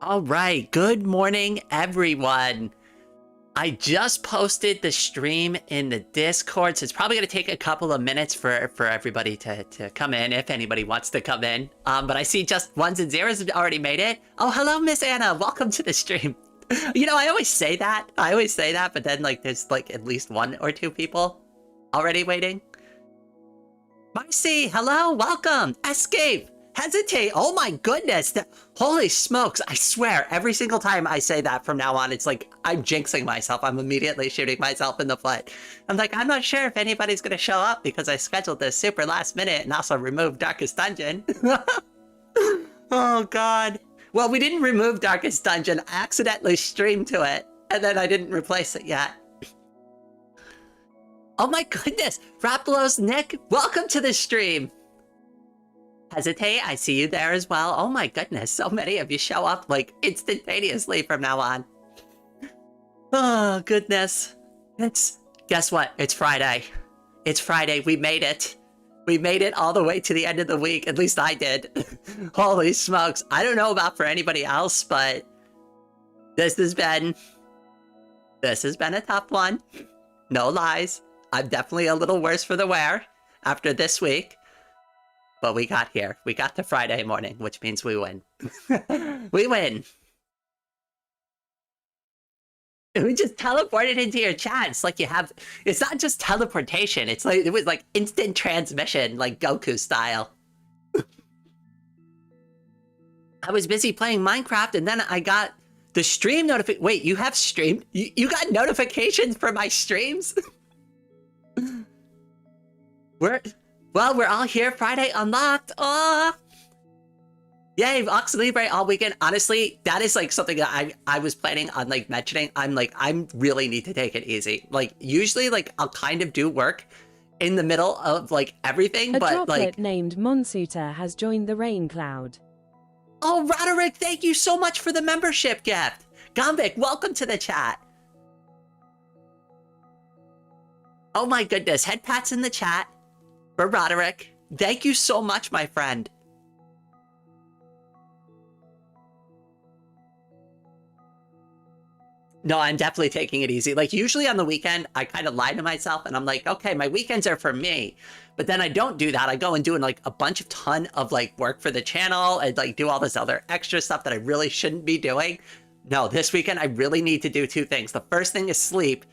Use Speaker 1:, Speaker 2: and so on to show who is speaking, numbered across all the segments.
Speaker 1: All right, good morning, everyone. I just posted the stream in the Discord, so it's probably going to take a couple of minutes for everybody to come in, if anybody wants to come in. But I see just ones and zeros have already made it. Oh, hello, Miss Anna. Welcome to the stream. You know, I always say that, but then, like, there's, like, at least one or two people already waiting. Marcy, hello, welcome. Escape. Hesitate. Oh my goodness. Holy smokes. I swear, every single time I say that from now on, it's like I'm jinxing myself. I'm immediately shooting myself in the foot. I'm like, I'm not sure if anybody's going to show up because I scheduled this super last minute and also removed Darkest Dungeon. Oh God. Well, we didn't remove Darkest Dungeon. I accidentally streamed to it and then I didn't replace it yet. Oh my goodness. Raplos Nick, welcome to the stream. Hesitate, I see you there as well. Oh my goodness, so many of you show up like instantaneously from now on. Oh goodness. Guess what? It's Friday. It's Friday, we made it. We made it all the way to the end of the week, at least I did. Holy smokes, I don't know about for anybody else, but this has been a tough one. No lies. I'm definitely a little worse for the wear after this week. But we got here. We got to Friday morning, which means we win. We win. We just teleported into your chat. It's like you have... It's not just teleportation. It's like... It was like instant transmission, like Goku style. I was busy playing Minecraft and then I got the stream notification. Wait, you have streamed? You got notifications for my streams? Well, we're all here. Friday unlocked. Oh, yay! Ox Libre all weekend. Honestly, that is like something that I was planning on like mentioning. I really need to take it easy. Like usually, like I'll kind of do work in the middle of like everything, but
Speaker 2: droplet
Speaker 1: like
Speaker 2: named Monsuta has joined the rain cloud.
Speaker 1: Oh, Roderick, thank you so much for the membership gift. Gombik, welcome to the chat. Oh my goodness, head pats in the chat. For Roderick, thank you so much, my friend. No, I'm definitely taking it easy. Like, usually on the weekend, I kind of lie to myself, and I'm like, okay, my weekends are for me. But then I don't do that. I go and do, like, a ton of, like, work for the channel, and, like, do all this other extra stuff that I really shouldn't be doing. No, this weekend, I really need to do two things. The first thing is sleep,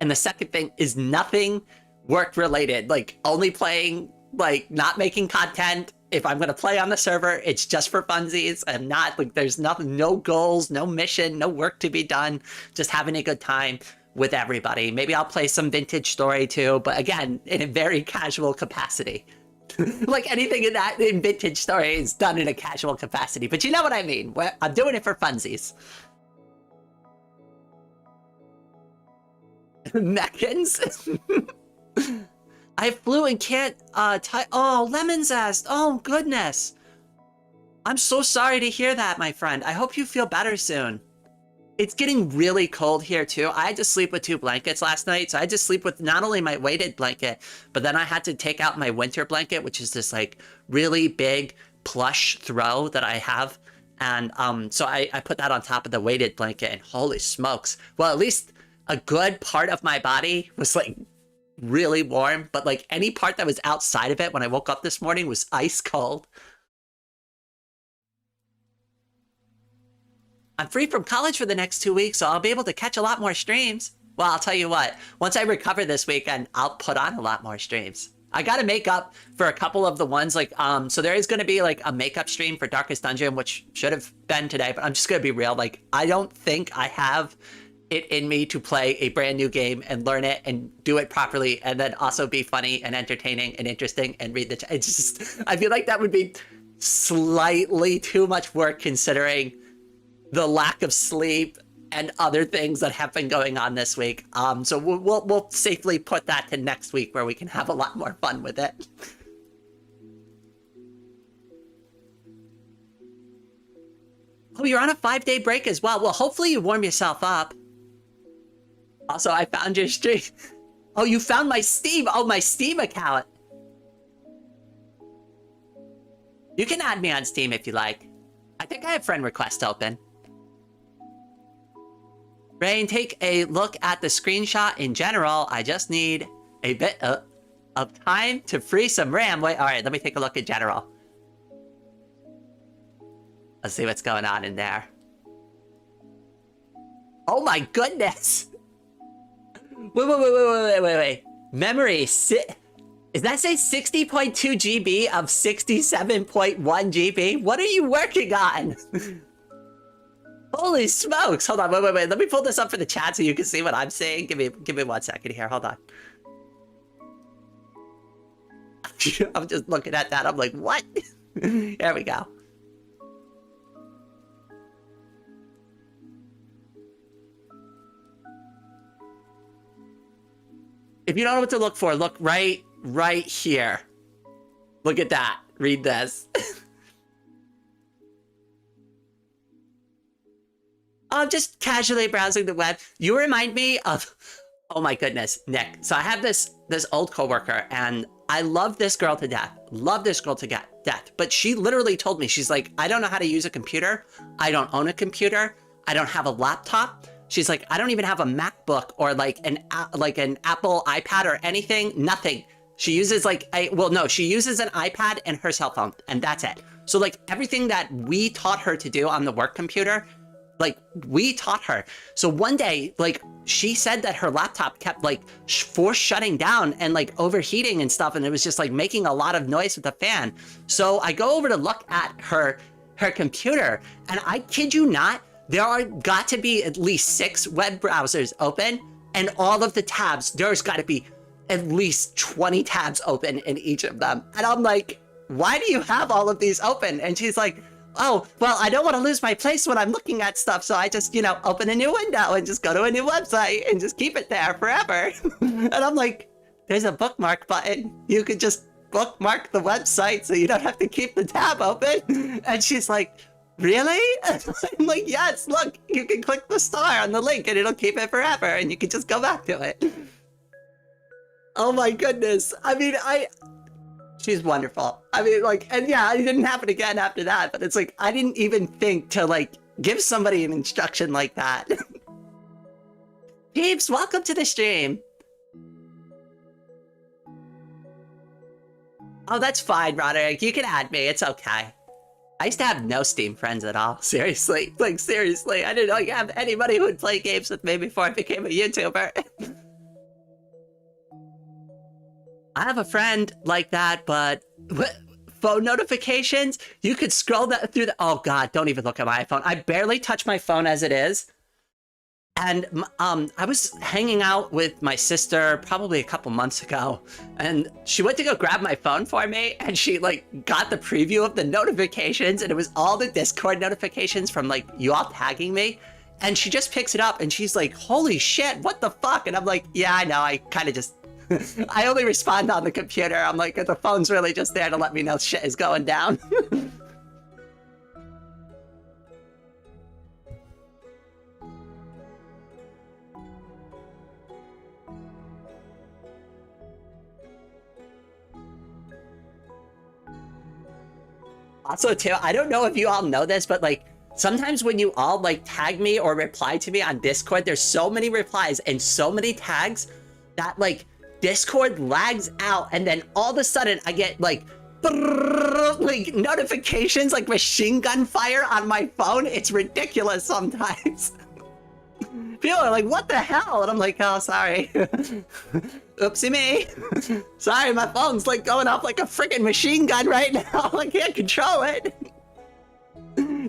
Speaker 1: and the second thing is nothing work related, like only playing, like not making content. If I'm going to play on the server, it's just for funsies. I'm not like, there's nothing, no goals, no mission, no work to be done. Just having a good time with everybody. Maybe I'll play some Vintage Story too, but again, in a very casual capacity. Like anything in Vintage Story is done in a casual capacity, but you know what I mean. I'm doing it for funsies. Mechans. I flew and can't oh, Lemon Zest. Oh goodness. I'm so sorry to hear that, my friend. I hope you feel better soon. It's getting really cold here too. I had to sleep with 2 blankets last night. So I had to sleep with not only my weighted blanket, but then I had to take out my winter blanket, which is this like really big plush throw that I have. And so I put that on top of the weighted blanket and holy smokes. Well, at least a good part of my body was like really warm, but like any part that was outside of it when I woke up this morning was ice cold. I'm free from college for the next 2 weeks, so I'll be able to catch a lot more streams. Well, I'll tell you what, once I recover this weekend, I'll put on a lot more streams. I gotta make up for a couple of the ones like, so there is gonna be like a makeup stream for Darkest Dungeon, which should have been today, but I'm just gonna be real. Like, I don't think I have it in me to play a brand new game and learn it and do it properly and then also be funny and entertaining and interesting and read the chat. It's just, I feel like that would be slightly too much work considering the lack of sleep and other things that have been going on this week. So we'll safely put that to next week where we can have a lot more fun with it. Oh, you're on a 5-day break as well. Well, hopefully you warm yourself up. Also, I found your stream. Oh, you found my Steam. Oh, my Steam account. You can add me on Steam if you like. I think I have friend request open. Rain, take a look at the screenshot in general. I just need a bit of time to free some RAM. Wait, all right, let me take a look in general. Let's see what's going on in there. Oh my goodness. Wait. Memory, does that say 60.2 GB of 67.1 GB? What are you working on? Holy smokes. Hold on, wait. Let me pull this up for the chat so you can see what I'm saying. Give me 1 second here, hold on. I'm just looking at that, I'm like, what? There we go. If you don't know what to look for, look right here. Look at that. Read this. I'm just casually browsing the web. You remind me of, oh my goodness, Nick. So I have this old coworker, and I love this girl to death. Love this girl to death. But she literally told me, she's like, I don't know how to use a computer. I don't own a computer. I don't have a laptop. She's like, I don't even have a MacBook or like an Apple iPad or anything, nothing. She uses she uses an iPad and her cell phone, and that's it. So like everything that we taught her to do on the work computer, like we taught her. So one day, like she said that her laptop kept like force shutting down and like overheating and stuff, and it was just like making a lot of noise with the fan. So I go over to look at her computer, and I kid you not, there are got to be at least 6 web browsers open, and all of the tabs, there's got to be at least 20 tabs open in each of them. And I'm like, why do you have all of these open? And she's like, oh, well, I don't want to lose my place when I'm looking at stuff, so I just, open a new window and just go to a new website and just keep it there forever. And I'm like, there's a bookmark button. You could just bookmark the website so you don't have to keep the tab open. And she's like, really? I'm like, yes, look, you can click the star on the link and it'll keep it forever and you can just go back to it. Oh my goodness. I mean, she's wonderful. I mean, like, and yeah, it didn't happen again after that, but it's like, I didn't even think to like give somebody an instruction like that. Peeps, welcome to the stream. Oh, that's fine, Roderick. You can add me. It's okay. I used to have no Steam friends at all. Seriously. Like, seriously. I didn't like have anybody who would play games with me before I became a YouTuber. I have a friend like that, but phone notifications, you could scroll that through the, oh God, don't even look at my iPhone. I barely touch my phone as it is. And I was hanging out with my sister probably a couple months ago, and she went to go grab my phone for me, and she like got the preview of the notifications, and it was all the Discord notifications from like you all tagging me. And she just picks it up and she's like, holy shit, what the fuck? And I'm like, yeah, I know, I kind of just, I only respond on the computer. I'm like, the phone's really just there to let me know shit is going down. Also, too, I don't know if you all know this, but like sometimes when you all like tag me or reply to me on Discord, there's so many replies and so many tags that like Discord lags out, and then all of a sudden I get like notifications like machine gun fire on my phone. It's ridiculous sometimes. People are like, what the hell? And I'm like, oh, sorry. Oopsie me. Sorry, my phone's like going off like a freaking machine gun right now. I can't control it.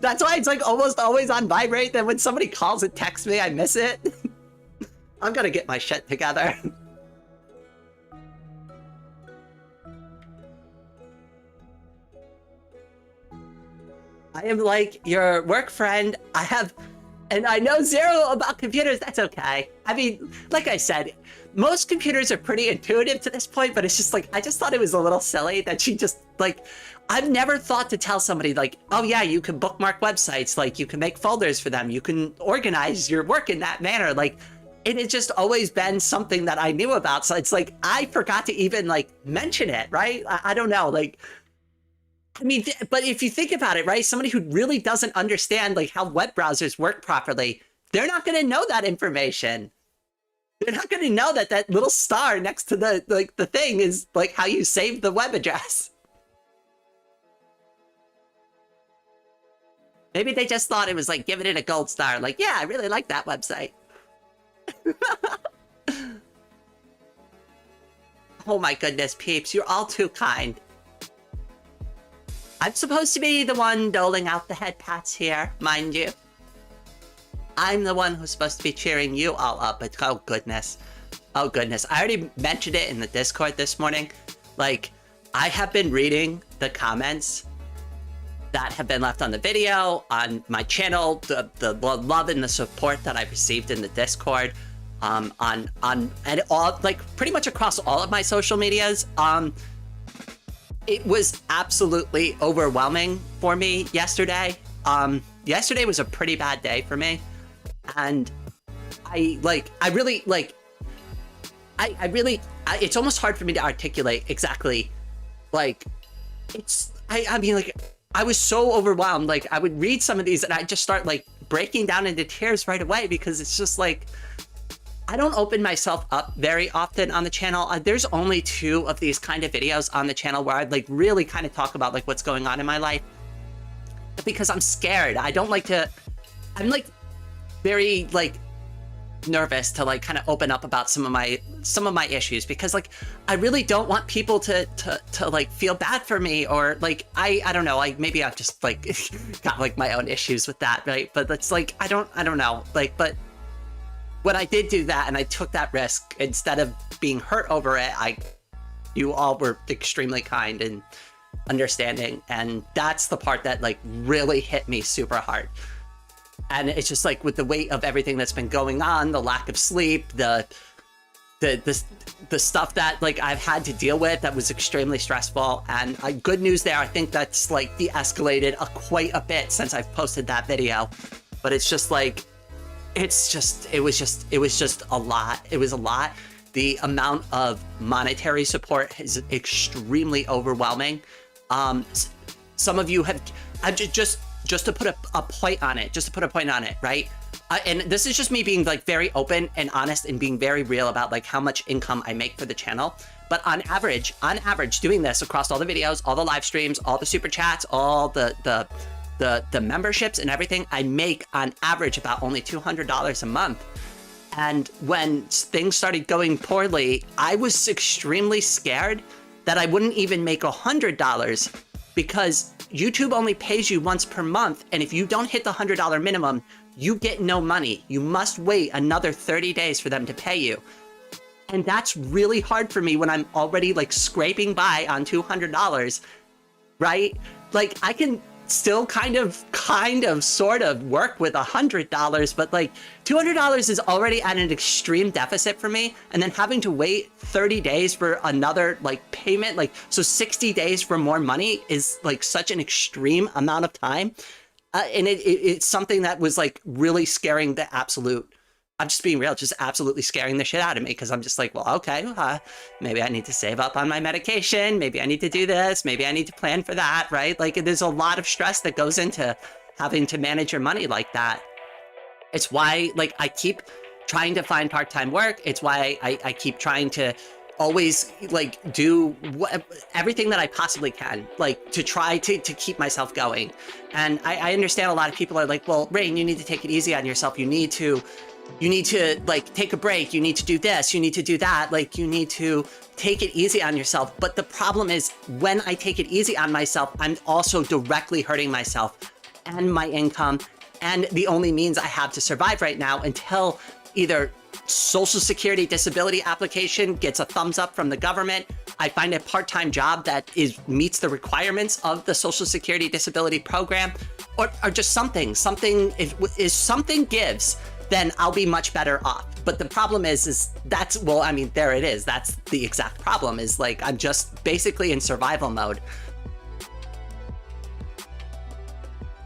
Speaker 1: That's why it's like almost always on vibrate. Then when somebody calls and texts me, I miss it. I'm gonna get my shit together. I am like your work friend. And I know zero about computers. That's okay. I mean, like I said, most computers are pretty intuitive to this point, but it's just like, I just thought it was a little silly that she just like, I've never thought to tell somebody like, oh yeah, you can bookmark websites, like you can make folders for them, you can organize your work in that manner. Like, it has just always been something that I knew about. So it's like, I forgot to even like mention it, right? I don't know, like, I mean, but if you think about it, right, somebody who really doesn't understand like how web browsers work properly, they're not going to know that information. They're not going to know that that little star next to the the thing is like how you save the web address. Maybe they just thought it was like giving it a gold star. Like, yeah, I really like that website. Oh my goodness, peeps, you're all too kind. I'm supposed to be the one doling out the head pats here, mind you. I'm the one who's supposed to be cheering you all up, but oh goodness. Oh goodness. I already mentioned it in the Discord this morning. Like, I have been reading the comments that have been left on the video, on my channel, the love and the support that I've received in the Discord, on and all, like pretty much across all of my social medias. It was absolutely overwhelming for me yesterday. Yesterday was a pretty bad day for me. And it's almost hard for me to articulate exactly, like, I mean, like, I was so overwhelmed. Like, I would read some of these and I just start like breaking down into tears right away, because it's just like, I don't open myself up very often on the channel. There's only 2 of these kind of videos on the channel where I'd like really kind of talk about like what's going on in my life, because I'm scared. I don't like to, I'm like very like nervous to like kind of open up about some of my issues, because like I really don't want people to like feel bad for me, or like I don't know, like maybe I've just like got like my own issues with that, right? But it's like I don't know, like, but when I did do that and I took that risk, instead of being hurt over it, you all were extremely kind and understanding, and that's the part that like really hit me super hard. And it's just like, with the weight of everything that's been going on, the lack of sleep, the stuff that like I've had to deal with that was extremely stressful. And good news there, I think that's like de-escalated quite a bit since I've posted that video. But it's just like, it was just a lot. It was a lot. The amount of monetary support is extremely overwhelming. Some of you have, just to put a point on it, right? And this is just me being like very open and honest and being very real about like how much income I make for the channel. But on average, doing this across all the videos, all the live streams, all the super chats, all the memberships and everything, I make on average about only $200 a month. And when things started going poorly, I was extremely scared that I wouldn't even make $100, because YouTube only pays you once per month. And if you don't hit the $100 minimum, you get no money. You must wait another 30 days for them to pay you. And that's really hard for me when I'm already like scraping by on $200, right? Like, I can still kind of sort of work with $100, but like $200 is already at an extreme deficit for me. And then having to wait 30 days for another like payment, like, so 60 days for more money is like such an extreme amount of time. And it's something that was like really scaring the absolute, I'm just being real, just absolutely scaring the shit out of me, because I'm just like, well, okay, maybe I need to save up on my medication. Maybe I need to do this. Maybe I need to plan for that, right? Like, there's a lot of stress that goes into having to manage your money like that. It's why, like, I keep trying to find part-time work. It's why I keep trying to always, like, do everything that I possibly can, like, to try to keep myself going. And I understand a lot of people are like, well, Rain, you need to take it easy on yourself. You need to like take a break. You need to do this. You need to do that. Like, you need to take it easy on yourself. But the problem is, when I take it easy on myself, I'm also directly hurting myself and my income and the only means I have to survive right now, until either Social Security disability application gets a thumbs up from the government, I find a part-time job that meets the requirements of the Social Security disability program, or just something if something gives, then I'll be much better off. But the problem is that's, well, I mean, there it is. That's the exact problem, is like, I'm just basically in survival mode.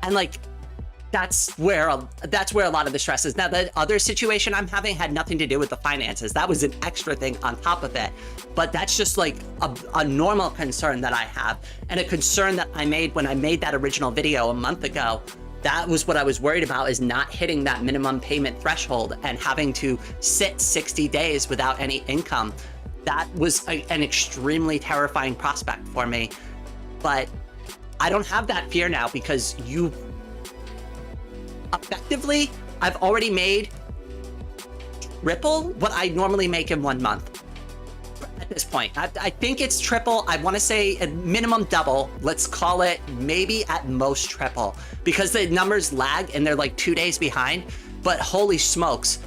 Speaker 1: And like, that's where a lot of the stress is. Now, the other situation I'm having had nothing to do with the finances. That was an extra thing on top of it. But that's just like a normal concern that I have, and a concern that I made when I made that original video a month ago, That was what I was worried about, is not hitting that minimum payment threshold and having to sit 60 days without any income. That was an extremely terrifying prospect for me. But I don't have that fear now, because effectively, I've already made triple what I normally make in 1 month at this point. I think it's triple. I want to say a minimum double. Let's call it maybe at most triple, because the numbers lag and they're like 2 days behind. But holy smokes,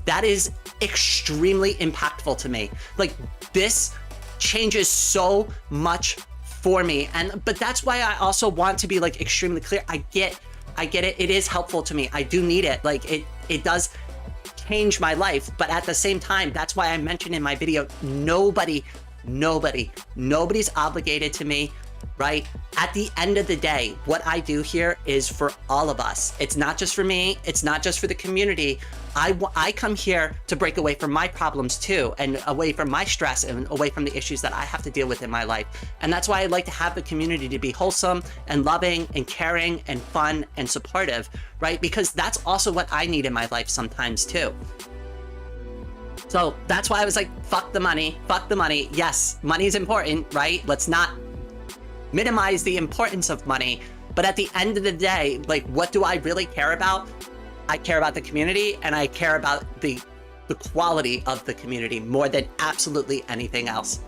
Speaker 1: that is extremely impactful to me. Like, this changes so much for me. But that's why I also want to be like extremely clear. I get it. It is helpful to me. I do need it. Like, it does change my life. But at the same time, that's why I mentioned in my video, nobody's obligated to me, right? At the end of the day, what I do here is for all of us. It's not just for me. It's not just for the community. I come here to break away from my problems too, and away from my stress, and away from the issues that I have to deal with in my life. And that's why I like to have the community to be wholesome and loving and caring and fun and supportive, right? Because that's also what I need in my life sometimes too. So that's why I was like, fuck the money. Yes, money is important, right? Let's not minimize the importance of money. But at the end of the day, like, what do I really care about? I care about the community, and I care about the quality of the community more than absolutely anything else.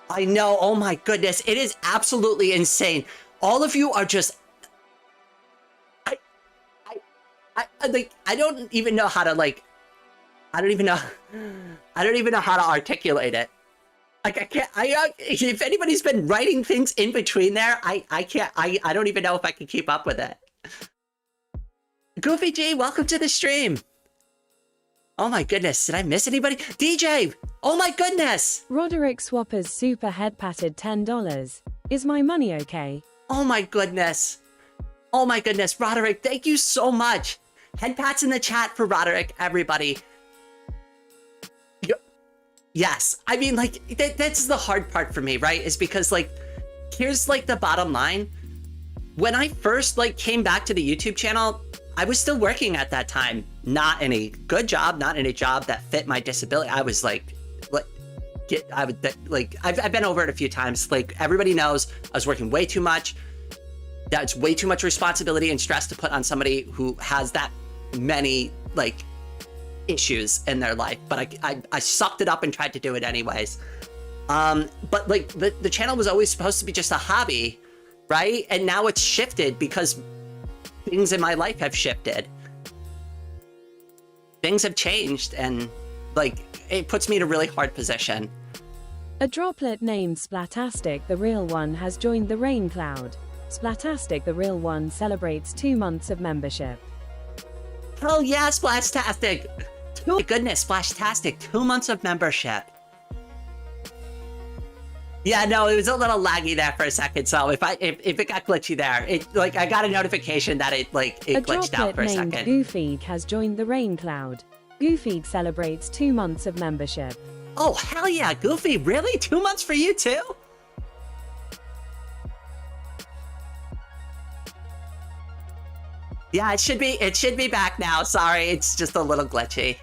Speaker 1: I know, oh my goodness, it is absolutely insane. All of you are just, I don't even know how to I don't even know how to articulate it. Like, I can't, if anybody's been writing things in between there, I can't, I don't even know if I can keep up with it. Goofy G, welcome to the stream. Oh my goodness, did I miss anybody? DJ, oh my goodness.
Speaker 2: Roderick Swapper's super head patted $10. Is my money okay?
Speaker 1: Oh my goodness. Roderick, thank you so much. Head pats in the chat for Roderick, everybody. Yes, I mean, like, that's the hard part for me, right? Is because, like, here's like the bottom line. When I first came back to the YouTube channel, I was still working at that time. Not in a good job, not in a job that fit my disability. I was I've been over it a few times. Like, everybody knows I was working way too much. That's way too much responsibility and stress to put on somebody who has that many, issues in their life, but I sucked it up and tried to do it anyways. But the channel was always supposed to be just a hobby, right? And now it's shifted because things in my life have shifted. Things have changed, and it puts me in a really hard position.
Speaker 2: A droplet named Splatastic the Real One has joined the Rain Cloud. Splatastic the Real One celebrates 2 months of membership.
Speaker 1: Hell yeah, Splashtastic! Oh my goodness, Splashtastic, 2 months of membership. Yeah, no, it was a little laggy there for a second, so if it got glitchy there, I got a notification that it glitched out for a second.
Speaker 2: A droplet named Goofeed has joined the Rain Cloud. Goofeed celebrates 2 months of membership.
Speaker 1: Oh, hell yeah, Goofy, really? 2 months for you too? Yeah, it should be back now. Sorry, it's just a little glitchy.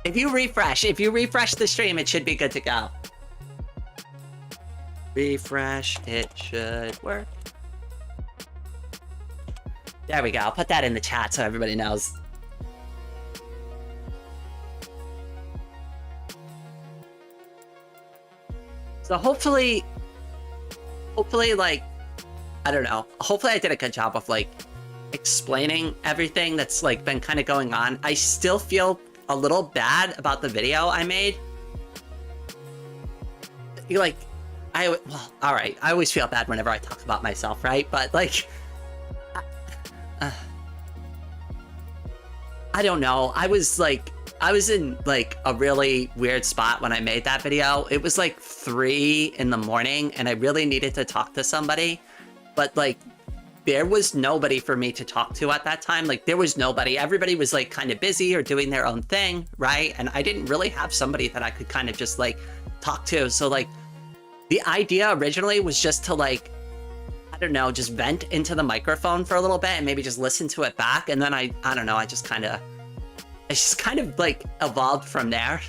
Speaker 1: If you refresh the stream, it should be good to go. Refresh, it should work. There we go. I'll put that in the chat so everybody knows. So hopefully, I don't know. Hopefully I did a good job of explaining everything that's been kind of going on. I still feel a little bad about the video I made. Well, all right. I always feel bad whenever I talk about myself, right? But I don't know. I was in a really weird spot when I made that video. It was 3 in the morning and I really needed to talk to somebody. But there was nobody for me to talk to at that time. There was nobody. Everybody was kind of busy or doing their own thing, right? And I didn't really have somebody that I could kind of just talk to. So The idea originally was just to like, I don't know, just vent into the microphone for a little bit and maybe just listen to it back. And then I don't know, it's just kind of like evolved from there.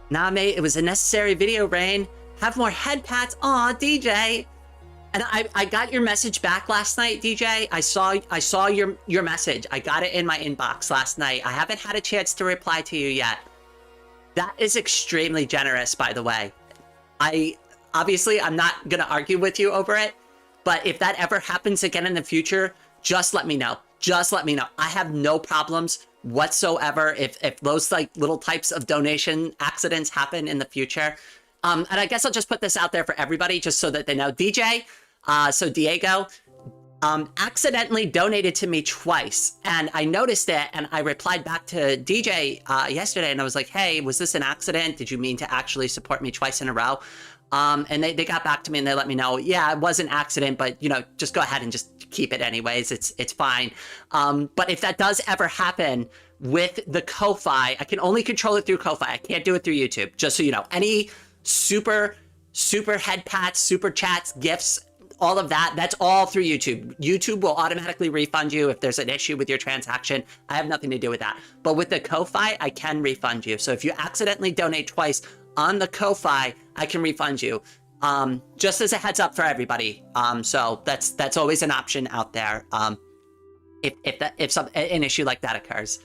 Speaker 1: Nah, mate, it was a necessary video, Rain. Have more head pats. Aw, DJ. And I got your message back last night, DJ. I saw your message. I got it in my inbox last night. I haven't had a chance to reply to you yet. That is extremely generous, by the way. Obviously, I'm not gonna argue with you over it, but if that ever happens again in the future, just let me know. Just let me know. I have no problems whatsoever if those like little types of donation accidents happen in the future. And I guess I'll just put this out there for everybody just so that they know. DJ, so Diego, accidentally donated to me twice, and I noticed it, and I replied back to DJ yesterday, and I was like, hey, was this an accident? Did you mean to actually support me twice in a row? And they got back to me and they let me know, yeah, it was an accident, but you know, just go ahead and just keep it anyways. It's fine. But if that does ever happen with the Ko-Fi, I can only control it through Ko-Fi. I can't do it through YouTube, just so you know. Any super head pats, super chats, gifts, all of that, that's all through YouTube. YouTube will automatically refund you if there's an issue with your transaction. I have nothing to do with that. But with the Ko-Fi, I can refund you. So if you accidentally donate twice on the Ko-Fi, I can refund you. Just as a heads up for everybody. So that's always an option out there. If an issue like that occurs.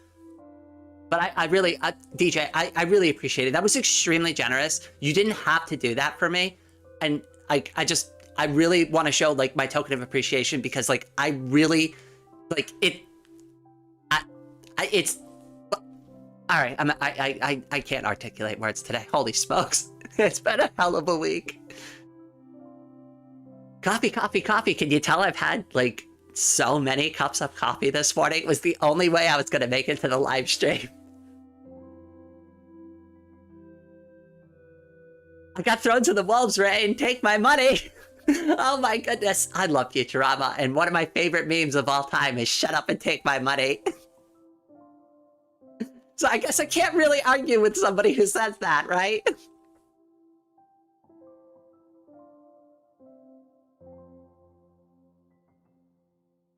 Speaker 1: But I really, DJ, I really appreciate it. That was extremely generous. You didn't have to do that for me. And I really want to show like my token of appreciation because like, I really like it. It's, all right. I can't articulate words today. Holy smokes. It's been a hell of a week. Coffee. Can you tell I've had like so many cups of coffee this morning? It was the only way I was going to make it to the live stream. I got thrown to the wolves, Rain. Take my money. Oh my goodness. I love Futurama. And one of my favorite memes of all time is shut up and take my money. So I guess I can't really argue with somebody who says that, right?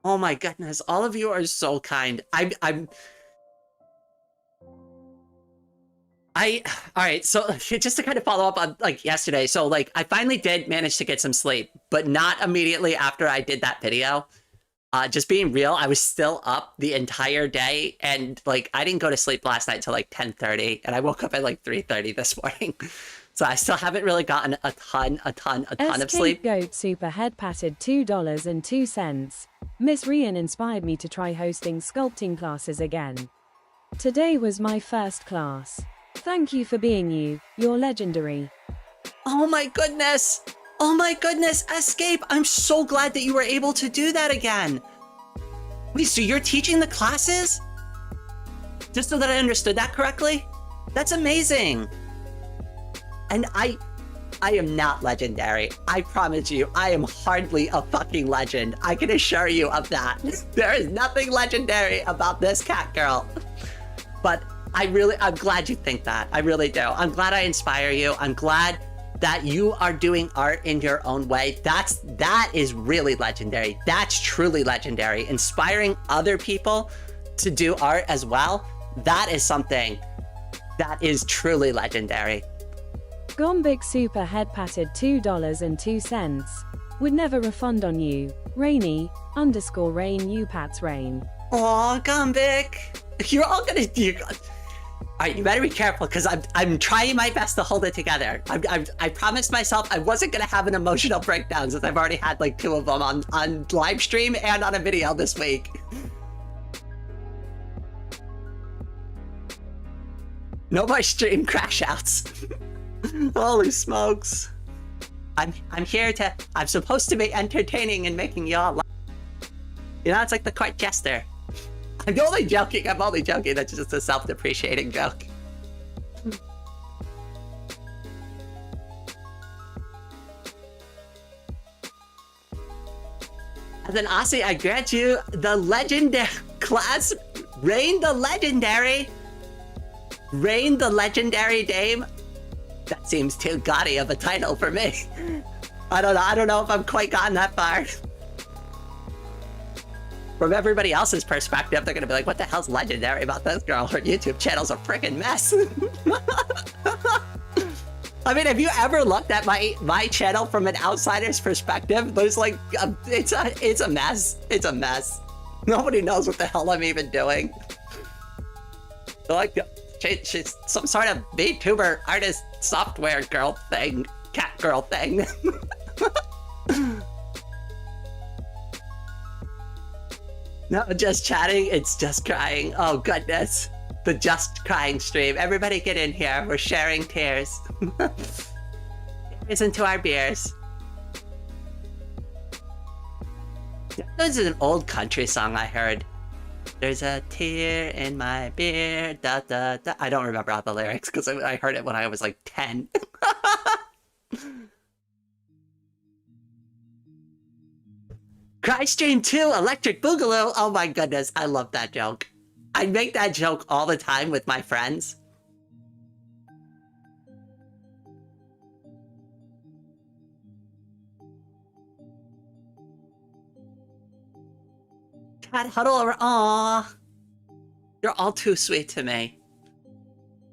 Speaker 1: Oh my goodness. All of you are so kind. All right, so just to kind of follow up on like yesterday, so like I finally did manage to get some sleep, but not immediately after I did that video. Just being real, I was still up the entire day, and like I didn't go to sleep last night till like 10:30, and I woke up at like 3:30 this morning. So I still haven't really gotten a ton of sleep.
Speaker 2: Goat Super Head patted $2.02. Miss Rian inspired me to try hosting sculpting classes again. Today was my first class. Thank you for being you. You're legendary.
Speaker 1: Oh my goodness. Oh my goodness, Escape. I'm so glad that you were able to do that again. Wait, so you're teaching the classes? Just so that I understood that correctly? That's amazing. And I am not legendary. I promise you, I am hardly a fucking legend. I can assure you of that. There is nothing legendary about this cat girl. But I'm glad you think that. I really do. I'm glad I inspire you. I'm glad that you are doing art in your own way. That is really legendary. That's truly legendary. Inspiring other people to do art as well. That is something that is truly legendary.
Speaker 2: Gombic Super Head patted $2.02. Would never refund on you. Rainy _rain you pats rain.
Speaker 1: Aw, Gombic. You're all gonna do. All right, you better be careful because I'm trying my best to hold it together. I promised myself I wasn't gonna have an emotional breakdown since I've already had like 2 of them on live stream and on a video this week. No more stream crash outs. Holy smokes. I'm supposed to be entertaining and making y'all laugh. You know, it's like the court jester. I'm only joking. That's just a self-depreciating joke. As an Aussie, I grant you the legendary class, reign the legendary dame. That seems too gaudy of a title for me. I don't know if I'm quite gotten that far. From everybody else's perspective, they're gonna be like, what the hell's legendary about this girl? Her YouTube channel's a freaking mess. I mean, have you ever looked at my channel from an outsider's perspective? There's like, it's a mess. It's a mess. Nobody knows what the hell I'm even doing. They're like, she's some sort of VTuber artist software girl thing, cat girl thing. No, just chatting, it's just crying. Oh goodness. The just crying stream. Everybody get in here. We're sharing tears. Tears into our beers. This is an old country song I heard. There's a tear in my beer, da da da. I don't remember all the lyrics because I heard it when I was like 10. Cry Stream 2, Electric Boogaloo. Oh my goodness, I love that joke. I make that joke all the time with my friends. Cat huddle over. Aww. You're all too sweet to me.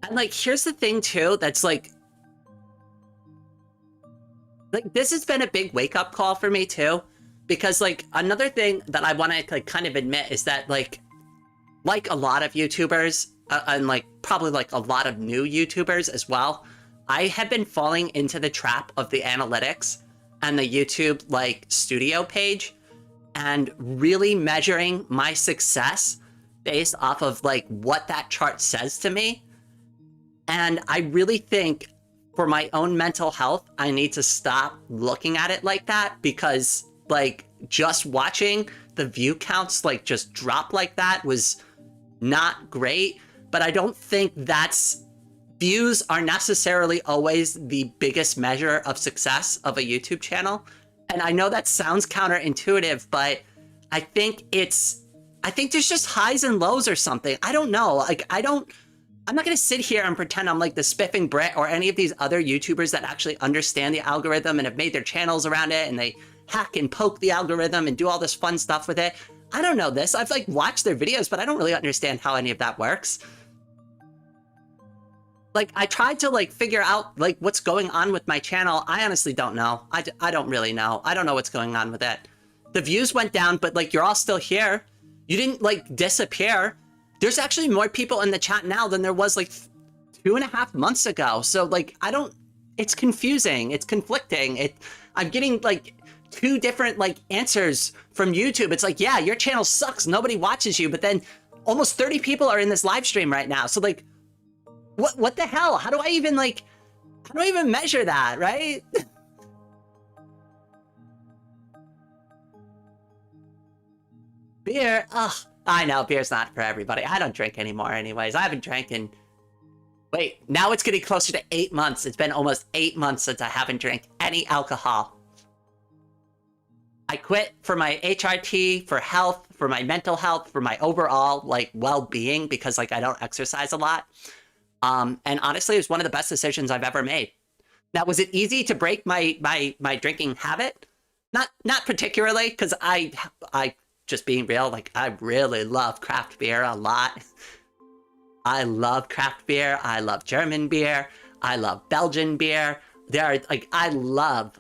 Speaker 1: And like, here's the thing too, that's like this has been a big wake up call for me too. Because like another thing that I want to like kind of admit is that like a lot of YouTubers and like probably like a lot of new YouTubers as well, I have been falling into the trap of the analytics and the YouTube like studio page and really measuring my success based off of like what that chart says to me. And I really think for my own mental health, I need to stop looking at it like that, because like just watching the view counts like just drop like that was not great. But I don't think views are necessarily always the biggest measure of success of a YouTube channel. And I know that sounds counterintuitive, but I think there's just highs and lows or something. I don't know. Like, I'm not going to sit here and pretend I'm like the Spiffing Brit or any of these other YouTubers that actually understand the algorithm and have made their channels around it and they hack and poke the algorithm and do all this fun stuff with it. I don't know this. I've like watched their videos, but I don't really understand how any of that works. Like, I tried to like figure out like what's going on with my channel. I honestly don't know. I don't really know. I don't know what's going on with it. The views went down, but like you're all still here. You didn't like disappear. There's actually more people in the chat now than there was like 2.5 months ago. So like, it's confusing. It's conflicting. I'm getting like 2 different like answers from YouTube. It's like, yeah, your channel sucks. Nobody watches you. But then almost 30 people are in this live stream right now. So like, what the hell? How do I even measure that, right? Beer, ugh. I know, beer's not for everybody. I don't drink anymore anyways. I haven't drank in... Wait, now it's getting closer to 8 months. It's been almost 8 months since I haven't drank any alcohol. I quit for my HRT, for health, for my mental health, for my overall, like, well-being, because, like, I don't exercise a lot. And honestly, it was one of the best decisions I've ever made. Now, was it easy to break my drinking habit? Not particularly, because I just being real, like, I really love craft beer a lot. I love craft beer. I love German beer. I love Belgian beer. I love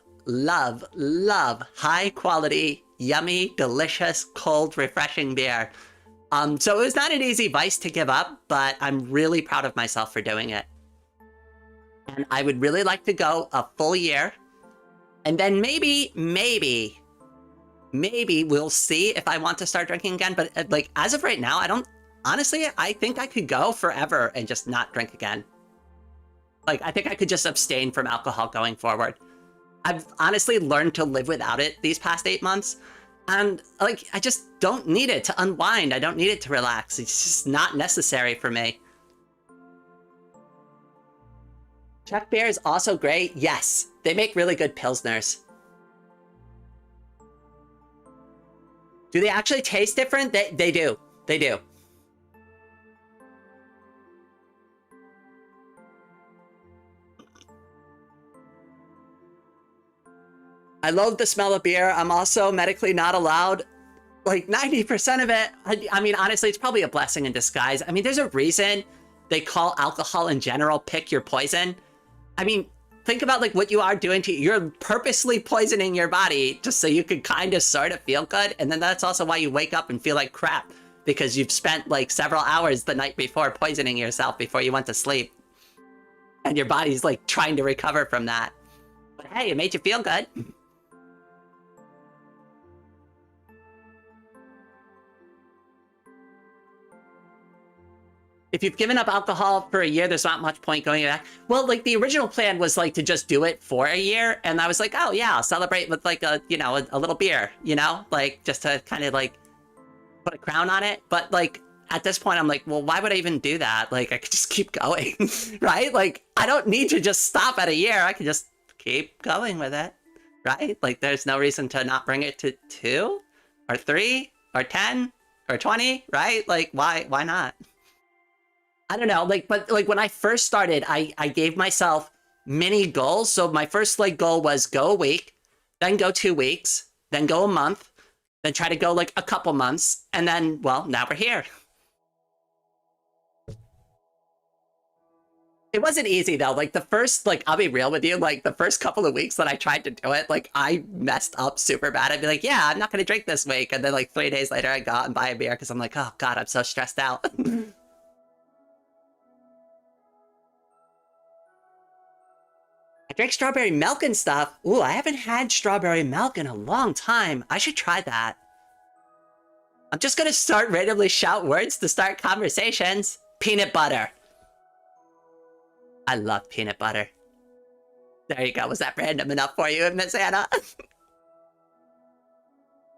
Speaker 1: high quality, yummy, delicious, cold, refreshing beer. So it was not an easy vice to give up, but I'm really proud of myself for doing it. And I would really like to go a full year. And then maybe we'll see if I want to start drinking again. But like, as of right now, honestly, I think I could go forever and just not drink again. Like, I think I could just abstain from alcohol going forward. I've honestly learned to live without it these past 8 months. And like, I just don't need it to unwind. I don't need it to relax. It's just not necessary for me. Czech beer is also great. Yes, they make really good Pilsners. Do they actually taste different? They do. They do. I love the smell of beer. I'm also medically not allowed. Like 90% of it, I mean, honestly, it's probably a blessing in disguise. I mean, there's a reason they call alcohol in general pick your poison. I mean, think about like what you are doing to you. You're purposely poisoning your body just so you could kind of sort of feel good. And then that's also why you wake up and feel like crap, because you've spent like several hours the night before poisoning yourself before you went to sleep. And your body's like trying to recover from that. But hey, it made you feel good. If you've given up alcohol for a year, there's not much point going back. Well, like the original plan was like to just do it for a year. And I was like, oh yeah, I'll celebrate with like a, you know, a little beer, you know, like just to kind of like put a crown on it. But like at this point, I'm like, well, why would I even do that? Like I could just keep going, right? Like I don't need to just stop at a year. I can just keep going with it, right? Like there's no reason to not bring it to 2 or 3 or 10 or 20, right? Like why not? I don't know, like, but like when I first started, I gave myself mini goals. So my first like goal was go a week, then go 2 weeks, then go a month, then try to go like a couple months. And then, well, now we're here. It wasn't easy though. Like the first, like, I'll be real with you, like the first couple of weeks that I tried to do it, like I messed up super bad. I'd be like, yeah, I'm not going to drink this week. And then like 3 days later, I go out and buy a beer because I'm like, oh God, I'm so stressed out. I drink strawberry milk and stuff. Ooh, I haven't had strawberry milk in a long time. I should try that. I'm just gonna start randomly shout words to start conversations. Peanut butter. I love peanut butter. There you go. Was that random enough for you, Miss Anna?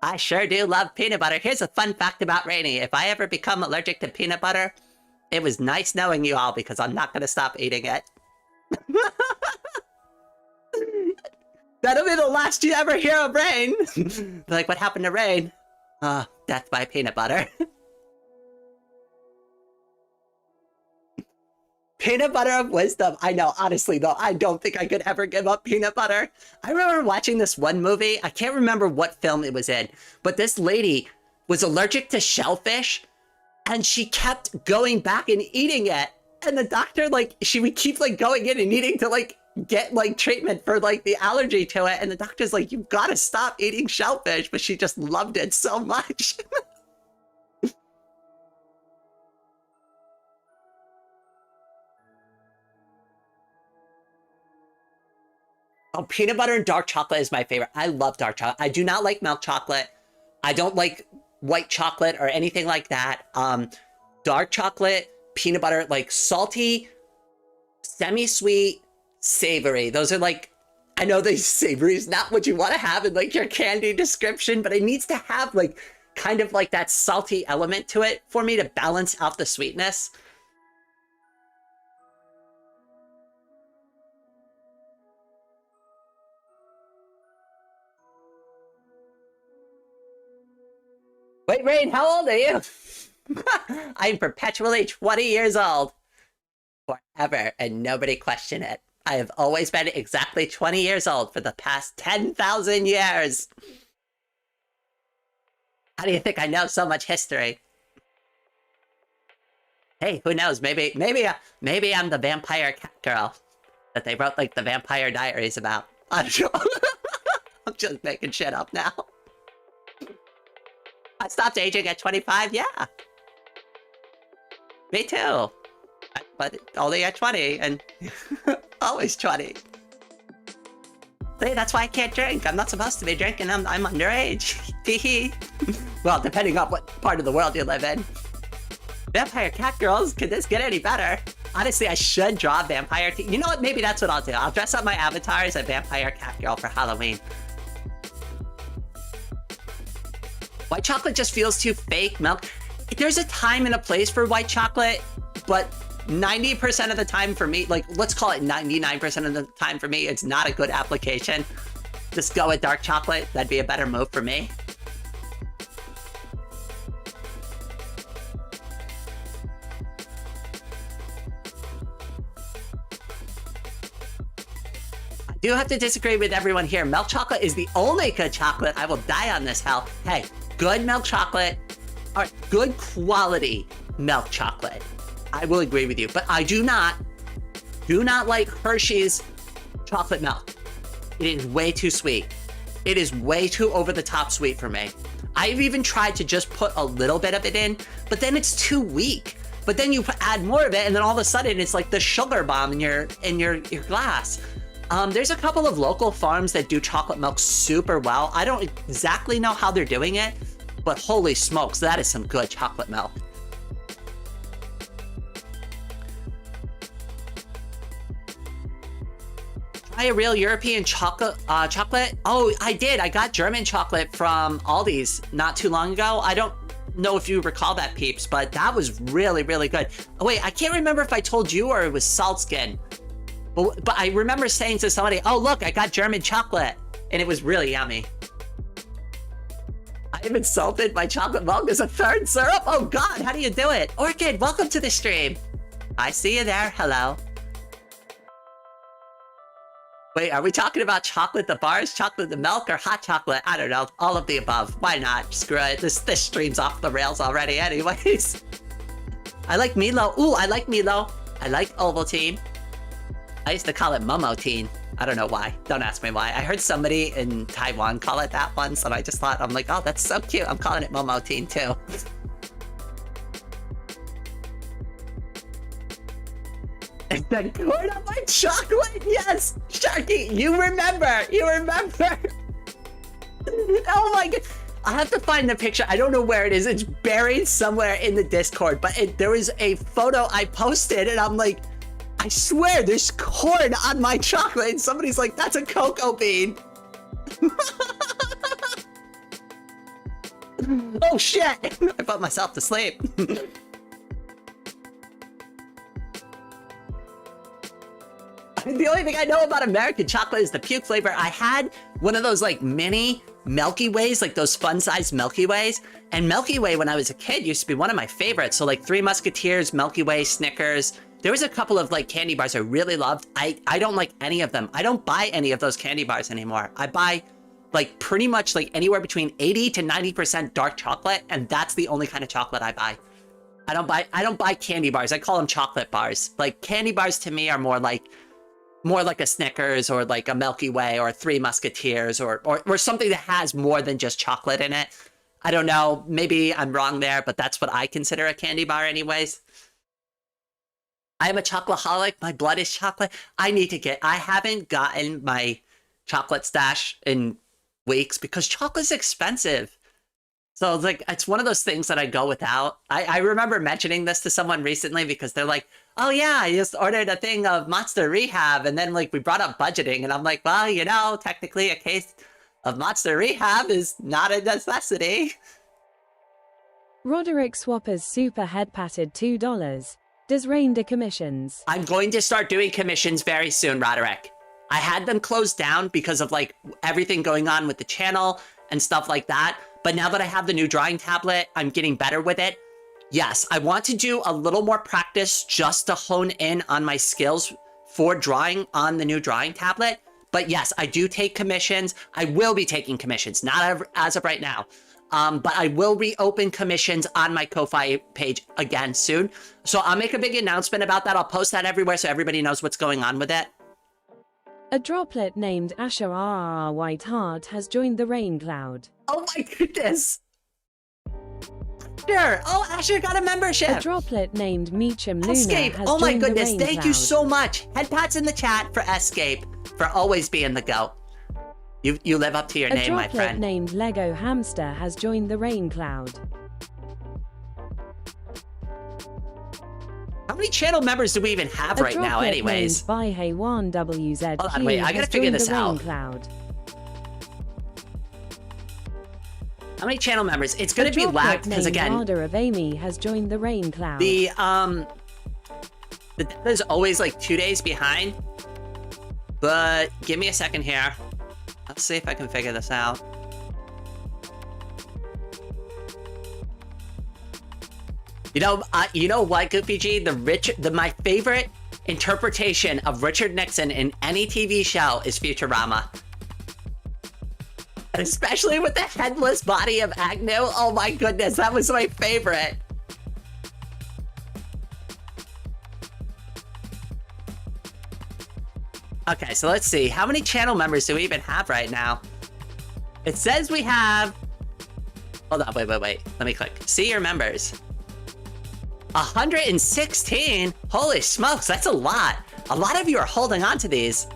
Speaker 1: I sure do love peanut butter. Here's a fun fact about Rainy. If I ever become allergic to peanut butter, it was nice knowing you all because I'm not gonna stop eating it. That'll be the last you ever hear of Rain. Like, what happened to Rain? Death by peanut butter. Peanut butter of wisdom. I know, honestly, though, I don't think I could ever give up peanut butter. I remember watching this one movie. I can't remember what film it was in, but this lady was allergic to shellfish, and she kept going back and eating it. And the doctor, like, she would keep, like, going in and needing to, like, get like treatment for like the allergy to it, and the doctor's like, you've got to stop eating shellfish, but she just loved it so much. Oh, peanut butter and dark chocolate is my favorite. I love dark chocolate. I do not like milk chocolate. I don't like white chocolate or anything like that. Dark chocolate, peanut butter, like salty, semi-sweet, savory. Those are like, I know the savory is not what you want to have in like your candy description, but it needs to have like kind of like that salty element to it for me to balance out the sweetness. Wait, Rain, how old are you? I'm perpetually 20 years old. Forever, and nobody question it. I have always been exactly 20 years old for the past 10,000 years. How do you think I know so much history? Hey, who knows? Maybe I'm the vampire cat girl that they wrote like the Vampire Diaries about. I'm sure. I'm just making shit up now. I stopped aging at 25. Yeah. Me too. But only at 20, and always 20. See, that's why I can't drink. I'm not supposed to be drinking. I'm underage. Teehee. Well, depending on what part of the world you live in. Vampire cat girls, could this get any better? Honestly, I should draw a vampire. You know what? Maybe that's what I'll do. I'll dress up my avatar as a vampire cat girl for Halloween. White chocolate just feels too fake. Milk. There's a time and a place for white chocolate, but 90% of the time for me, like let's call it 99% of the time for me, it's not a good application. Just go with dark chocolate. That'd be a better move for me. do have to disagree with everyone here. Milk chocolate is the only good chocolate. I will die on this hill. Hey, good milk chocolate, or good quality milk chocolate. I will agree with you, but I do not like Hershey's chocolate milk. It is way too sweet. It is way too over the top sweet for me. I've even tried to just put a little bit of it in, but then it's too weak. But then you add more of it, and then all of a sudden it's like the sugar bomb in your glass. There's a couple of local farms that do chocolate milk super well. I don't exactly know how they're doing it, but holy smokes, that is some good chocolate milk. Try a real European chocolate? Oh, I did. I got German chocolate from Aldi's not too long ago. I don't know if you recall that, peeps, but that was really, really good. Oh, wait, I can't remember if I told you or it was Salzgen. But I remember saying to somebody, oh, look, I got German chocolate. And it was really yummy. I have insulted my chocolate milk as a third syrup. Oh, God, how do you do it? Orchid, welcome to the stream. I see you there. Hello. Wait, are we talking about chocolate the bars, chocolate the milk, or hot chocolate? I don't know. All of the above. Why not? Screw it. This stream's off the rails already anyways. I like Milo. Ooh, I like Milo. I like Ovaltine. I used to call it Momotine. I don't know why. Don't ask me why. I heard somebody in Taiwan call it that once, and I just thought, I'm like, oh, that's so cute. I'm calling it Momotine too. And then corn on my chocolate. Yes, Sharky, you remember. You remember. Oh my God. I'll have to find the picture. I don't know where it is. It's buried somewhere in the Discord, but there was a photo I posted, and I'm like, I swear there's corn on my chocolate, and somebody's like, that's a cocoa bean. Oh shit, I put myself to sleep. The only thing I know about American chocolate is the puke flavor. I had one of those like mini Milky Ways, like those fun-sized Milky Ways. And Milky Way, when I was a kid, used to be one of my favorites. So like Three Musketeers, Milky Way, Snickers. There was a couple of like candy bars I really loved. I don't like any of them. I don't buy any of those candy bars anymore. I buy like pretty much like anywhere between 80 to 90% dark chocolate, and that's the only kind of chocolate I buy. I don't buy candy bars. I call them chocolate bars. Like candy bars to me are more like a Snickers or like a Milky Way or Three Musketeers or something that has more than just chocolate in it. I don't know. Maybe I'm wrong there, but that's what I consider a candy bar anyways. I am a chocoholic. My blood is chocolate. I haven't gotten my chocolate stash in weeks because chocolate's expensive. So it's like, it's one of those things that I go without. I remember mentioning this to someone recently because they're like, oh yeah, I just ordered a thing of Monster Rehab. And then like we brought up budgeting and I'm like, well, you know, technically a case of Monster Rehab is not a necessity.
Speaker 2: Roderick Swapper's super head patted $2. Does Rain do commissions?
Speaker 1: I'm going to start doing commissions very soon, Roderick. I had them closed down because of like everything going on with the channel and stuff like that. But now that I have the new drawing tablet, I'm getting better with it. Yes, I want to do a little more practice just to hone in on my skills for drawing on the new drawing tablet. But yes, I do take commissions. I will be taking commissions, not as of right now. But I will reopen commissions on my Ko-Fi page again soon. So I'll make a big announcement about that. I'll post that everywhere so everybody knows what's going on with it.
Speaker 2: A droplet named Asher RRR Whiteheart has joined the rain cloud.
Speaker 1: Oh my goodness. Sure. Oh, Asher got a membership.
Speaker 2: A droplet named Meacham Luna
Speaker 1: Escape.
Speaker 2: has
Speaker 1: Oh my
Speaker 2: joined the
Speaker 1: goodness.
Speaker 2: rain
Speaker 1: Thank
Speaker 2: cloud.
Speaker 1: you so much. Head pats in the chat for Escape, for always being the GOAT. You live up to your name, my
Speaker 2: A droplet
Speaker 1: friend.
Speaker 2: named Lego Hamster has joined the rain cloud.
Speaker 1: How many channel members do we even have right now anyways?
Speaker 2: A droplet named ByHey1WZQ
Speaker 1: Hold on, wait, I gotta
Speaker 2: has
Speaker 1: figure
Speaker 2: joined
Speaker 1: this
Speaker 2: the rain
Speaker 1: out.
Speaker 2: cloud.
Speaker 1: How many channel members? It's gonna be lagged because again,
Speaker 2: Order of Amy has joined the rain cloud.
Speaker 1: the data is always like 2 days behind. But give me a second here. Let's see if I can figure this out. You know what, Goofy G? My favorite interpretation of Richard Nixon in any TV show is Futurama. And especially with the headless body of Agnew. Oh my goodness, that was my favorite. Okay, so let's see. How many channel members do we even have right now? It says we have... Hold on, wait. Let me click. See your members. 116? Holy smokes, that's a lot. A lot of you are holding on to these.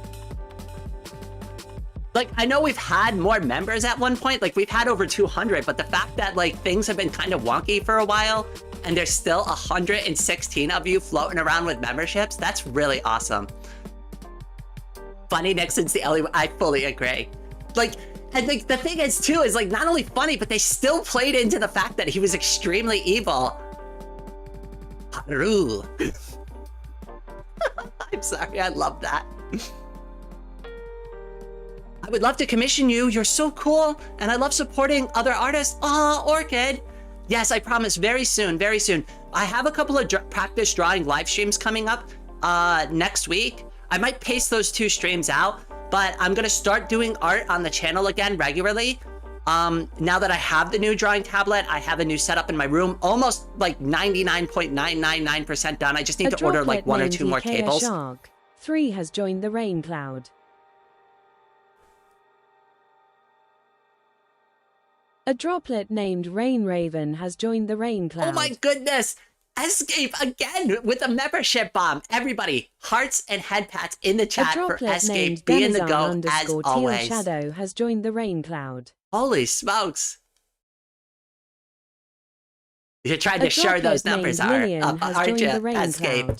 Speaker 1: Like, I know we've had more members at one point. Like, we've had over 200, but the fact that, like, things have been kind of wonky for a while, and there's still 116 of you floating around with memberships, that's really awesome. Funny Nixon's the only one. I fully agree. Like, and like, the thing is, too, is, like, not only funny, but they still played into the fact that he was extremely evil. Haru. I'm sorry, I love that. I would love to commission you. You're so cool, and I love supporting other artists. Aw, Orchid. Yes, I promise, very soon, very soon. I have a couple of practice drawing live streams coming up next week. I might pace those 2 streams out, but I'm gonna start doing art on the channel again regularly. Now that I have the new drawing tablet, I have a new setup in my room, almost like 99.999% done. I just need to order like 1 or 2 more tables.
Speaker 2: Shark 3 has joined the rain cloud. A droplet named Rain Raven has joined the rain cloud.
Speaker 1: Oh my goodness! Escape again with a membership bomb. Everybody, hearts and head pats in the chat for Escape being the go as always.
Speaker 2: Shadow has joined the rain cloud.
Speaker 1: Holy smokes! You tried to share those numbers, aren't you, Escape?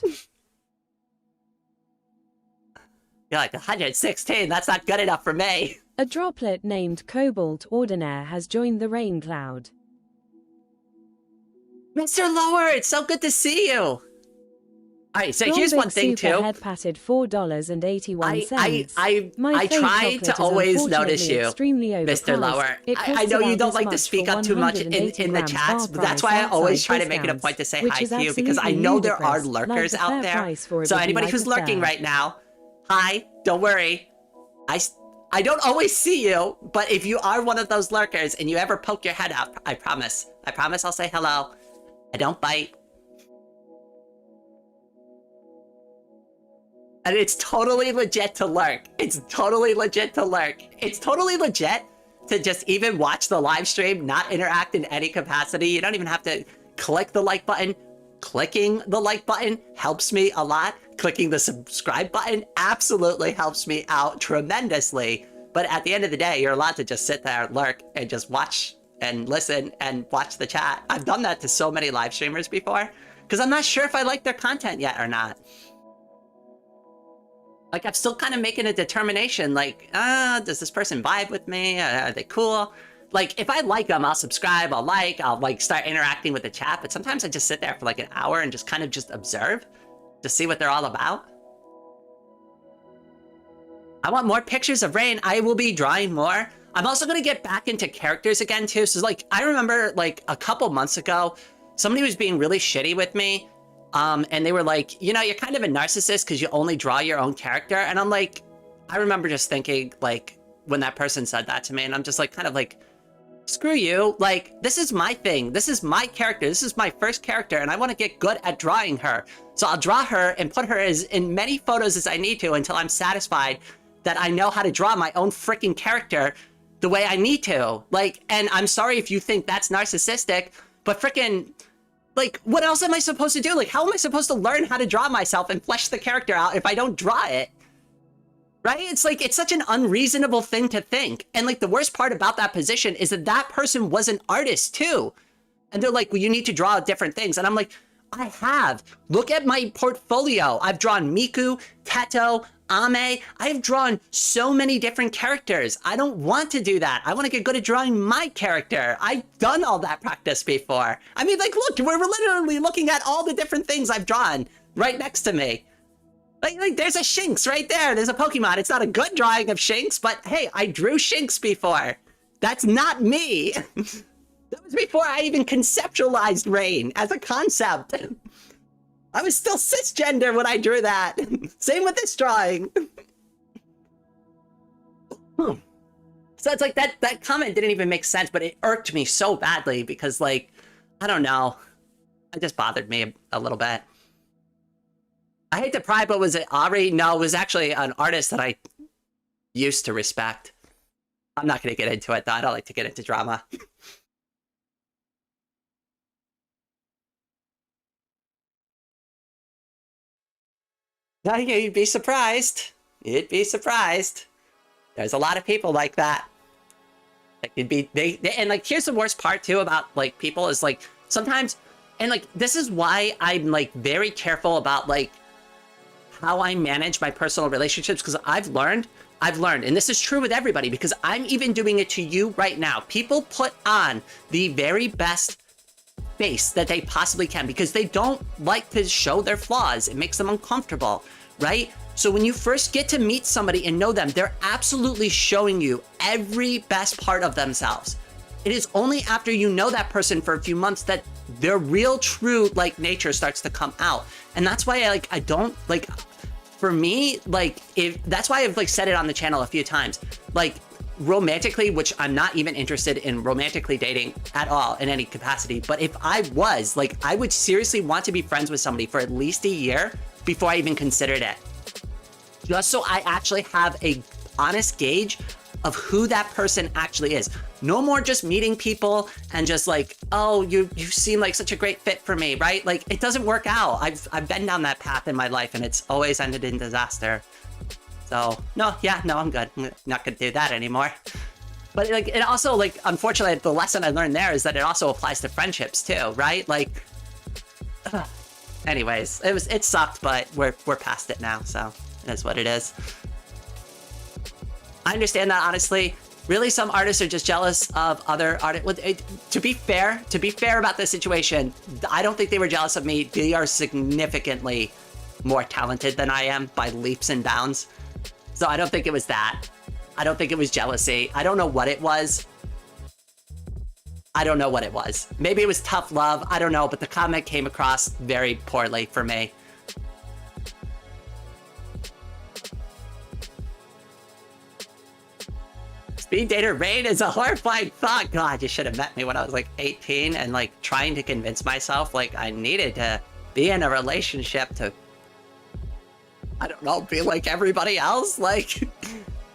Speaker 1: You're like 116. That's not good enough for me.
Speaker 2: A droplet named Cobalt Ordinaire has joined the rain cloud.
Speaker 1: Mr. Lower, it's so good to see you. All right, so here's one thing too.
Speaker 2: Head patted $4.81.
Speaker 1: I try to always notice you, Mr. Lower. I know you don't like to speak up too much in the chats, but that's why I always try to make it a point to say hi to you, because I know there are lurkers out there. So anybody who's lurking right now, hi, don't worry. I don't always see you, but if you are one of those lurkers and you ever poke your head out, I promise I'll say hello. I don't bite. And it's totally legit to lurk. It's totally legit to lurk. It's totally legit to just even watch the live stream, not interact in any capacity. You don't even have to click the like button. Clicking the like button helps me a lot. Clicking the subscribe button absolutely helps me out tremendously. But at the end of the day, you're allowed to just sit there, lurk, and just watch and listen and watch the chat. I've done that to so many live streamers before, because I'm not sure if I like their content yet or not. Like, I'm still kind of making a determination, like, does this person vibe with me? Are they cool? Like, if I like them, I'll subscribe, I'll like start interacting with the chat, but sometimes I just sit there for like an hour and just kind of just observe to see what they're all about. I want more pictures of Rain. I will be drawing more. I'm also going to get back into characters again, too. So, like, I remember, like, a couple months ago, somebody was being really shitty with me. And they were like, you know, you're kind of a narcissist because you only draw your own character. And I'm like, I remember just thinking, like, when that person said that to me, and I'm just like, kind of like, screw you. Like, this is my thing. This is my character. This is my first character, and I want to get good at drawing her. So I'll draw her and put her as in many photos as I need to until I'm satisfied that I know how to draw my own freaking character the way I need to. Like, and I'm sorry if you think that's narcissistic, but freaking, like, what else am I supposed to do? Like, how am I supposed to learn how to draw myself and flesh the character out if I don't draw it? Right? It's like, it's such an unreasonable thing to think. And like, the worst part about that position is that that person was an artist too. And they're like, well, you need to draw different things. And I'm like, I have. Look at my portfolio. I've drawn Miku, Teto, Ame. I've drawn so many different characters. I don't want to do that. I want to get good at drawing my character. I've done all that practice before. I mean, like, look, we're literally looking at all the different things I've drawn right next to me. Like there's a Shinx right there. There's a Pokemon. It's not a good drawing of Shinx, but hey, I drew Shinx before. That's not me. That was before I even conceptualized Rain as a concept. I was still cisgender when I drew that. Same with this drawing. So it's like that comment didn't even make sense, but it irked me so badly because, like, I don't know. It just bothered me a little bit. I hate to pry, but was it Ari? No, it was actually an artist that I used to respect. I'm not going to get into it, though. I don't like to get into drama. No, you'd be surprised. You'd be surprised. There's a lot of people like that. Like, it'd be and like, here's the worst part too about like people is like sometimes, and like this is why I'm like very careful about like how I manage my personal relationships, because I've learned, and this is true with everybody, because I'm even doing it to you right now. People put on the very best face that they possibly can because they don't like to show their flaws. It makes them uncomfortable, right? So when you first get to meet somebody and know them, they're absolutely showing you every best part of themselves. It is only after you know that person for a few months that their real true like nature starts to come out. And that's why I don't like, for me, like, if that's why I've like said it on the channel a few times, like romantically, which I'm not even interested in romantically dating at all in any capacity. But if I was, like, I would seriously want to be friends with somebody for at least a year before I even considered it. Just so I actually have a honest gauge of who that person actually is. No more just meeting people and just like, oh, you seem like such a great fit for me, right? Like, it doesn't work out. I've been down that path in my life and it's always ended in disaster. So no, I'm good. I'm not gonna do that anymore. But like, it also, like, unfortunately, the lesson I learned there is that it also applies to friendships too, right? Like, anyways, it sucked, but we're past it now, so it is what it is. I understand that, honestly. Really, some artists are just jealous of other artists. To be fair about this situation, I don't think they were jealous of me. They are significantly more talented than I am by leaps and bounds. So I don't think it was that. I don't think it was jealousy. I don't know what it was. Maybe it was tough love. I don't know, but the comment came across very poorly for me. Speed dater Rain is a horrifying thought. God, you should have met me when I was like 18 and like trying to convince myself like I needed to be in a relationship to, I don't know, be like everybody else. Like,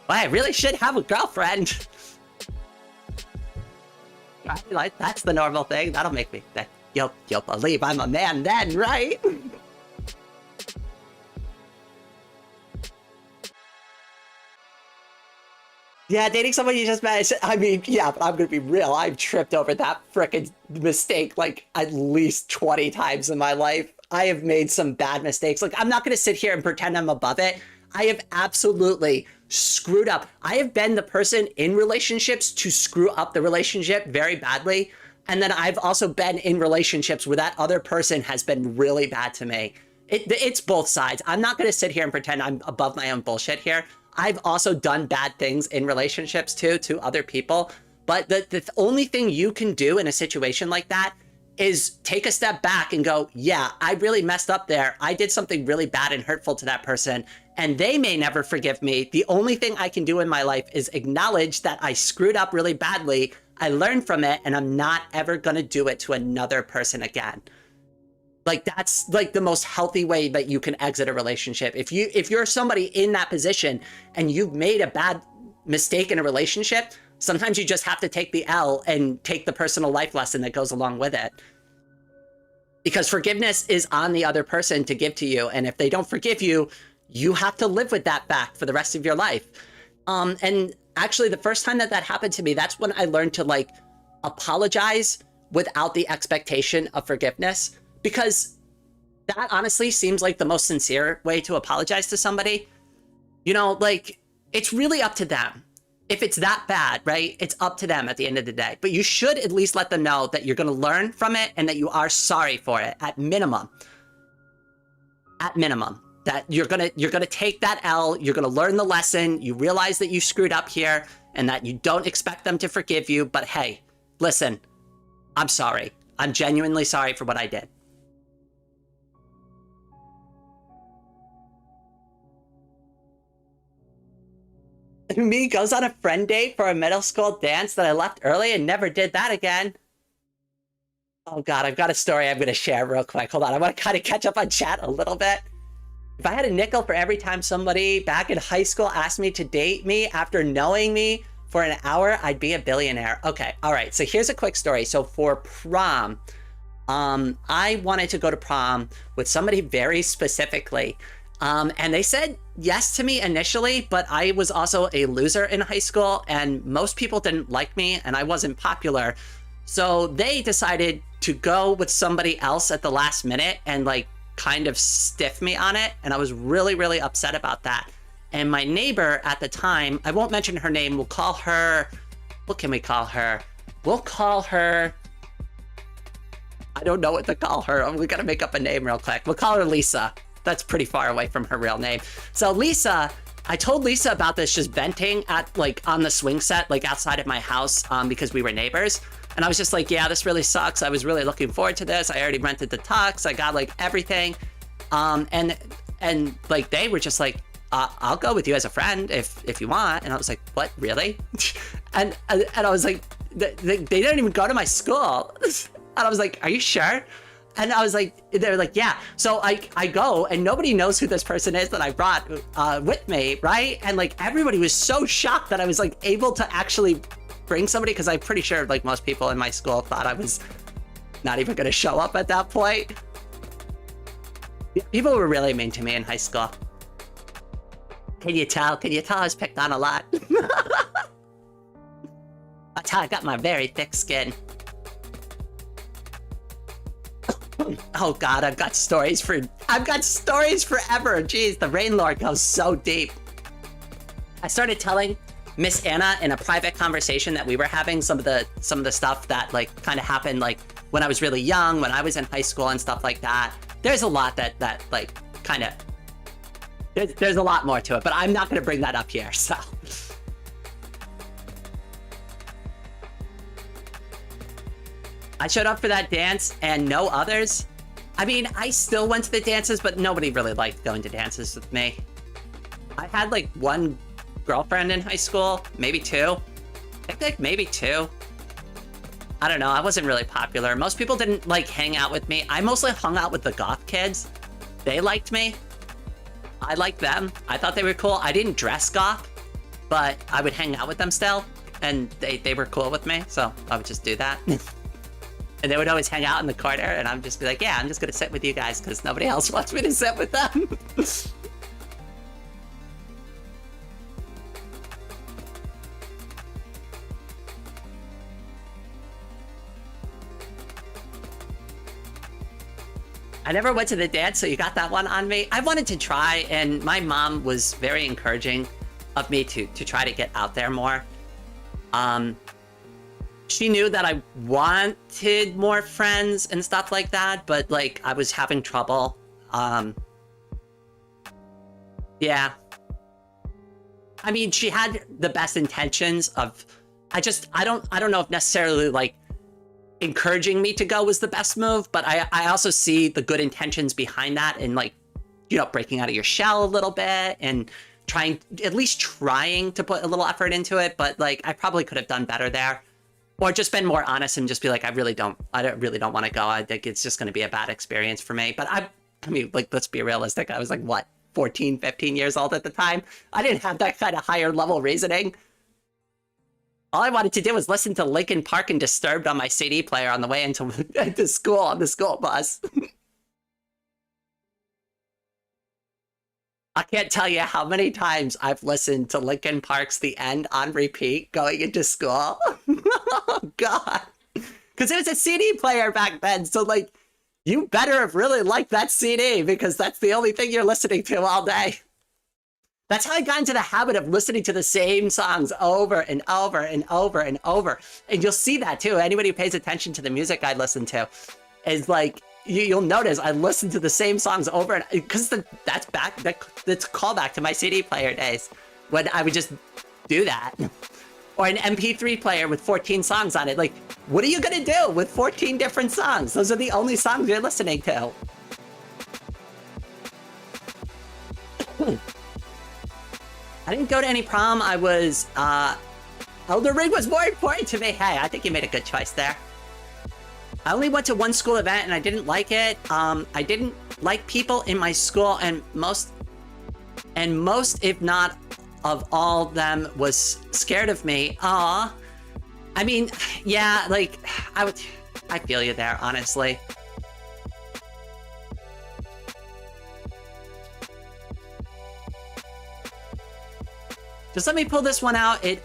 Speaker 1: well, I really should have a girlfriend. Right? Like, that's the normal thing. That'll make me, you'll believe I'm a man then, right? Yeah, dating someone you just met. I mean, yeah, but I'm gonna be real. I've tripped over that frickin' mistake like at least 20 times in my life. I have made some bad mistakes. Like, I'm not gonna sit here and pretend I'm above it. I have absolutely screwed up. I have been the person in relationships to screw up the relationship very badly. And then I've also been in relationships where that other person has been really bad to me. It's both sides. I'm not gonna sit here and pretend I'm above my own bullshit here. I've also done bad things in relationships too, to other people. But the only thing you can do in a situation like that is take a step back and go, yeah, I really messed up there. I did something really bad and hurtful to that person, and they may never forgive me. The only thing I can do in my life is acknowledge that I screwed up really badly. I learned from it, and I'm not ever gonna do it to another person again. Like, that's like the most healthy way that you can exit a relationship. If you're somebody in that position and you've made a bad mistake in a relationship, sometimes you just have to take the L and take the personal life lesson that goes along with it. Because forgiveness is on the other person to give to you. And if they don't forgive you, you have to live with that fact for the rest of your life. And actually, the first time that happened to me, that's when I learned to like apologize without the expectation of forgiveness. Because that honestly seems like the most sincere way to apologize to somebody. You know, like, it's really up to them. If it's that bad, right? It's up to them at the end of the day. But you should at least let them know that you're going to learn from it and that you are sorry for it at minimum. At minimum. That you're going to take that L, you're going to learn the lesson, you realize that you screwed up here and that you don't expect them to forgive you, but hey, listen, I'm sorry. I'm genuinely sorry for what I did. Me goes on a friend date for a middle school dance that I left early and never did that again. Oh God, I've got a story I'm going to share real quick. Hold on, I want to kind of catch up on chat a little bit. If I had a nickel for every time somebody back in high school asked me to date me after knowing me for an hour, I'd be a billionaire. Okay, all right, so here's a quick story. So for prom, I wanted to go to prom with somebody very specifically. And they said yes to me initially, but I was also a loser in high school and most people didn't like me and I wasn't popular. So they decided to go with somebody else at the last minute and like kind of stiff me on it. And I was really, really upset about that. And my neighbor at the time, I won't mention her name, we'll call her, what can we call her? We'll call her, I don't know what to call her. We gotta make up a name real quick. We'll call her Lisa. That's pretty far away from her real name. So Lisa, I told Lisa about this just venting at like on the swing set, like outside of my house because we were neighbors. And I was just like, yeah, this really sucks. I was really looking forward to this. I already rented the tux. I got like everything. And like they were just like, I'll go with you as a friend if you want. And I was like, what, really? and I was like, they didn't even go to my school. And I was like, are you sure? And I was like, they were like, yeah. So I go and nobody knows who this person is that I brought with me, right? And like everybody was so shocked that I was like able to actually bring somebody, because I'm pretty sure like most people in my school thought I was not even going to show up at that point. People were really mean to me in high school. Can you tell? Can you tell I was picked on a lot? That's how I got my very thick skin. Oh God, I've got stories forever. Jeez, the Rain Lord goes so deep. I started telling Miss Anna in a private conversation that we were having some of the stuff that like kind of happened like when I was really young, when I was in high school and stuff like that. There's a lot that like kind of there's a lot more to it, but I'm not going to bring that up here. So I showed up for that dance and no others. I mean, I still went to the dances, but nobody really liked going to dances with me. I had like one girlfriend in high school, maybe two. I think like maybe two. I don't know, I wasn't really popular. Most people didn't like hang out with me. I mostly hung out with the goth kids. They liked me. I liked them. I thought they were cool. I didn't dress goth, but I would hang out with them still. And they were cool with me, so I would just do that. And they would always hang out in the corner, and I'm just be like, yeah, I'm just gonna sit with you guys because nobody else wants me to sit with them. I never went to the dance, so you got that one on me. I wanted to try, and my mom was very encouraging of me to try to get out there more. She knew that I wanted more friends and stuff like that, but like I was having trouble. Yeah. I mean, she had the best intentions of, I don't know if necessarily like encouraging me to go was the best move, but I also see the good intentions behind that and like, you know, breaking out of your shell a little bit and at least trying to put a little effort into it. But like, I probably could have done better there. Or just been more honest and just be like, I really don't want to go. I think it's just going to be a bad experience for me. But I mean, like, let's be realistic. I was like, what, 14, 15 years old at the time? I didn't have that kind of higher level reasoning. All I wanted to do was listen to Linkin Park and Disturbed on my CD player on the way into school on the school bus. I can't tell you how many times I've listened to Linkin Park's The End on repeat going into school. Oh, God. Because it was a CD player back then. So, like, you better have really liked that CD because that's the only thing you're listening to all day. That's how I got into the habit of listening to the same songs over and over and over and over. And you'll see that, too. Anybody who pays attention to the music I listen to is like, you'll notice I listen to the same songs over and because that's callback to my CD player days when I would just do that. Or an MP3 player with 14 songs on it. Like, what are you gonna do with 14 different songs? Those are the only songs you're listening to. I didn't go to any prom. I was, Elder Ring was more important to me. Hey, I think you made a good choice there. I only went to one school event and I didn't like it. I didn't like people in my school, and most, if not of all them, was scared of me. Aw. I mean, yeah, like, I feel you there, honestly. Just let me pull this one out. It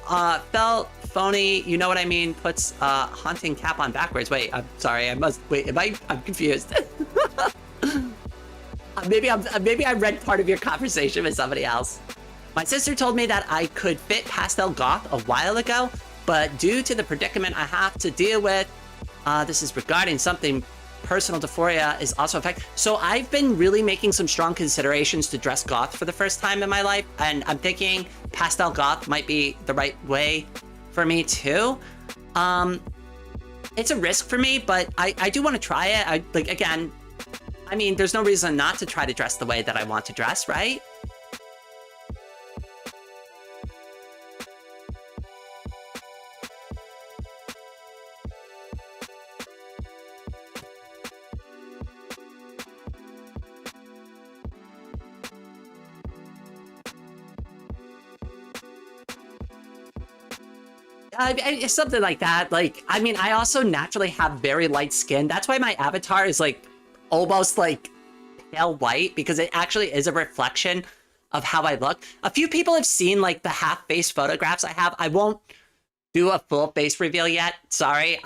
Speaker 1: felt phony. You know what I mean? Puts haunting cap on backwards. Wait, I'm sorry. Wait. I'm confused. Maybe I read part of your conversation with somebody else. My sister told me that I could fit pastel goth a while ago, but due to the predicament I have to deal with, this is regarding something personal dysphoria is also affected. So I've been really making some strong considerations to dress goth for the first time in my life, and I'm thinking pastel goth might be the right way for me too. It's a risk for me, but I do want to try it. Again, I mean, there's no reason not to try to dress the way that I want to dress, right? It's something like that. Like, I mean, I also naturally have very light skin. That's why my avatar is like almost like pale white, because it actually is a reflection of how I look. A few people have seen like the half face photographs I have. I won't do a full face reveal yet. Sorry.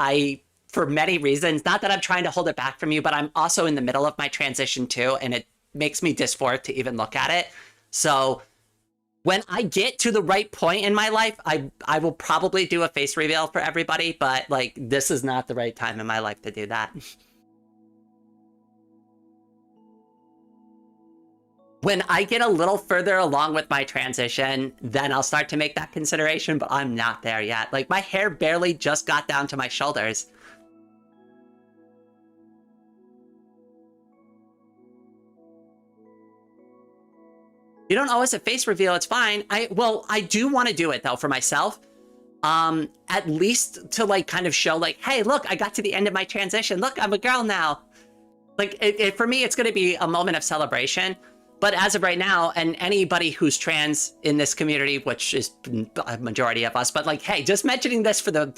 Speaker 1: For many reasons, not that I'm trying to hold it back from you, but I'm also in the middle of my transition too, and it makes me dysphoric to even look at it. So when I get to the right point in my life, I will probably do a face reveal for everybody, but like, this is not the right time in my life to do that. When I get a little further along with my transition, then I'll start to make that consideration, but I'm not there yet. Like, my hair barely just got down to my shoulders. You don't owe us a face reveal, it's fine. Well, I do want to do it though for myself. At least to like kind of show like, hey, look, I got to the end of my transition. Look, I'm a girl now. Like, for me, it's going to be a moment of celebration. But as of right now, and anybody who's trans in this community, which is a majority of us, but like, hey, just mentioning this for the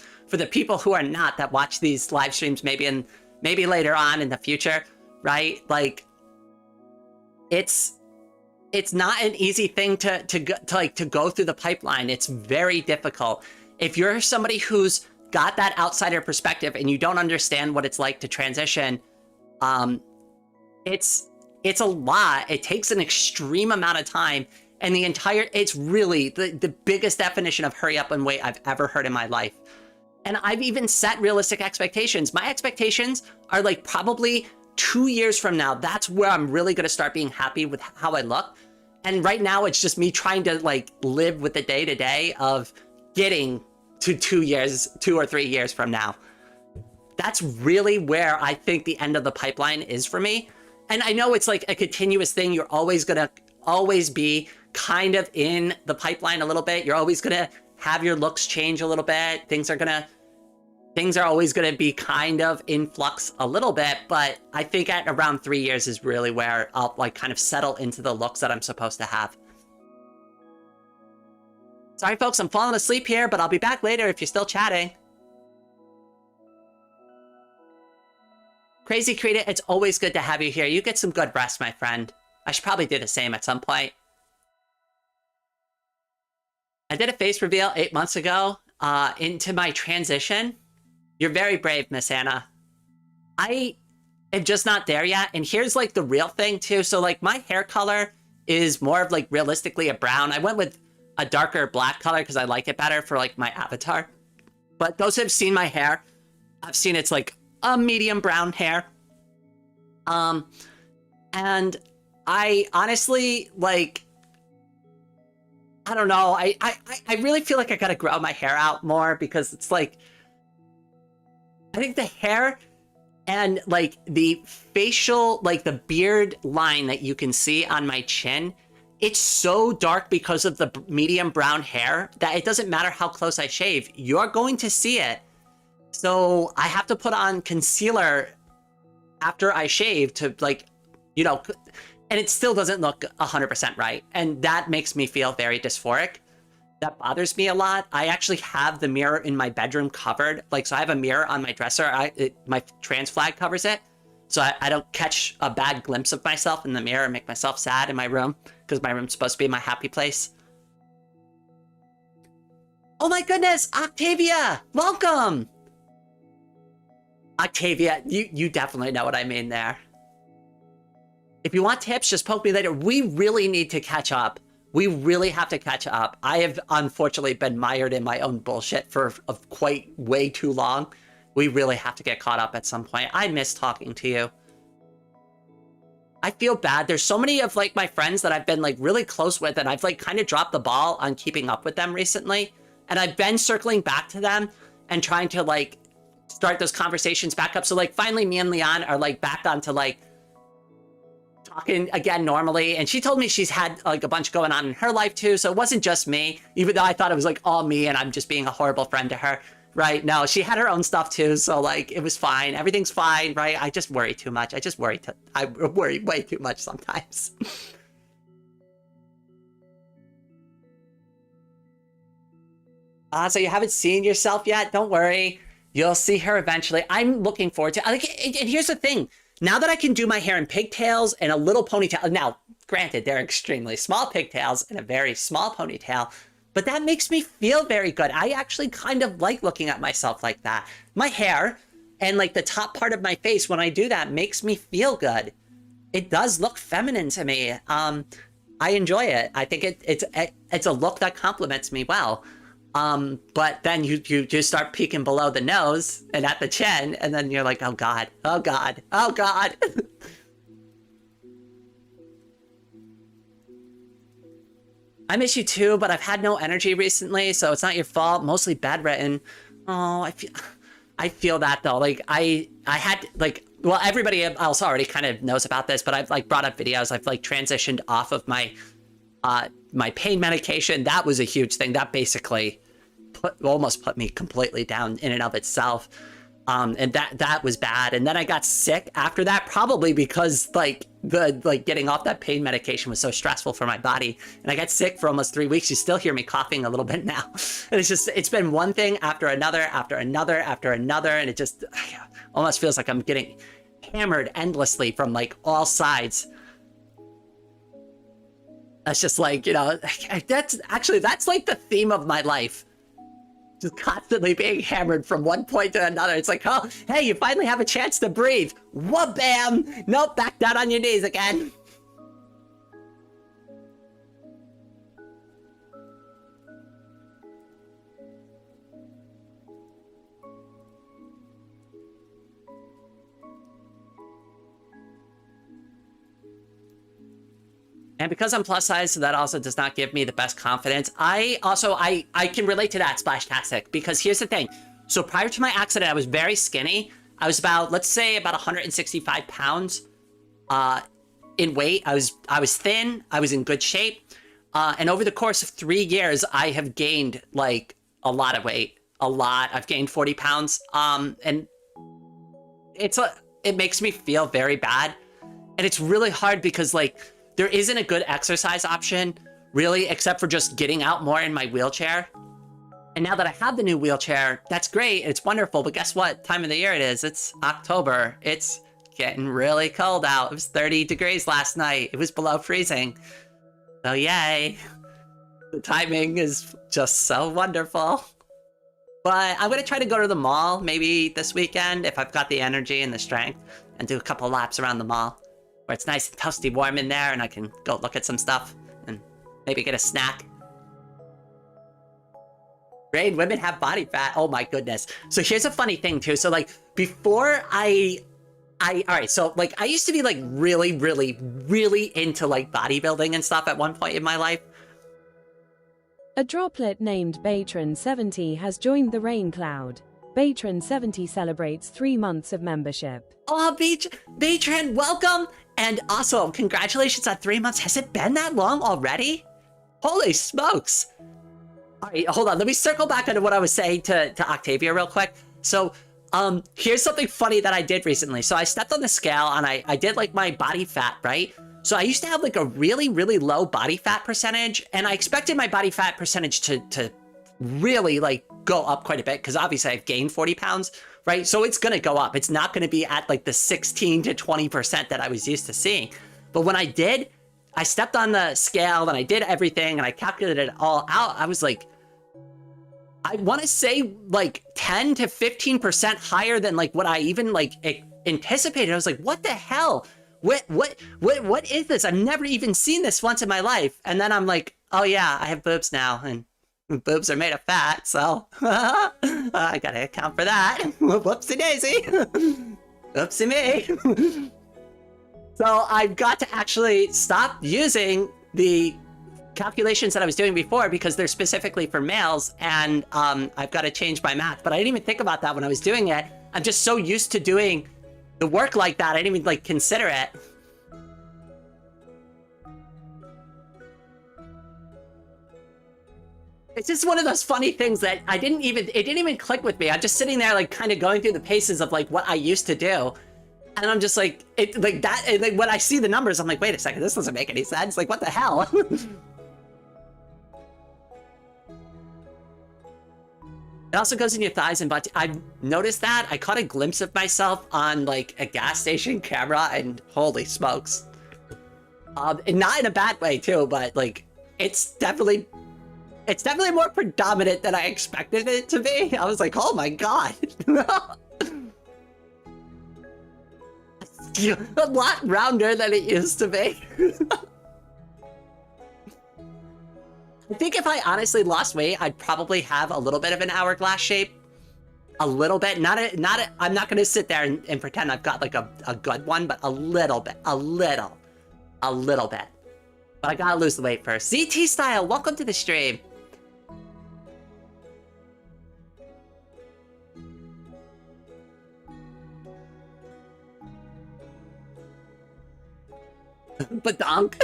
Speaker 1: people who are not, that watch these live streams maybe later on in the future, right? Like, it's not an easy thing to go through the pipeline. It's very difficult. If you're somebody who's got that outsider perspective and you don't understand what it's like to transition, it's a lot. It takes an extreme amount of time, and it's really the biggest definition of hurry up and wait I've ever heard in my life. And I've even set realistic expectations. My expectations are like probably 2 years from now. That's where I'm really going to start being happy with how I look. And right now it's just me trying to like live with the day to day of getting to 2 or 3 years from now. That's really where I think the end of the pipeline is for me. And I know it's like a continuous thing. You're always going to be kind of in the pipeline a little bit. You're always going to have your looks change a little bit. Things are always going to be kind of in flux a little bit, but I think at around 3 years is really where I'll like kind of settle into the looks that I'm supposed to have. Sorry folks, I'm falling asleep here, but I'll be back later if you're still chatting. Crazy Creator, it's always good to have you here. You get some good rest, my friend. I should probably do the same at some point. I did a face reveal 8 months ago into my transition. You're very brave, Miss Anna. I am just not there yet. And here's like the real thing too. So like my hair color is more of like realistically a brown. I went with a darker black color because I like it better for like my avatar. But those who have seen my hair, I've seen it's like a medium brown hair. And I honestly like, I don't know. I really feel like I gotta grow my hair out more because it's like, I think the hair and like the facial, like the beard line that you can see on my chin it's so dark because of the medium brown hair that it doesn't matter how close I shave, you're going to see it. So I have to put on concealer after I shave to like, you know, and it still doesn't look 100% right. And that makes me feel very dysphoric. That bothers me a lot. I actually have the mirror in my bedroom covered. Like, so I have a mirror on my dresser. My trans flag covers it. So I don't catch a bad glimpse of myself in the mirror and make myself sad in my room, because my room's supposed to be my happy place. Oh my goodness, Octavia, welcome. Octavia, you definitely know what I mean there. If you want tips, just poke me later. We really need to catch up. We really have to catch up. I have unfortunately been mired in my own bullshit for way too long. We really have to get caught up at some point. I miss talking to you. I feel bad. There's so many of like my friends that I've been like really close with, and I've like kind of dropped the ball on keeping up with them recently. And I've been circling back to them and trying to like start those conversations back up. So like finally me and Leon are like back onto like talking again normally. And she told me she's had like a bunch going on in her life too. So it wasn't just me, even though I thought it was like all me and I'm just being a horrible friend to her. Right? No, she had her own stuff too. So like, it was fine. Everything's fine, right? I just worry too much. I worry way too much sometimes. So you haven't seen yourself yet? Don't worry. You'll see her eventually. I'm looking forward to it. And here's the thing. Now that I can do my hair in pigtails and a little ponytail. Now, granted, they're extremely small pigtails and a very small ponytail. But that makes me feel very good. I actually kind of like looking at myself like that. My hair and like the top part of my face, when I do that, makes me feel good. It does look feminine to me. I enjoy it. I think it's a look that compliments me well. But then you just start peeking below the nose and at the chin, and then you're like, oh God, oh God, oh God. I miss you too, but I've had no energy recently, so it's not your fault. Mostly bedridden. Oh, I feel that though. Like I had like, well, everybody else already kind of knows about this, but I've like brought up videos. I've like transitioned off of my my pain medication. That was a huge thing. That basically almost put me completely down in and of itself. And that was bad. And then I got sick after that, probably because like getting off that pain medication was so stressful for my body. And I got sick for almost 3 weeks. You still hear me coughing a little bit now. And it's been one thing after another, after another, after another. And it just almost feels like I'm getting hammered endlessly from like all sides. That's just like, you know, that's like the theme of my life. Just constantly being hammered from one point to another. It's like, oh, hey, you finally have a chance to breathe. Whoop, bam. Nope, back down on your knees again. And because I'm plus size, so that also does not give me the best confidence. I can relate to that, Splashtastic, because here's the thing. So prior to my accident, I was very skinny. I was about, let's say, about 165 pounds in weight. I was thin. I was in good shape. And over the course of 3 years, I have gained like a lot of weight. A lot. I've gained 40 pounds. And it makes me feel very bad. And it's really hard because like, there isn't a good exercise option, really, except for just getting out more in my wheelchair. And now that I have the new wheelchair, that's great. It's wonderful. But guess what time of the year it is? It's October. It's getting really cold out. It was 30 degrees last night. It was below freezing. So yay. The timing is just so wonderful. But I'm going to try to go to the mall maybe this weekend if I've got the energy and the strength, and do a couple laps around the mall, where it's nice and toasty warm in there and I can go look at some stuff and maybe get a snack. Great, women have body fat. Oh my goodness. So here's a funny thing too. So like before all right, so like I used to be like really, really, really into like bodybuilding and stuff at one point in my life.
Speaker 2: A droplet named Batron70 has joined the rain cloud. Batron70 celebrates 3 months of membership.
Speaker 1: Oh, Batron, welcome. And also, congratulations on 3 months. Has it been that long already? Holy smokes. All right, hold on. Let me circle back onto what I was saying to Octavia real quick. So, here's something funny that I did recently. So I stepped on the scale and I did like my body fat, right? So I used to have like a really, really low body fat percentage, and I expected my body fat percentage to really like go up quite a bit, because obviously I've gained 40 pounds, right? So it's gonna go up. It's not gonna be at like the 16 to 20% that I was used to seeing. But when I did, I stepped on the scale and I did everything and I calculated it all out. I was like, I want to say like 10 to 15% higher than like what I even like anticipated. I was like, what the hell? What is this? I've never even seen this once in my life. And then I'm like, oh yeah, I have boobs now, and boobs are made of fat, so I gotta account for that. Whoopsie daisy. Whoopsie me. So I've got to actually stop using the calculations that I was doing before, because they're specifically for males, and I've got to change my math. But I didn't even think about that when I was doing it. I'm just so used to doing the work like that, I didn't even like consider it. It's just one of those funny things that it didn't even click with me. I'm just sitting there like kind of going through the paces of like what I used to do. And I'm just like, like when I see the numbers, I'm like, wait a second, this doesn't make any sense. Like, what the hell? It also goes in your thighs and butt. I've noticed that. I caught a glimpse of myself on like a gas station camera, and holy smokes. And not in a bad way too, but like, it's definitely more predominant than I expected it to be. I was like, oh my God. A lot rounder than it used to be. I think if I honestly lost weight, I'd probably have a little bit of an hourglass shape. A little bit. I'm not going to sit there and pretend I've got like a good one, but a little bit. A little bit. But I gotta lose the weight first. ZT Style, welcome to the stream. Badonk.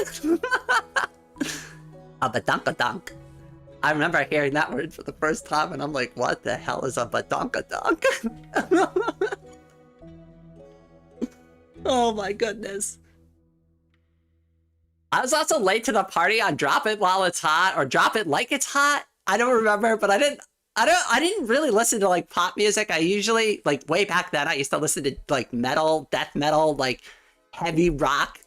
Speaker 1: A badonkadonk. I remember hearing that word for the first time, and I'm like, what the hell is a badonkadonk? Oh my goodness. I was also late to the party on Drop It While It's Hot, or Drop It Like It's Hot. I don't remember, but I didn't really listen to like pop music. I usually, like way back then, I used to listen to like metal, death metal, like heavy rock.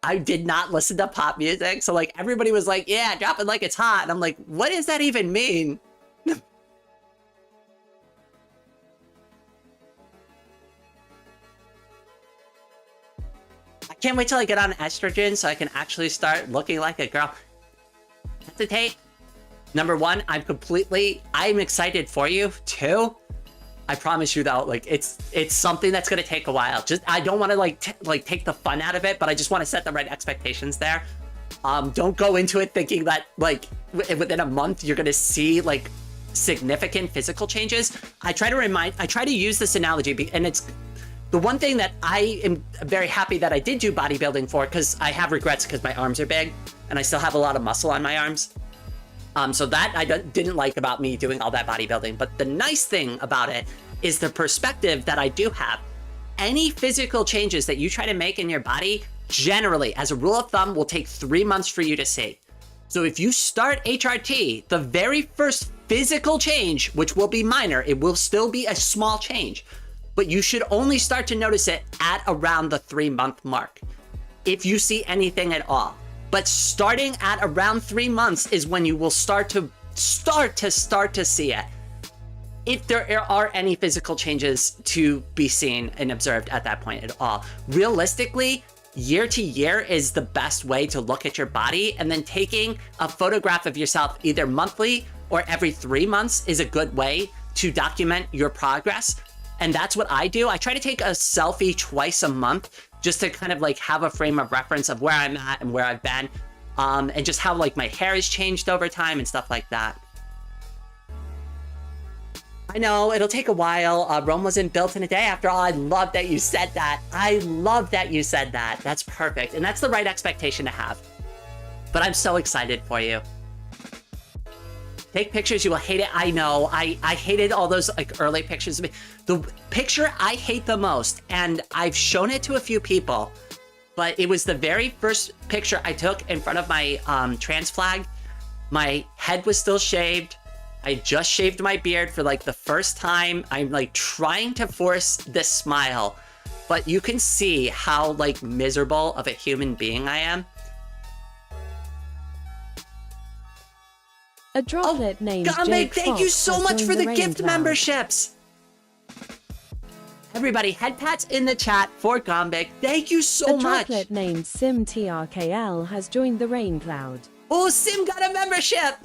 Speaker 1: I did not listen to pop music. So like everybody was like, yeah, drop it like it's hot. And I'm like, what does that even mean? I can't wait till I get on estrogen so I can actually start looking like a girl. Hesitate. Number one, I'm excited for you. Two, I promise you though, like it's something that's gonna take a while. Just I don't want to take the fun out of it, but I just want to set the right expectations there. Don't go into it thinking that like within a month you're gonna see like significant physical changes. I try to use this analogy, and it's the one thing that I am very happy that I did do bodybuilding for, because I have regrets because my arms are big and I still have a lot of muscle on my arms. So that I didn't like about me doing all that bodybuilding. But the nice thing about it is the perspective that I do have. Any physical changes that you try to make in your body, generally, as a rule of thumb, will take 3 months for you to see. So if you start HRT, the very first physical change, which will be minor, it will still be a small change, but you should only start to notice it at around the 3-month mark, if you see anything at all. But starting at around 3 months is when you will start to see it. If there are any physical changes to be seen and observed at that point at all. Realistically, year to year is the best way to look at your body, and then taking a photograph of yourself either monthly or every 3 months is a good way to document your progress. And that's what I do. I try to take a selfie twice a month, just to kind of like have a frame of reference of where I'm at and where I've been, and just how like my hair has changed over time and stuff like that. I know, it'll take a while. Rome wasn't built in a day. After all, I love that you said that. I love that you said that. That's perfect. And that's the right expectation to have. But I'm so excited for you. Take pictures, you will hate it. I know. I hated all those like early pictures of me. The picture I hate the most, and I've shown it to a few people, but it was the very first picture I took in front of my trans flag. My head was still shaved. I just shaved my beard for like the first time. I'm like trying to force this smile, but you can see how like miserable of a human being I am.
Speaker 2: A droplet named
Speaker 1: Gombic,
Speaker 2: Jake
Speaker 1: thank you
Speaker 2: Fox
Speaker 1: so
Speaker 2: has
Speaker 1: much
Speaker 2: joined
Speaker 1: for the
Speaker 2: rain
Speaker 1: gift
Speaker 2: cloud.
Speaker 1: memberships. Everybody, head pats in the chat for Gombic. Thank you so
Speaker 2: A
Speaker 1: much.
Speaker 2: droplet named Sim TRKL has joined the rain cloud.
Speaker 1: Oh, Sim got a membership.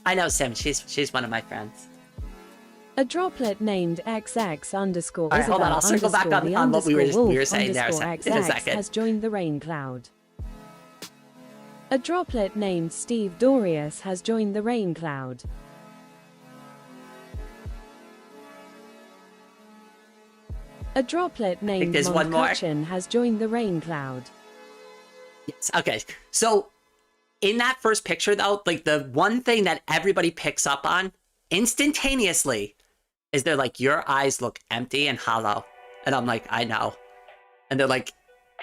Speaker 1: I know Sim. She's one of my friends.
Speaker 2: A droplet named XX underscore
Speaker 1: All right, hold on. I'll circle back on what we were saying there in a second.
Speaker 2: has joined the rain cloud. A droplet named Steve Dorius has joined the rain cloud. A droplet named
Speaker 1: there's one more.
Speaker 2: Montcutcheon has joined the rain cloud.
Speaker 1: Yes. Okay. So in that first picture, though, like the one thing that everybody picks up on instantaneously is they're like, your eyes look empty and hollow. And I'm like, I know. And they're like,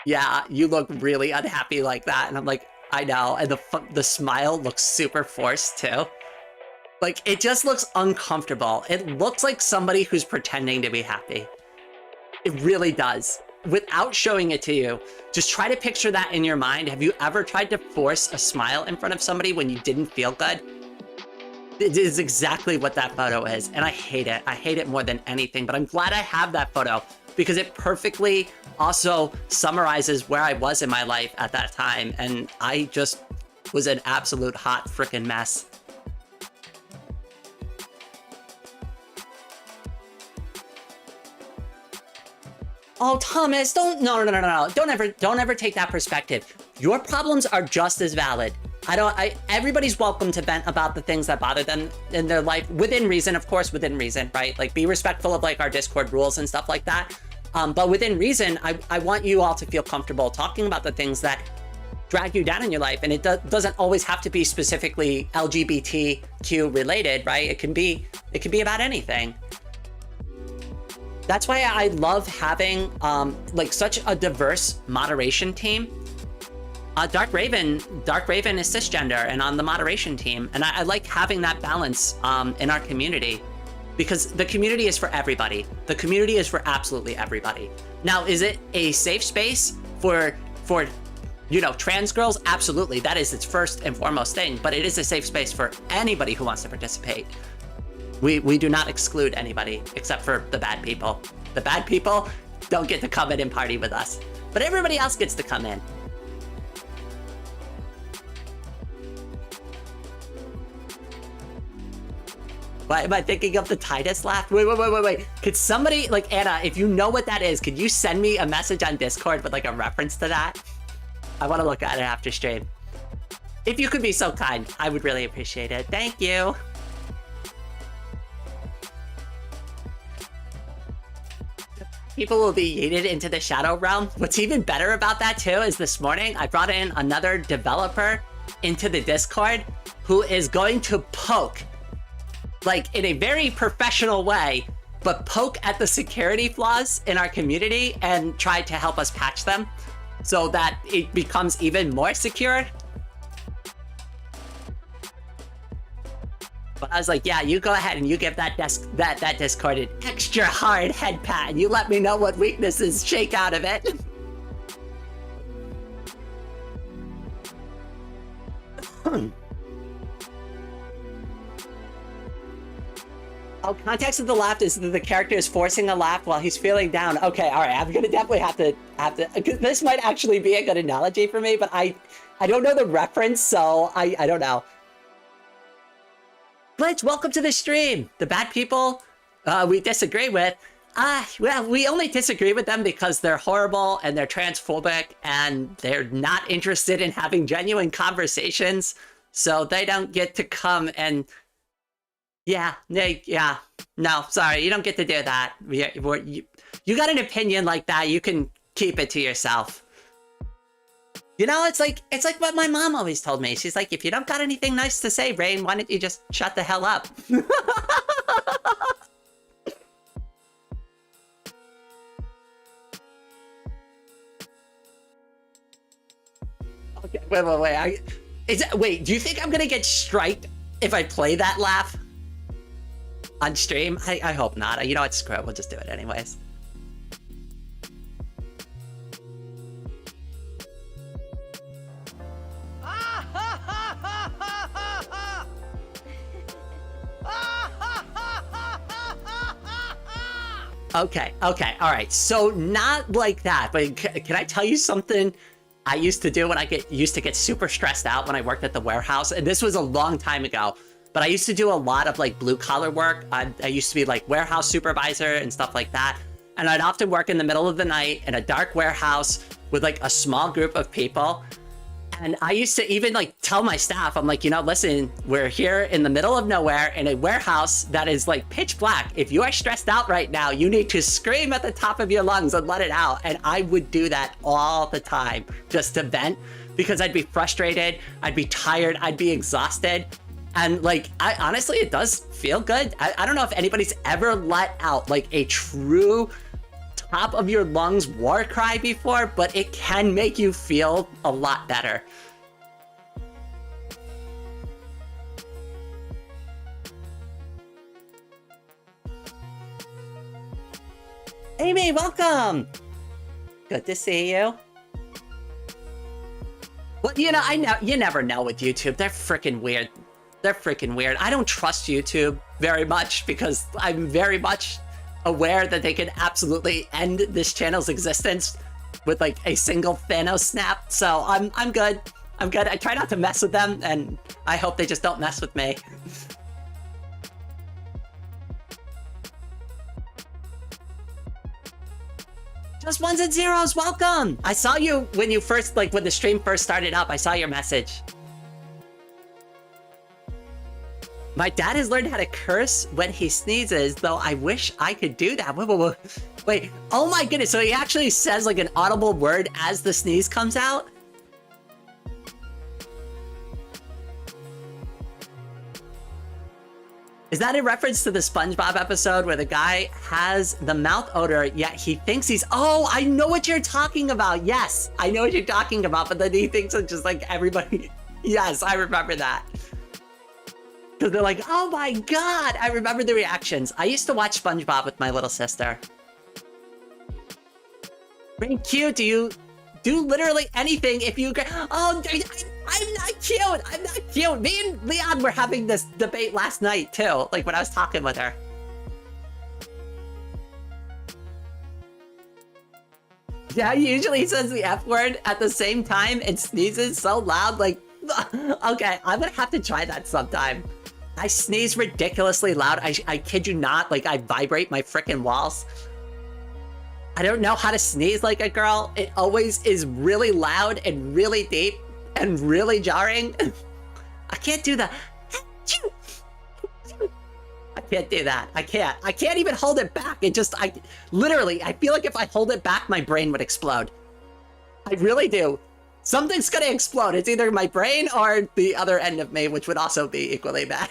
Speaker 1: yeah, you look really unhappy like that. And I'm like, I know. And the smile looks super forced too. Like, it just looks uncomfortable. It looks like somebody who's pretending to be happy. It really does. Without showing it to you, just try to picture that in your mind. Have you ever tried to force a smile in front of somebody when you didn't feel good? It is exactly what that photo is, and I hate it. I hate it more than anything, but I'm glad I have that photo because it perfectly also summarizes where I was in my life at that time, and I just was an absolute hot frickin' mess. Oh, Thomas, no. Don't ever take that perspective. Your problems are just as valid. Everybody's welcome to vent about the things that bother them in their life within reason, of course, within reason, right? Like, be respectful of like our Discord rules and stuff like that. But within reason, I want you all to feel comfortable talking about the things that drag you down in your life. And it doesn't always have to be specifically LGBTQ related, right? It can be about anything. That's why I love having like such a diverse moderation team. Dark Raven is cisgender and on the moderation team. And I like having that balance in our community because the community is for everybody. The community is for absolutely everybody. Now, is it a safe space for you know, trans girls? Absolutely. That is its first and foremost thing, but it is a safe space for anybody who wants to participate. We do not exclude anybody except for the bad people. The bad people don't get to come in and party with us, but everybody else gets to come in. Why am I thinking of the Titus laugh? Wait. Could somebody, like Anna, if you know what that is, could you send me a message on Discord with like a reference to that? I want to look at it after stream. If you could be so kind, I would really appreciate it. Thank you. People will be yeeted into the shadow realm. What's even better about that too is this morning I brought in another developer into the Discord who is going to poke, like in a very professional way, but poke at the security flaws in our community and try to help us patch them so that it becomes even more secure. But I was like, yeah, you go ahead and you give that Discord an extra hard head pat and you let me know what weaknesses shake out of it. Oh, context of the laugh is that the character is forcing a laugh while he's feeling down. Okay, all right, I'm gonna definitely have to, because this might actually be a good analogy for me, but I don't know the reference, so I don't know. Glitch, welcome to the stream. The bad people we disagree with. Well, we only disagree with them because they're horrible and they're transphobic and they're not interested in having genuine conversations. So they don't get to come and Yeah, yeah. No, sorry, you don't get to do that. You got an opinion like that, you can keep it to yourself. You know, it's like what my mom always told me. She's like, if you don't got anything nice to say, Rain, why don't you just shut the hell up? Okay, wait. Wait, do you think I'm gonna get striked if I play that laugh on stream? I hope not. You know what? Screw it. We'll just do it anyways. Okay, all right. So not like that, but can I tell you something I used to do when I used to get super stressed out when I worked at the warehouse? And this was a long time ago, but I used to do a lot of like blue collar work. I used to be like warehouse supervisor and stuff like that. And I'd often work in the middle of the night in a dark warehouse with like a small group of people. And I used to even like tell my staff, I'm like, you know, listen, we're here in the middle of nowhere in a warehouse that is like pitch black. If you are stressed out right now, you need to scream at the top of your lungs and let it out. And I would do that all the time just to vent, because I'd be frustrated, I'd be tired, I'd be exhausted. And like, honestly, it does feel good. I don't know if anybody's ever let out like a true top of your lungs war cry before, but it can make you feel a lot better. Amy, welcome. Good to see you. Well, you know, you never know with YouTube. They're freaking weird. I don't trust YouTube very much because I'm very much aware that they could absolutely end this channel's existence with like a single Thanos snap. So I'm good. I try not to mess with them, and I hope they just don't mess with me. Just ones and zeros, welcome! I saw you when you first, like when the stream first started up, I saw your message. My dad has learned how to curse when he sneezes, though I wish I could do that. Wait, oh my goodness, so he actually says like an audible word as the sneeze comes out? Is that in reference to the SpongeBob episode where the guy has the mouth odor, yet he thinks he's... Oh, I know what you're talking about. Yes, I know what you're talking about, but then he thinks it's just like everybody... Yes, I remember that. Because they're like, oh my god, I remember the reactions. I used to watch SpongeBob with my little sister. Very cute. Do you do literally anything if you... Oh, I'm not cute. I'm not cute. Me and Leon were having this debate last night too, like when I was talking with her. Yeah, he usually says the F word at the same time and sneezes so loud, like... Okay, I'm gonna have to try that sometime. I sneeze ridiculously loud. I kid you not, like I vibrate my frickin' walls. I don't know how to sneeze like a girl. It always is really loud and really deep and really jarring. I can't do that. I can't do that. I can't even hold it back. Literally, I feel like if I hold it back, my brain would explode. I really do. Something's gonna explode. It's either my brain or the other end of me, which would also be equally bad.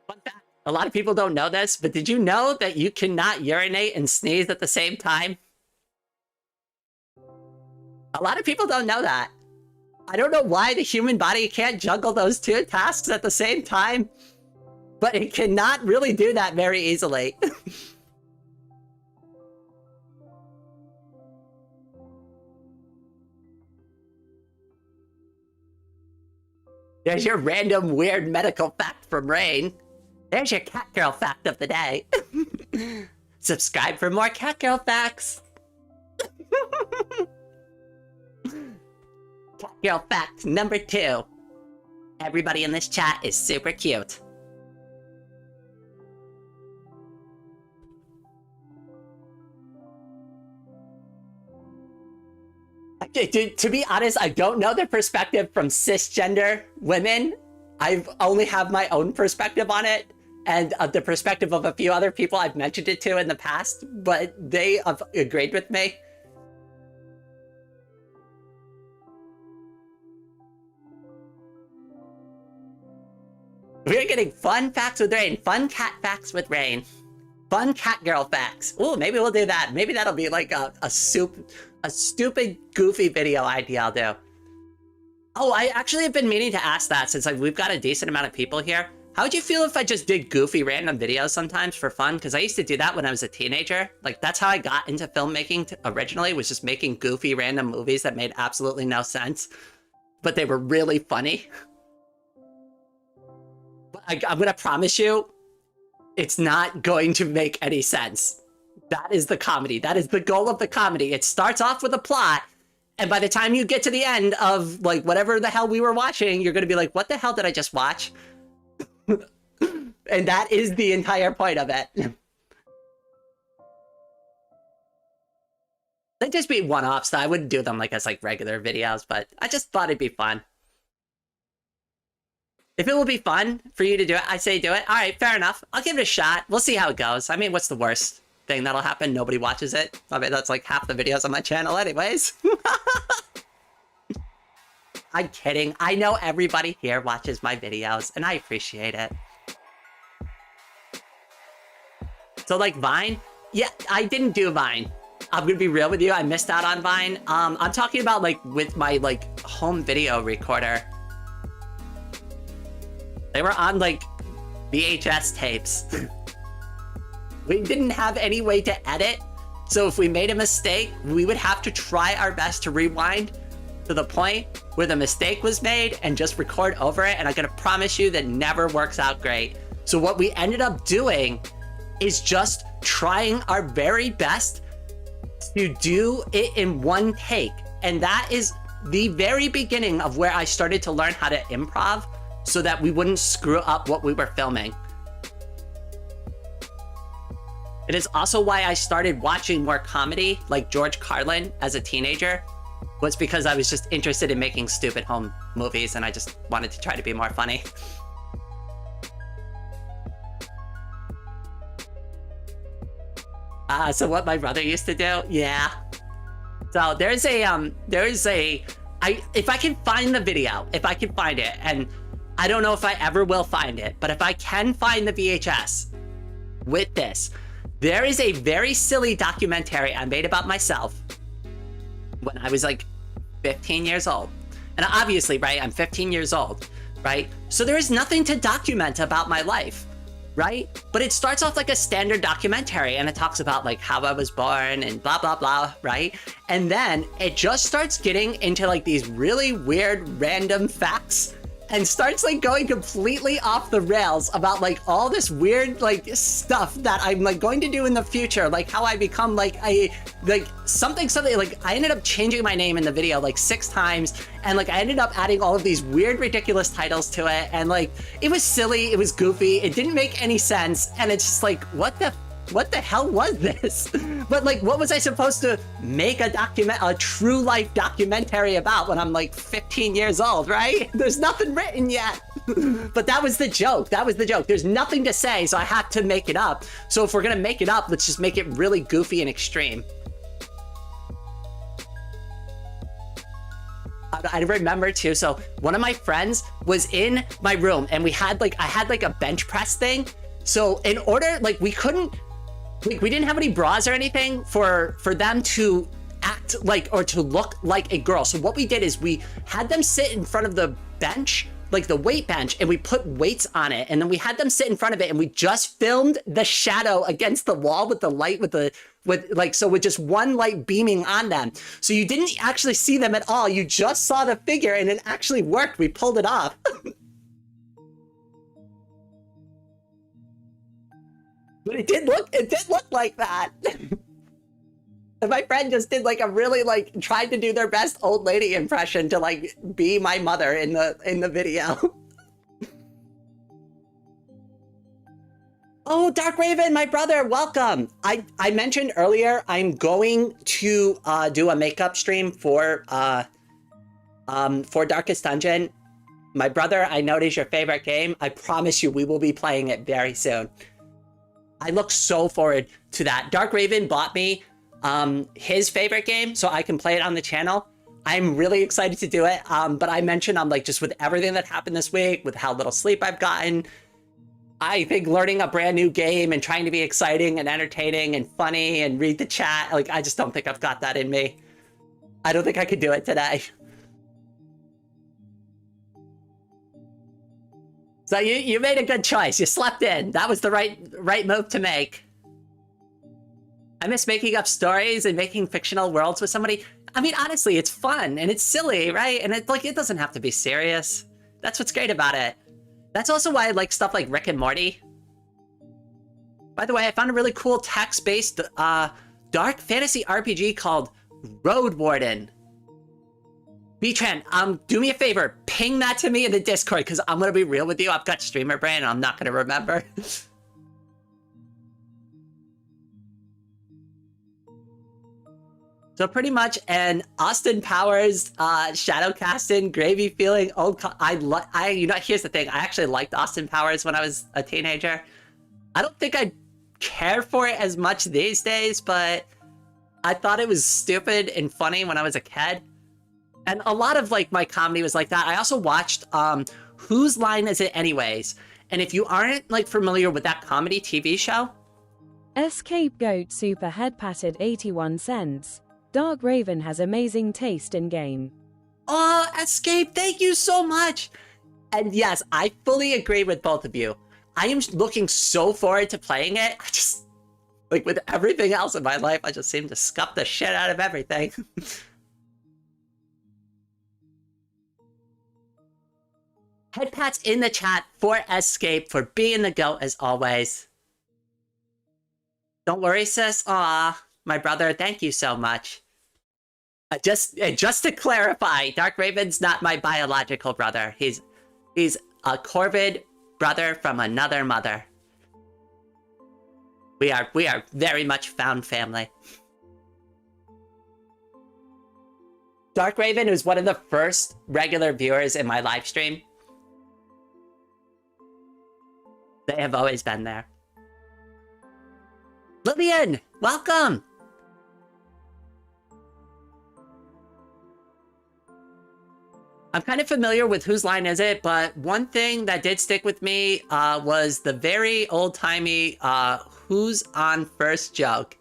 Speaker 1: Fun fact, a lot of people don't know this, but did you know that you cannot urinate and sneeze at the same time? A lot of people don't know that. I don't know why the human body can't juggle those two tasks at the same time, but it cannot really do that very easily. There's your random weird medical fact from Rain. There's your cat girl fact of the day. Subscribe for more cat girl facts. Cat girl fact number 2. Everybody in this chat is super cute. To be honest, I don't know the perspective from cisgender women. I've only have my own perspective on it, and the perspective of a few other people I've mentioned it to in the past, but they have agreed with me. We're getting fun facts with Rain, fun cat facts with Rain, fun cat girl facts. Ooh, maybe we'll do that. Maybe that'll be like a stupid, goofy video idea I'll do. Oh, I actually have been meaning to ask that since like we've got a decent amount of people here. How would you feel if I just did goofy random videos sometimes for fun? Because I used to do that when I was a teenager. Like that's how I got into filmmaking originally, was just making goofy random movies that made absolutely no sense, but they were really funny. I'm gonna promise you, it's not going to make any sense. That is the comedy. That is the goal of the comedy. It starts off with a plot, and by the time you get to the end of like whatever the hell we were watching, you're gonna be like, what the hell did I just watch? And that is the entire point of it. They'd just be one-offs, though. I wouldn't do them like as like regular videos, but I just thought it'd be fun. If it will be fun for you to do it, I say do it. All right, fair enough. I'll give it a shot. We'll see how it goes. I mean, what's the worst thing that'll happen? Nobody watches it. I mean, that's like half the videos on my channel anyways. I'm kidding. I know everybody here watches my videos, and I appreciate it. So, like, Vine? Yeah, I didn't do Vine. I'm gonna be real with you. I missed out on Vine. I'm talking about, like, with my, like, home video recorder. They were on, like, VHS tapes. We didn't have any way to edit, so if we made a mistake, we would have to try our best to rewind to the point where the mistake was made and just record over it, and I'm gonna promise you that never works out great. So what we ended up doing is just trying our very best to do it in one take, and that is the very beginning of where I started to learn how to improv so that we wouldn't screw up what we were filming. It is also why I started watching more comedy like George Carlin as a teenager, was because I was just interested in making stupid home movies and I just wanted to try to be more funny. So what my brother used to do? Yeah. So if I can find the video, if I can find it, and I don't know if I ever will find it, but if I can find the VHS with this, there is a very silly documentary I made about myself when I was like 15 years old. And obviously, right, I'm 15 years old, right? So there is nothing to document about my life, right? But it starts off like a standard documentary and it talks about like how I was born and blah, blah, blah, right? And then it just starts getting into like these really weird random facts and starts like going completely off the rails about like all this weird like stuff that I'm like going to do in the future, like how I become like something like I ended up changing my name in the video like 6 times, and like I ended up adding all of these weird ridiculous titles to it, and like it was silly, it was goofy, it didn't make any sense, and it's just like what the hell was this? But like, what was I supposed to make a true life documentary about when I'm like 15 years old, right? There's nothing written yet. But that was the joke. That was the joke. There's nothing to say, so I had to make it up. So if we're gonna make it up, let's just make it really goofy and extreme. I remember too, so one of my friends was in my room and I had like a bench press thing. So in order, like we didn't have any bras or anything for them to act like or to look like a girl. So what we did is we had them sit in front of the bench, like the weight bench, and we put weights on it, and then we had them sit in front of it, and we just filmed the shadow against the wall with the light with just one light beaming on them. So you didn't actually see them at all. You just saw the figure, and it actually worked. We pulled it off. But it did look like that. And my friend just did like a really tried to do their best old lady impression to like be my mother in the video. Oh, Dark Raven, my brother, welcome. I mentioned earlier I'm going to do a makeup stream for Darkest Dungeon. My brother, I know it is your favorite game. I promise you we will be playing it very soon. I look so forward to that. Dark Raven bought me his favorite game so I can play it on the channel. I'm really excited to do it. But I mentioned I'm like, just with everything that happened this week, with how little sleep I've gotten, I think learning a brand new game and trying to be exciting and entertaining and funny and read the chat, like, I just don't think I've got that in me. I don't think I could do it today. So you made a good choice. You slept in. That was the right move to make. I miss making up stories and making fictional worlds with somebody. I mean, honestly, it's fun and it's silly, right? And it doesn't have to be serious. That's what's great about it. That's also why I like stuff like Rick and Morty. By the way, I found a really cool text-based dark fantasy RPG called Road Warden. B-Tran, do me a favor, ping that to me in the Discord, because I'm going to be real with you. I've got streamer brain and I'm not going to remember. So pretty much an Austin Powers, Shadowcasting, gravy feeling, old. Here's the thing. I actually liked Austin Powers when I was a teenager. I don't think I care for it as much these days, but I thought it was stupid and funny when I was a kid. And a lot of like my comedy was like that. I also watched Whose Line Is It Anyways? And if you aren't like familiar with that comedy TV show,
Speaker 2: Scapegoat Super Head Patted 81 cents. Dark Raven has amazing taste in game.
Speaker 1: Oh, Escape, thank you so much. And yes, I fully agree with both of you. I am looking so forward to playing it. I just, like with everything else in my life, I just seem to scuff the shit out of everything. Head pats in the chat for Escape, for being the GOAT as always. Don't worry, sis. Aw, my brother, thank you so much. Just to clarify, Dark Raven's not my biological brother. He's a Corvid brother from another mother. We are very much found family. Dark Raven was one of the first regular viewers in my live stream. They have always been there. Lillian, welcome! I'm kind of familiar with Whose Line Is It, but one thing that did stick with me was the very old-timey Who's On First joke.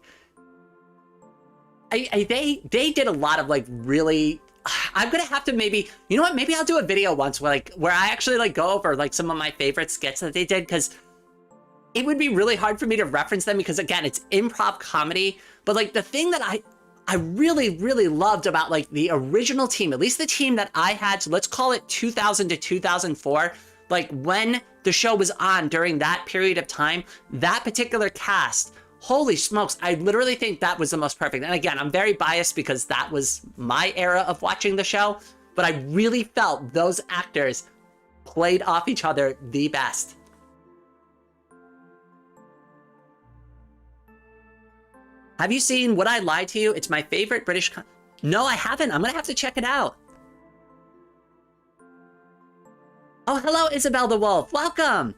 Speaker 1: They did a lot of like really... I'm gonna have to maybe... You know what? Maybe I'll do a video once where I actually like go over like some of my favorite skits that they did, because it would be really hard for me to reference them because, again, it's improv comedy. But like the thing that I really, really loved about like the original team, at least the team that I had, so let's call it 2000 to 2004, like when the show was on during that period of time, that particular cast, holy smokes, I literally think that was the most perfect. And again, I'm very biased because that was my era of watching the show, but I really felt those actors played off each other the best. Have you seen Would I Lie to You? It's my favorite British... No, I haven't. I'm gonna have to check it out. Oh, hello, Isabel the Wolf. Welcome.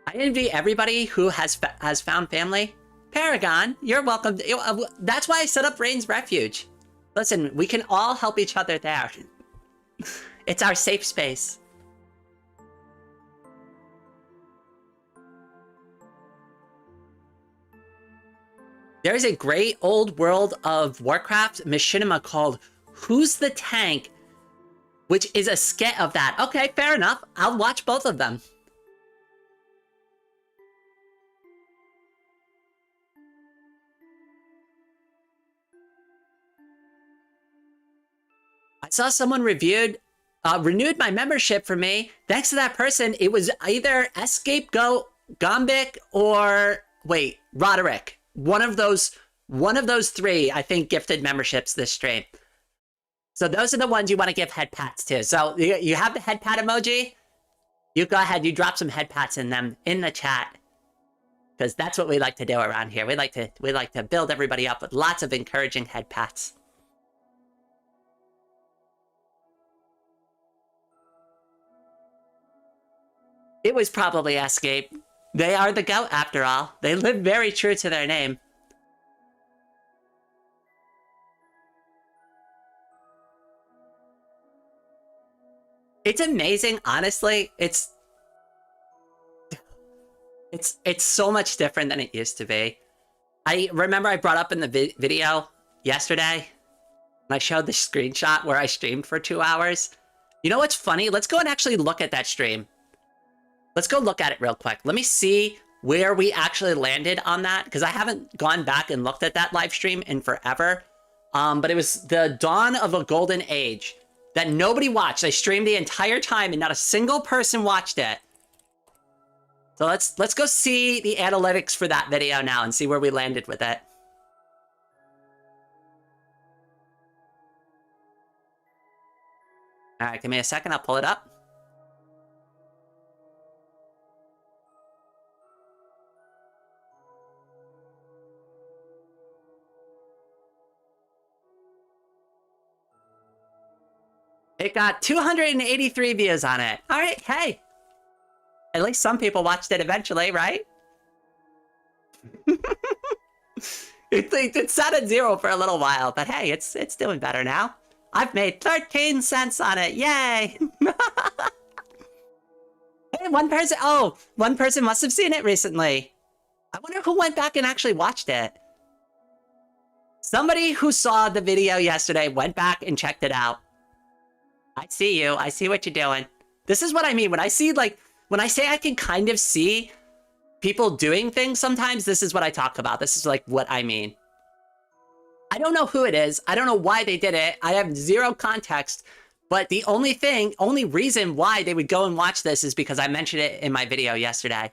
Speaker 1: I envy everybody who has found family. Paragon, you're welcome. That's why I set up Rain's Refuge. Listen, we can all help each other there. It's our safe space. There's a great old world of Warcraft machinima called Who's the Tank, which is a skit of that. Okay, fair enough. I'll watch both of them. I saw someone renewed my membership for me. Thanks to that person, it was either Scapegoat, Gombic, or wait, Roderick. One of those three, I think, gifted memberships this stream. So those are the ones you want to give head pats to. So you have the head pat emoji. You go ahead, you drop some head pats in them in the chat. Because that's what we like to do around here. We like to build everybody up with lots of encouraging head pats. It was probably Escape. They are the GOAT after all. They live very true to their name. It's amazing, honestly. It's so much different than it used to be. I remember I brought up in the video yesterday, and I showed the screenshot where I streamed for 2 hours. You know what's funny? Let's go and actually look at that stream. Let's go look at it real quick. Let me see where we actually landed on that, because I haven't gone back and looked at that live stream in forever. But it was the dawn of a golden age that nobody watched. I streamed the entire time and not a single person watched it. So let's go see the analytics for that video now and see where we landed with it. All right, give me a second. I'll pull it up. It got 283 views on it. All right, hey. At least some people watched it eventually, right? It sat at 0 for a little while, but hey, it's doing better now. I've made 13 cents on it. Yay! Hey, one person must have seen it recently. I wonder who went back and actually watched it. Somebody who saw the video yesterday went back and checked it out. I see you. I see what you're doing. This is what I mean. When I see, like, when I say I can kind of see people doing things sometimes, this is what I talk about. This is, like, what I mean. I don't know who it is. I don't know why they did it. I have zero context. But the only reason why they would go and watch this is because I mentioned it in my video yesterday.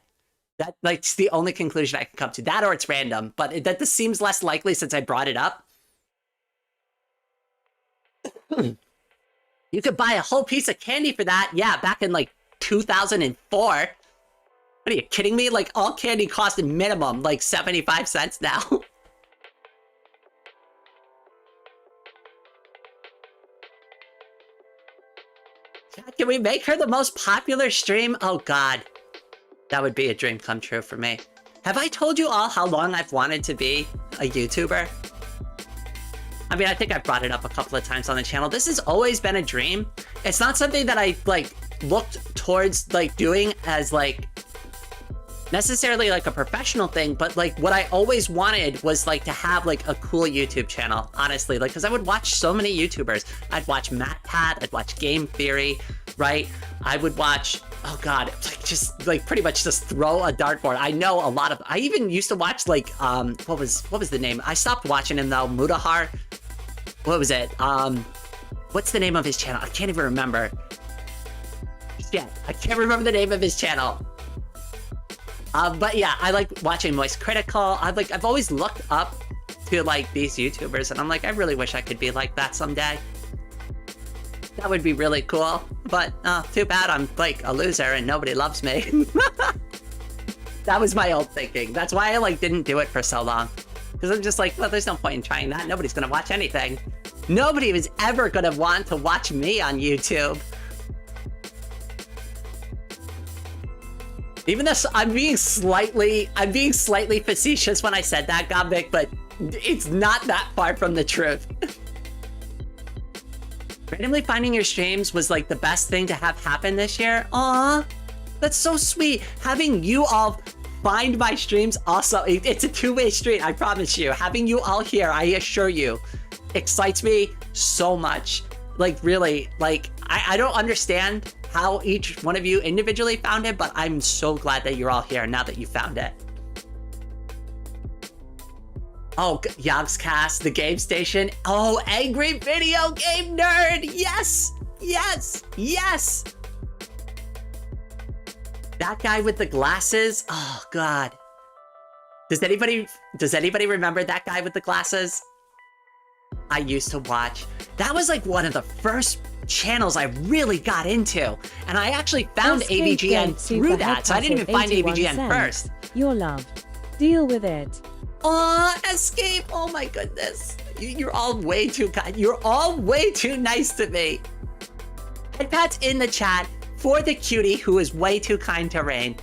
Speaker 1: That, like, it's the only conclusion I can come to. That or it's random. But that this seems less likely since I brought it up. You could buy a whole piece of candy for that. Yeah, back in, like, 2004. What are you kidding me? Like, all candy cost a minimum, like, 75 cents now. Can we make her the most popular stream? Oh, God. That would be a dream come true for me. Have I told you all how long I've wanted to be a YouTuber? I mean, I think I've brought it up a couple of times on the channel. This has always been a dream. It's not something that I, like, looked towards, like, doing as, like, necessarily, like, a professional thing, but, like, what I always wanted was, like, to have, like, a cool YouTube channel, honestly. Like, because I would watch so many YouTubers. I'd watch MatPat, I'd watch Game Theory, right? I would watch, oh, God, like, just, like, pretty much just throw a dartboard. I know a lot of, I even used to watch, like, what was the name? I stopped watching him, though, Mudahar. What was it? What's the name of his channel? I can't even remember. Yeah, I can't remember the name of his channel. But yeah, I like watching Moist Critical. I've always looked up to, like, these YouTubers, and I'm like, I really wish I could be like that someday. That would be really cool. But too bad I'm, like, a loser and nobody loves me. That was my old thinking. That's why I, like, didn't do it for so long. Because I'm just like, well, there's no point in trying that. Nobody's gonna watch anything. Nobody was ever gonna want to watch me on YouTube. Even though I'm being slightly facetious when I said that, Gobnik, but it's not that far from the truth. Randomly finding your streams was, like, the best thing to have happen this year. Aw, that's so sweet. Having you all find my streams also, it's a two-way street, I promise you. Having you all here, I assure you, excites me so much. Like, really, like, I don't understand how each one of you individually found it, but I'm so glad that you're all here now that you found it. Oh, Yogscast, the game station. Oh, Angry Video Game Nerd. Yes, yes, yes. That guy with the glasses. Oh, God. Does anybody remember that guy with the glasses? I used to watch That was like one of the first channels I really got into. And I actually found
Speaker 2: Escape
Speaker 1: AVGN
Speaker 2: Gate
Speaker 1: through
Speaker 2: Super
Speaker 1: that. So I didn't even
Speaker 2: Head
Speaker 1: find
Speaker 2: Passive,
Speaker 1: AVGN
Speaker 2: 81
Speaker 1: first.
Speaker 2: cents. You're loved. Deal with it.
Speaker 1: Escape. Oh my goodness. You're all way too kind. You're all way too nice to me. And Pat's in the chat for the cutie who is way too kind to Rain.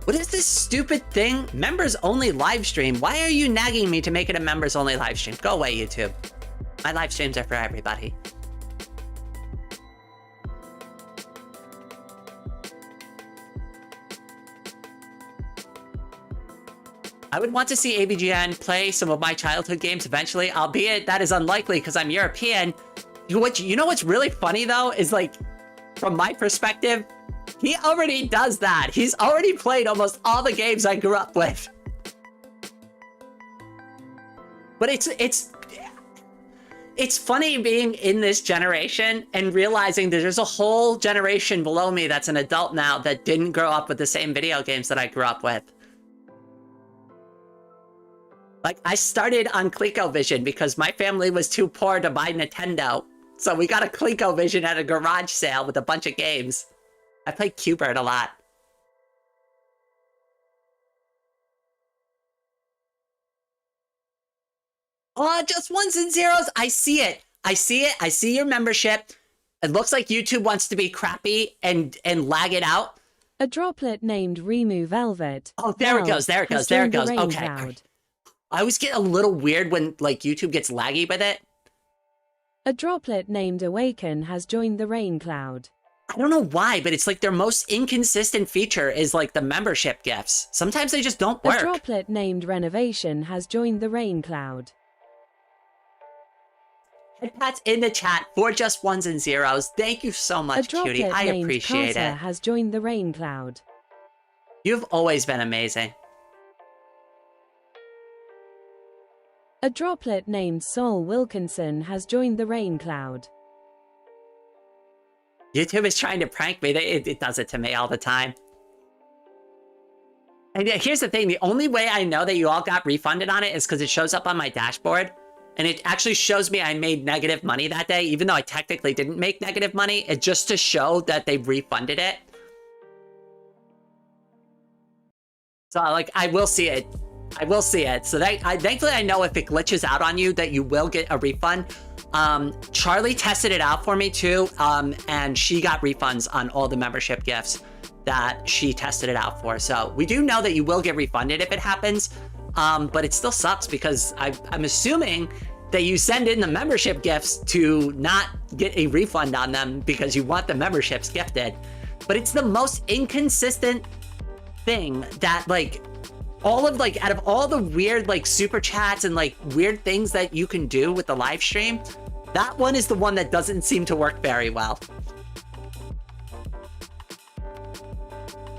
Speaker 1: What is this stupid thing? Members only live stream. Why are you nagging me to make it a members only live stream? Go away, YouTube. My live streams are for everybody. I would want to see AVGN play some of my childhood games eventually, albeit that is unlikely because I'm European. You know what's really funny though is like, from my perspective, he already does that. He's already played almost all the games I grew up with. But it's funny being in this generation and realizing that there's a whole generation below me that's an adult now that didn't grow up with the same video games that I grew up with. Like, I started on ColecoVision because my family was too poor to buy Nintendo. So we got a ColecoVision at a garage sale with a bunch of games. I played Q*bert a lot. Oh, just ones and zeros. I see it. I see it. I see your membership. It looks like YouTube wants to be crappy and lag it out.
Speaker 2: A droplet named Remu Velvet.
Speaker 1: Oh, there it goes. There it goes. There it goes. Okay.
Speaker 2: Cloud.
Speaker 1: I always get a little weird when like YouTube gets laggy with it.
Speaker 2: A droplet named Awaken has joined the rain cloud.
Speaker 1: I don't know why, but it's like their most inconsistent feature is like the membership gifts. Sometimes they just don't work.
Speaker 2: A droplet named Renovation has joined the rain cloud.
Speaker 1: Headpats in the chat for just ones and zeros. Thank you so much, cutie. I appreciate it.
Speaker 2: Has joined the rain cloud.
Speaker 1: You've always been amazing.
Speaker 2: A droplet named Sol Wilkinson has joined the rain cloud.
Speaker 1: YouTube is trying to prank me. It does it to me all the time. And here's the thing. The only way I know that you all got refunded on it is because it shows up on my dashboard. And it actually shows me I made negative money that day, even though I technically didn't make negative money. It just to show that they refunded it. So like, I will see it. I will see it. So thankfully I know if it glitches out on you that you will get a refund. Charlie tested it out for me too. And she got refunds on all the membership gifts that she tested it out for. So we do know that you will get refunded if it happens. But it still sucks because I'm assuming that you send in the membership gifts to not get a refund on them because you want the memberships gifted. But it's the most inconsistent thing that like, out of all the weird like super chats and like weird things that you can do with the live stream, that one is the one that doesn't seem to work very well.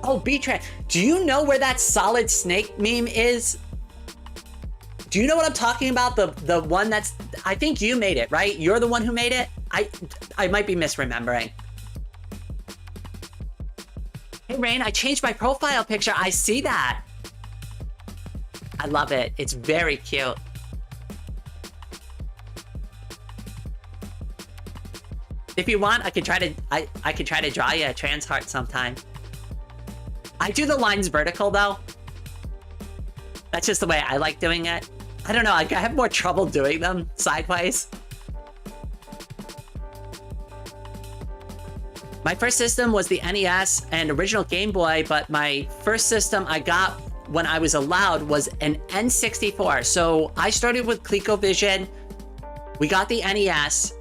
Speaker 1: Oh, B-Tran, do you know where that solid snake meme is? Do you know what I'm talking about? The one that's, I think you made it, right? You're the one who made it? I might be misremembering. Hey, Rain, I changed my profile picture. I see that. I love it. It's very cute. If you want, I could try to draw you a trans heart sometime. I do the lines vertical though. That's just the way I like doing it. I don't know, I have more trouble doing them sideways. My first system was the NES and original Game Boy, but my first system I got when I was allowed was an N64. So I started with ColecoVision. We got the NES.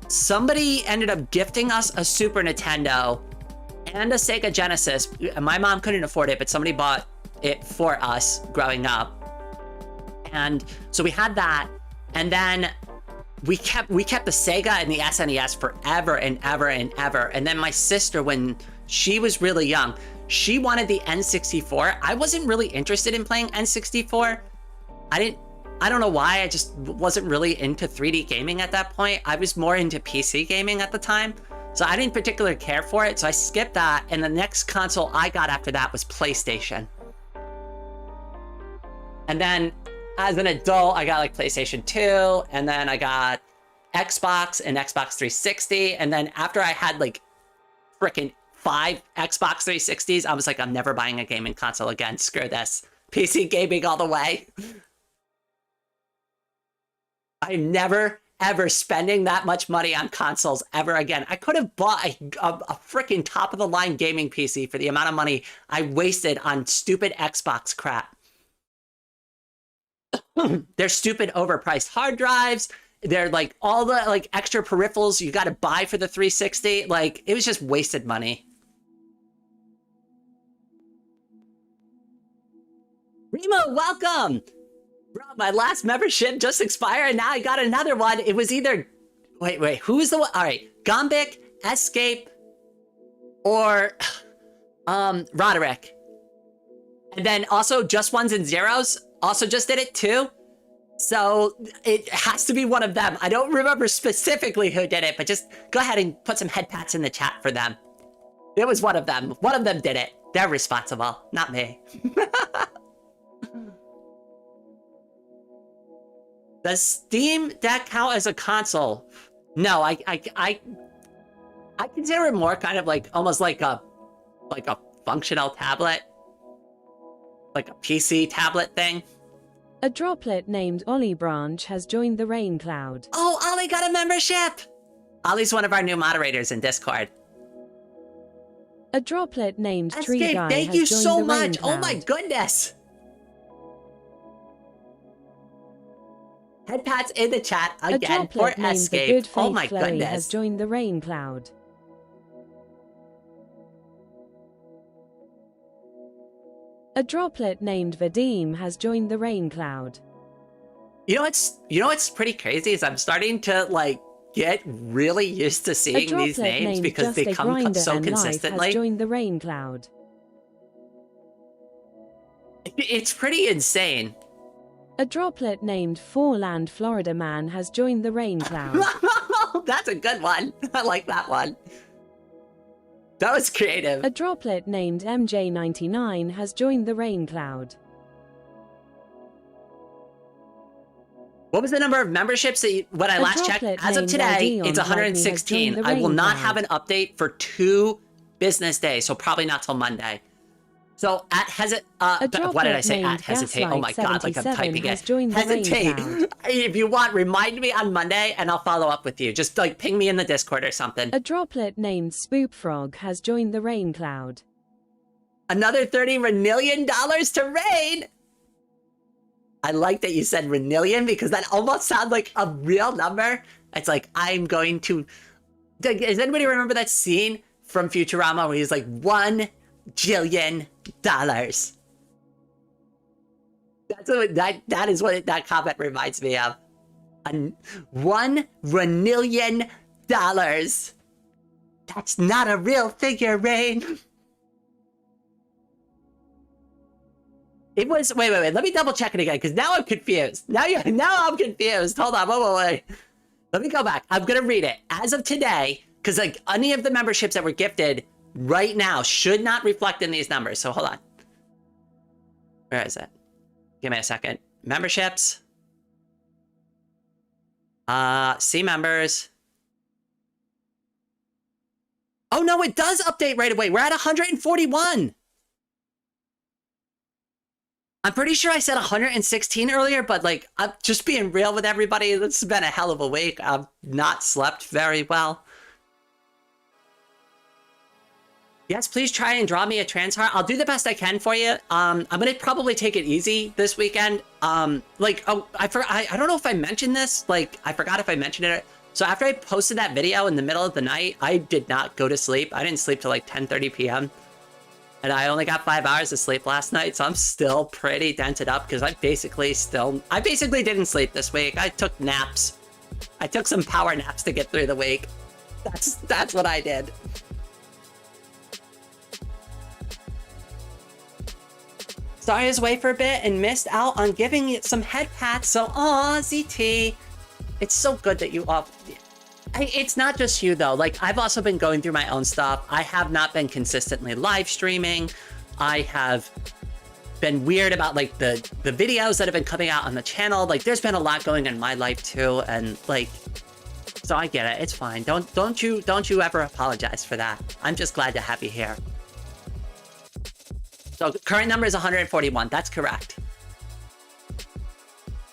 Speaker 1: Somebody ended up gifting us a Super Nintendo and a Sega Genesis. My mom couldn't afford it, but somebody bought it for us growing up. And so we had that. And then we kept the Sega and the SNES forever and ever and ever. And then my sister, when she was really young, she wanted the N64. I wasn't really interested in playing N64. I don't know why, I just wasn't really into 3D gaming at that point. I was more into PC gaming at the time. So I didn't particularly care for it. So I skipped that. And the next console I got after that was PlayStation. And then as an adult, I got like PlayStation 2, and then I got Xbox and Xbox 360. And then after I had like freaking 5 Xbox 360s, I was like, I'm never buying a gaming console again. Screw this. PC gaming all the way. I'm never, ever spending that much money on consoles ever again. I could have bought a freaking top-of-the-line gaming PC for the amount of money I wasted on stupid Xbox crap. They're stupid overpriced hard drives. They're like all the like extra peripherals you got to buy for the 360. Like, it was just wasted money. Remo, welcome! Bro, my last membership just expired and now I got another one. It was either... Wait, who's the one? All right, Gombic, Escape, or Roderick. And then also Just Ones and Zeros also just did it too. So it has to be one of them. I don't remember specifically who did it, but just go ahead and put some head pats in the chat for them. It was one of them. One of them did it. They're responsible, not me. Does Steam Deck count as a console? No, I consider it more kind of like almost like a functional tablet, like a PC tablet thing.
Speaker 2: A droplet named Ollie Branch has joined the Rain Cloud.
Speaker 1: Oh, Ollie got a membership! Ollie's one of our new moderators in Discord.
Speaker 2: A droplet named Tree
Speaker 1: Escape,
Speaker 2: Guy
Speaker 1: thank
Speaker 2: has
Speaker 1: you
Speaker 2: joined
Speaker 1: so
Speaker 2: the Rain
Speaker 1: much!
Speaker 2: Cloud.
Speaker 1: Oh my goodness! Head pats in the chat again for
Speaker 2: A droplet named the
Speaker 1: Escape.
Speaker 2: Good Faith
Speaker 1: Oh my
Speaker 2: Chloe
Speaker 1: goodness.
Speaker 2: has joined the Rain Cloud. A droplet named Vadim has joined the Rain Cloud.
Speaker 1: You know what's pretty crazy is I'm starting to like get really used to seeing these names because they come so consistently.
Speaker 2: Has joined the Rain Cloud.
Speaker 1: It's pretty insane.
Speaker 2: A droplet named Fourland Florida Man has joined the Rain Cloud.
Speaker 1: That's a good one. I like that one. That was creative.
Speaker 2: A droplet named MJ99 has joined the Rain Cloud.
Speaker 1: What was the number of memberships that when I last checked? As of today, it's 116. I will not have an update for 2 business days, so probably not till Monday. So at what did I say? At hesitate. Oh my god, like I'm typing it. Hesitate. If you want, remind me on Monday and I'll follow up with you. Just like ping me in the Discord or something.
Speaker 2: A droplet named Spoop Frog has joined the Rain Cloud.
Speaker 1: Another $30 million to Rain. I like that you said renillion because that almost sounds like a real number. It's like, I'm going to... Does anybody remember that scene from Futurama where he's like, $1 jillion? That's what that is what that comment reminds me of. $1 renillion. That's not a real figure, Rain. It was wait. Let me double check it again because now I'm confused. Now I'm confused. Hold on, wait. Let me go back. I'm gonna read it as of today because like any of the memberships that were gifted right now should not reflect in these numbers. So hold on. Where is it? Give me a second. Memberships. See members. Oh no, it does update right away. We're at 141. I'm pretty sure I said 116 earlier, but like, I'm just being real with everybody. It's been a hell of a week. I've not slept very well. Yes, please try and draw me a trans heart. I'll do the best I can for you. I'm gonna probably take it easy this weekend. I don't know if I mentioned this. Like, I forgot if I mentioned it. So after I posted that video in the middle of the night, I did not go to sleep. I didn't sleep till like 10:30 p.m. And I only got 5 hours of sleep last night, so I'm still pretty dented up because I basically didn't sleep this week. I took naps. I took some power naps to get through the week. That's what I did. Sorry I was away for a bit and missed out on giving it some head pats. So, aw, ZT. It's so good that you all... It's not just you though. Like, I've also been going through my own stuff. I have not been consistently live streaming. I have been weird about like the videos that have been coming out on the channel. Like there's been a lot going on in my life too, and like, so I get it. It's fine. Don't you ever apologize for that. I'm just glad to have you here. So current number is 141. That's correct.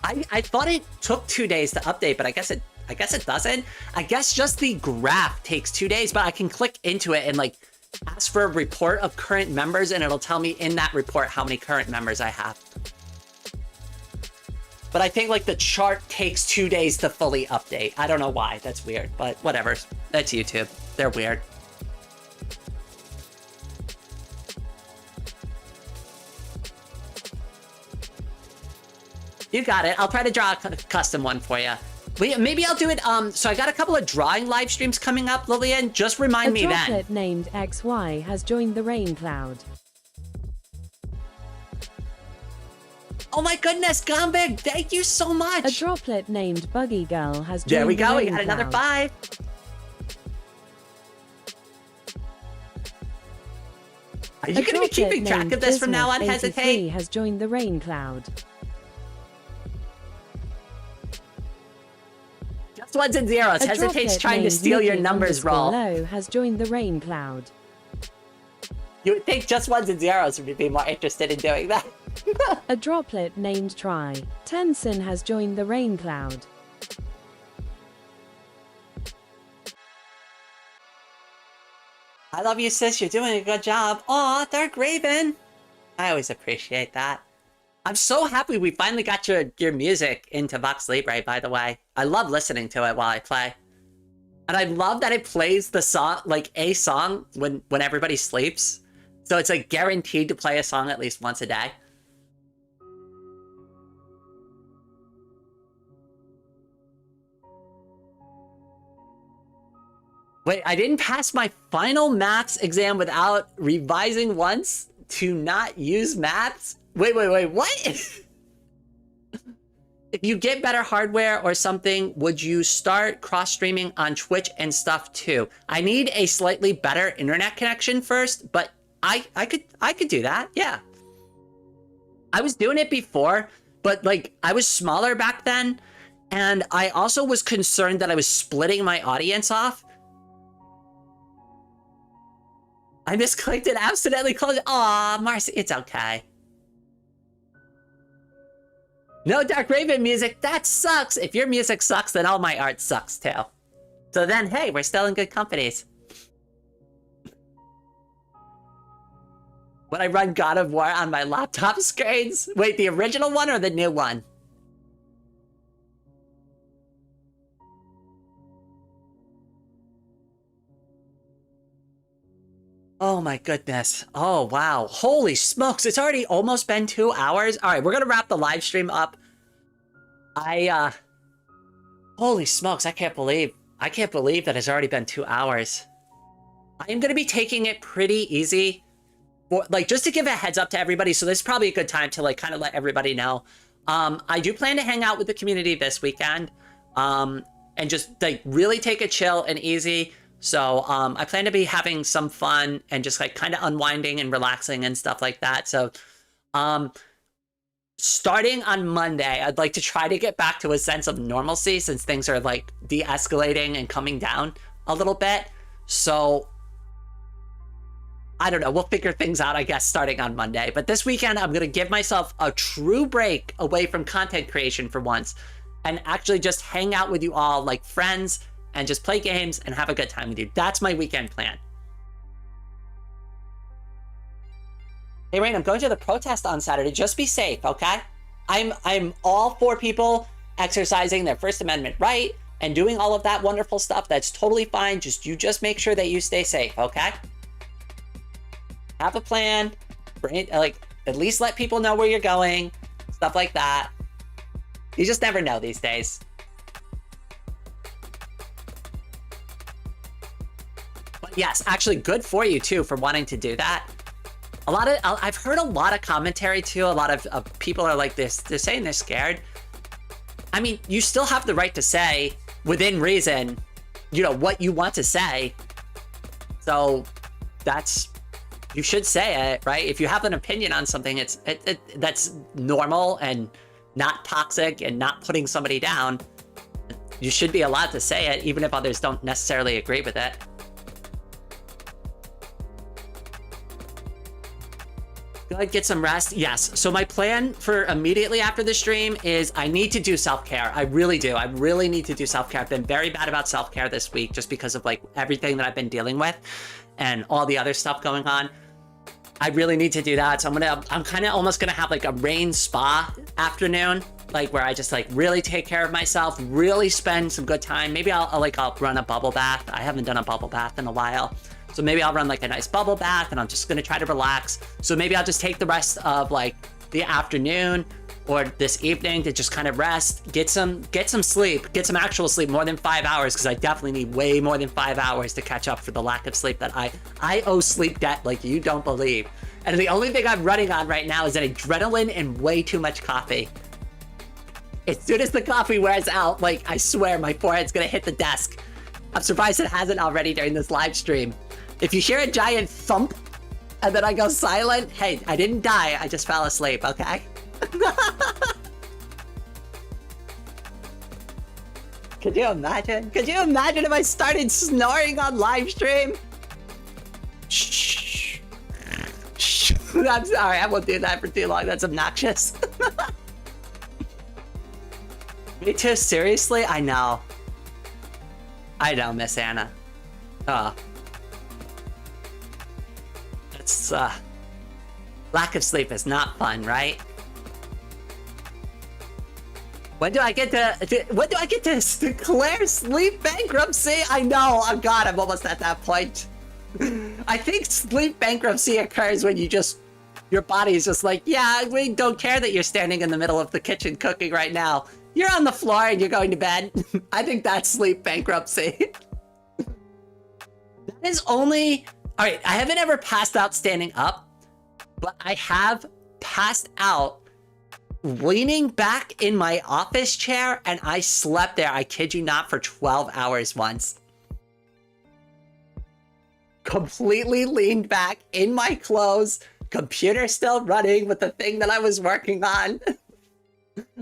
Speaker 1: I thought it took 2 days to update, but I guess it doesn't. I guess just the graph takes 2 days, but I can click into it and like ask for a report of current members, and it'll tell me in that report how many current members I have. But I think like the chart takes 2 days to fully update. I don't know why. That's weird, but whatever. That's YouTube. They're weird. You got it. I'll try to draw a custom one for you. Maybe I'll do it. So I got a couple of drawing live streams coming up, Lillian. Just remind me then.
Speaker 2: A droplet named XY has joined the rain cloud.
Speaker 1: Oh my goodness, Gombig, thank you so much.
Speaker 2: A droplet named Buggy Girl has joined
Speaker 1: there we
Speaker 2: the
Speaker 1: go.
Speaker 2: rain
Speaker 1: We got another
Speaker 2: cloud.
Speaker 1: 5. Are you going to be keeping track of this from now on, Hesitate?
Speaker 2: Has joined the rain cloud.
Speaker 1: Just ones and zeros. Hesitate's trying to steal your numbers roll.
Speaker 2: Low has joined the rain cloud.
Speaker 1: You would think just ones and zeros would be more interested in doing that.
Speaker 2: A droplet named Try. Tenson has joined the rain cloud.
Speaker 1: I love you, sis. You're doing a good job. Aw, Dark Raven. I always appreciate that. I'm so happy we finally got your music into Vox Libre, by the way. I love listening to it while I play. And I love that it plays the song, like a song when everybody sleeps. So it's like guaranteed to play a song at least once a day. Wait, I didn't pass my final maths exam without revising once to not use maths? Wait, what? If you get better hardware or something, would you start cross-streaming on Twitch and stuff too? I need a slightly better internet connection first, but I could do that, yeah. I was doing it before, but like I was smaller back then, and I also was concerned that I was splitting my audience off. I misclicked it, accidentally closed it. Aw, Marcy, it's okay. No Dark Raven music, that sucks. If your music sucks, then all my art sucks too. So then, hey, we're still in good companies. When I run God of War on my laptop screens. Wait, the original one or the new one? Oh my goodness. Oh wow. Holy smokes. It's already almost been 2 hours. All right, we're going to wrap the live stream up. Holy smokes. I can't believe that it's already been 2 hours. I am going to be taking it pretty easy. Like, just to give a heads up to everybody. So this is probably a good time to like kind of let everybody know. I do plan to hang out with the community this weekend. And just like really take it chill and easy. So I plan to be having some fun and just like kind of unwinding and relaxing and stuff like that. So starting on Monday, I'd like to try to get back to a sense of normalcy since things are like de-escalating and coming down a little bit. So I don't know, we'll figure things out, I guess, starting on Monday. But this weekend, I'm going to give myself a true break away from content creation for once and actually just hang out with you all like friends and just play games and have a good time with you. That's my weekend plan. Hey, Rain, I'm going to the protest on Saturday. Just be safe, okay? I'm all for people exercising their First Amendment right and doing all of that wonderful stuff. That's totally fine. You just make sure that you stay safe, okay? Have a plan. Like, at least let people know where you're going. Stuff like that. You just never know these days. Yes, actually good for you too for wanting to do that. I've heard a lot of commentary too. A lot of people are like this. They're saying they're scared. I mean, you still have the right to say within reason, you know, what you want to say. So that's you should say it, right? If you have an opinion on something, that's normal and not toxic and not putting somebody down. You should be allowed to say it, even if others don't necessarily agree with it. Good, get some rest. Yes. So my plan for immediately after the stream is I need to do self-care. I really do. I really need to do self-care. I've been very bad about self-care this week just because of like everything that I've been dealing with and all the other stuff going on. I really need to do that. So I'm kind of almost gonna have like a rain spa afternoon, like where I just like really take care of myself, really spend some good time. Maybe I'll run a bubble bath. I haven't done a bubble bath in a while. So maybe I'll run like a nice bubble bath and I'm just gonna try to relax. So maybe I'll just take the rest of like the afternoon or this evening to just kind of rest, get some sleep, get some actual sleep, more than 5 hours, because I definitely need way more than 5 hours to catch up for the lack of sleep that I owe sleep debt like you don't believe. And the only thing I'm running on right now is an adrenaline and way too much coffee. As soon as the coffee wears out, like I swear my forehead's gonna hit the desk. I'm surprised it hasn't already during this live stream. If you hear a giant thump and then I go silent, hey, I didn't die, I just fell asleep, okay? Could you imagine? Could you imagine if I started snoring on live stream? Shh. Shh. I'm sorry, I won't do that for too long, that's obnoxious. Me too, seriously? I know, Miss Anna. Oh. It's, lack of sleep is not fun, right? When do I get to declare sleep bankruptcy? I know, oh God, I'm almost at that point. I think sleep bankruptcy occurs when your body is just like, yeah, we don't care that you're standing in the middle of the kitchen cooking right now. You're on the floor and you're going to bed. I think that's sleep bankruptcy. That is only... All right, I haven't ever passed out standing up, but I have passed out leaning back in my office chair, and I slept there, I kid you not, for 12 hours once. Completely leaned back in my clothes, computer still running with the thing that I was working on.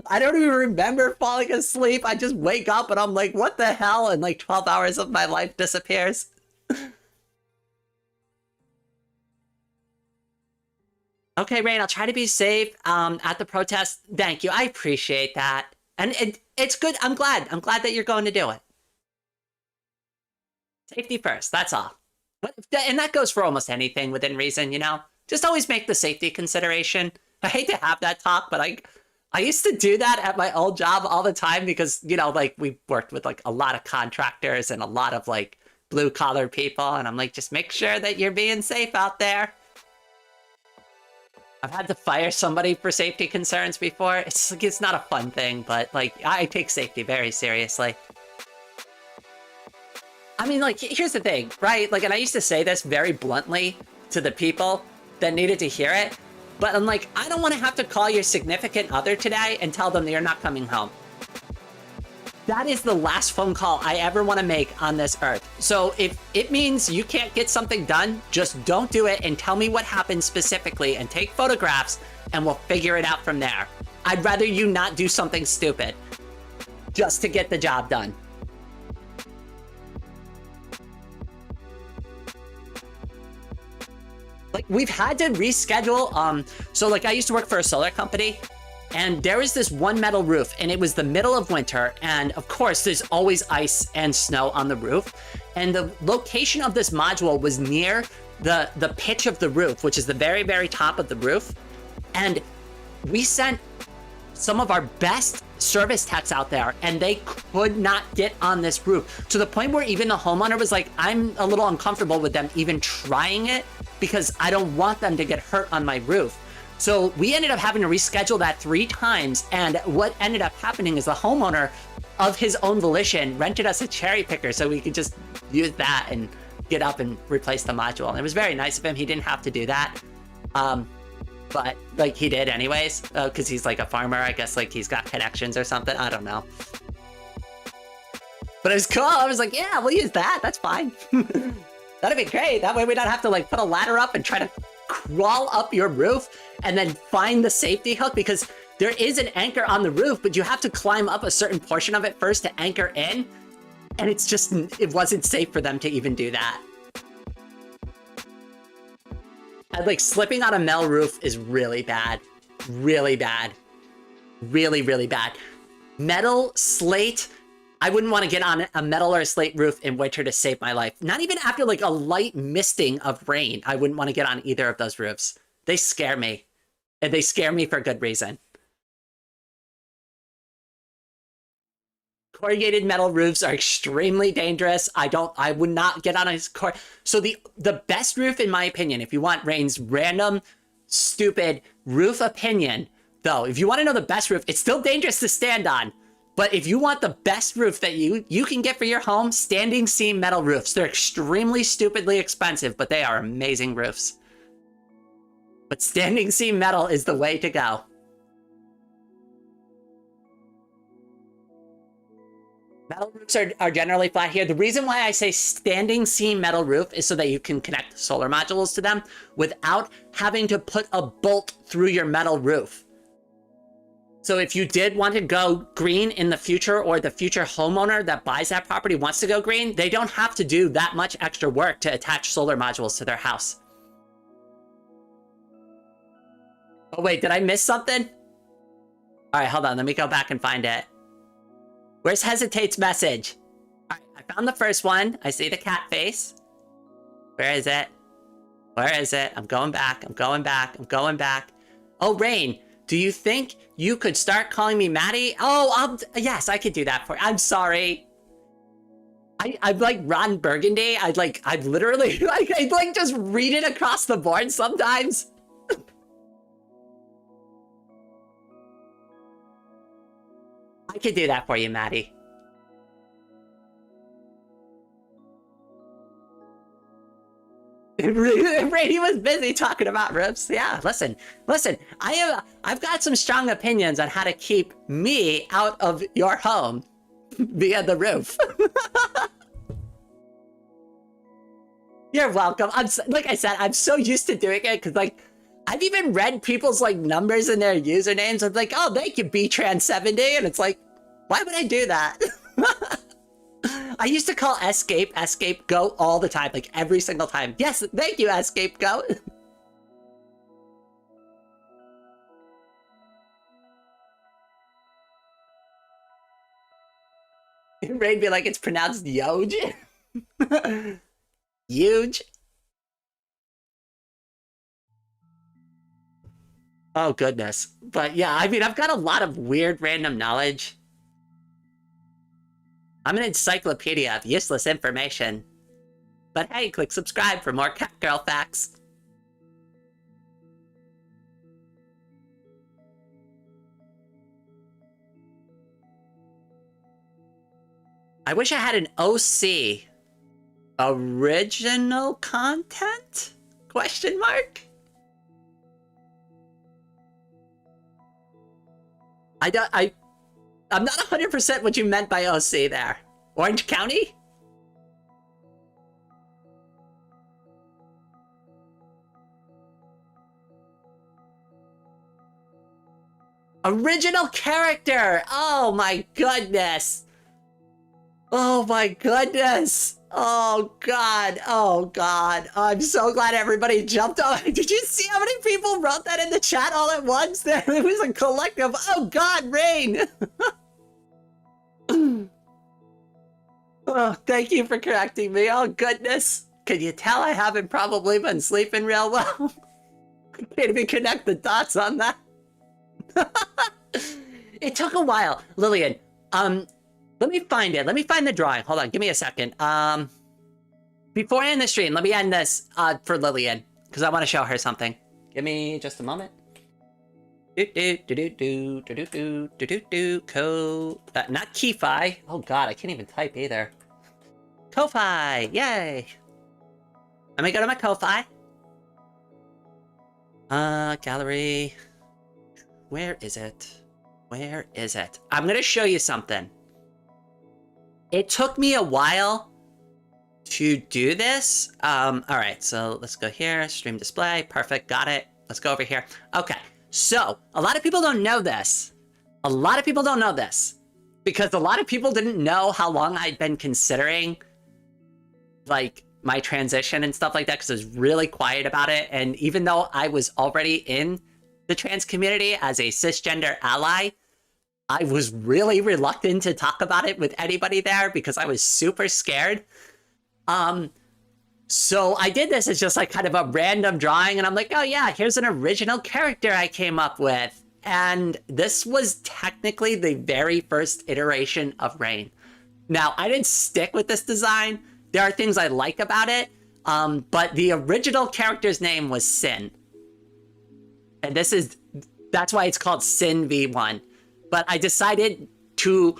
Speaker 1: I don't even remember falling asleep. I just wake up and I'm like, what the hell? And like 12 hours of my life disappears. Okay, Rain, I'll try to be safe at the protest. Thank you. I appreciate that. And it's good. I'm glad that you're going to do it. Safety first, that's all. And that goes for almost anything within reason, you know? Just always make the safety consideration. I hate to have that talk, but I used to do that at my old job all the time because, you know, like we worked with like a lot of contractors and a lot of like blue collar people. And I'm like, just make sure that you're being safe out there. I've had to fire somebody for safety concerns before. It's not a fun thing, but like I take safety very seriously. I mean, like, here's the thing, right? Like, and I used to say this very bluntly to the people that needed to hear it, but I'm like, I don't want to have to call your significant other today and tell them that you're not coming home. That is the last phone call I ever want to make on this earth. So if it means you can't get something done, just don't do it and tell me what happened specifically and take photographs and we'll figure it out from there. I'd rather you not do something stupid just to get the job done. Like, we've had to reschedule, so like I used to work for a solar company, and there was this one metal roof, and it was the middle of winter, and of course there's always ice and snow on the roof, and the location of this module was near the pitch of the roof, which is the very, very top of the roof, and we sent some of our best service techs out there, and they could not get on this roof, to the point where even the homeowner was like, I'm a little uncomfortable with them even trying it, because I don't want them to get hurt on my roof. So we ended up having to reschedule that 3 times. And what ended up happening is the homeowner, of his own volition, rented us a cherry picker so we could just use that and get up and replace the module. And it was very nice of him. He didn't have to do that. But like he did anyways, because he's like a farmer. I guess like he's got connections or something. I don't know. But it was cool. I was like, yeah, we'll use that. That's fine. That'd be great. That way we don't have to like put a ladder up and try to crawl up your roof and then find the safety hook, because there is an anchor on the roof, but you have to climb up a certain portion of it first to anchor in. And it's just, it wasn't safe for them to even do that. And like slipping on a metal roof is really bad. Really bad. Really, really bad. Metal, slate, I wouldn't want to get on a metal or a slate roof in winter to save my life. Not even after like a light misting of rain. I wouldn't want to get on either of those roofs. They scare me. And they scare me for good reason. Corrugated metal roofs are extremely dangerous. I would not get on a car. So the best roof, in my opinion, if you want Rain's random, stupid roof opinion, though, if you want to know the best roof, it's still dangerous to stand on. But if you want the best roof that you can get for your home, standing seam metal roofs. They're extremely stupidly expensive, but they are amazing roofs. But standing seam metal is the way to go. Metal roofs are generally flat here. The reason why I say standing seam metal roof is so that you can connect solar modules to them without having to put a bolt through your metal roof. So if you did want to go green in the future, or the future homeowner that buys that property wants to go green, they don't have to do that much extra work to attach solar modules to their house. Oh wait, did I miss something? All right, hold on, let me go back and find it. Where's Hesitate's message? All right, I found the first one. I see the cat face. Where is it? Where is it? I'm going back. I'm going back. I'm going back. Oh, Rain, do you think you could start calling me Maddie? Oh, yes, I could do that for you. I'm sorry. I'm like Ron Burgundy. I'd literally, I'd like just read it across the board sometimes. I could do that for you, Maddie. Brady was busy talking about roofs. Yeah, listen. I've got some strong opinions on how to keep me out of your home via the roof. You're welcome. Like I said, I'm so used to doing it because like I've even read people's like numbers in their usernames. I'm like, oh, thank you, Btrans70, and it's like, why would I do that? I used to call Escape Go all the time, like every single time. Yes, thank you, Escape Go. Rain be like, it's pronounced Yoj. Huge. Oh, goodness. But yeah, I mean, I've got a lot of weird random knowledge. I'm an encyclopedia of useless information. But hey, click subscribe for more cat girl facts. I wish I had an OC. Original content? Question mark? I'm not 100% what you meant by OC there. Orange County? Original character! Oh my goodness! Oh my goodness! Oh god, oh god. I'm so glad everybody jumped on. Did you see how many people wrote that in the chat all at once? It was a collective, oh god, Rain! Oh, thank you for correcting me. Oh goodness. Can you tell I haven't probably been sleeping real well? I can't even connect the dots on that. It took a while. Lillian, let me find it. Let me find the drawing. Hold on, give me a second. Before I end the stream, let me end this for Lillian, because I want to show her something. Give me just a moment. Not Ko-Fi. Oh god, I can't even type either. Ko-Fi, yay! Let me go to my Ko-Fi. Gallery. Where is it? Where is it? I'm gonna show you something. It took me a while to do this, all right, so let's go here, stream display, perfect, got it. Let's go over here. Okay, so a lot of people don't know this. A lot of people don't know this because a lot of people didn't know how long I'd been considering like my transition and stuff like that because I was really quiet about it. And even though I was already in the trans community as a cisgender ally, I was really reluctant to talk about it with anybody there because I was super scared. So I did this as just like kind of a random drawing and I'm like, oh yeah, here's an original character I came up with. And this was technically the very first iteration of Rain. Now, I didn't stick with this design. There are things I like about it, but the original character's name was Sin. And that's why it's called Sin V1. But I decided to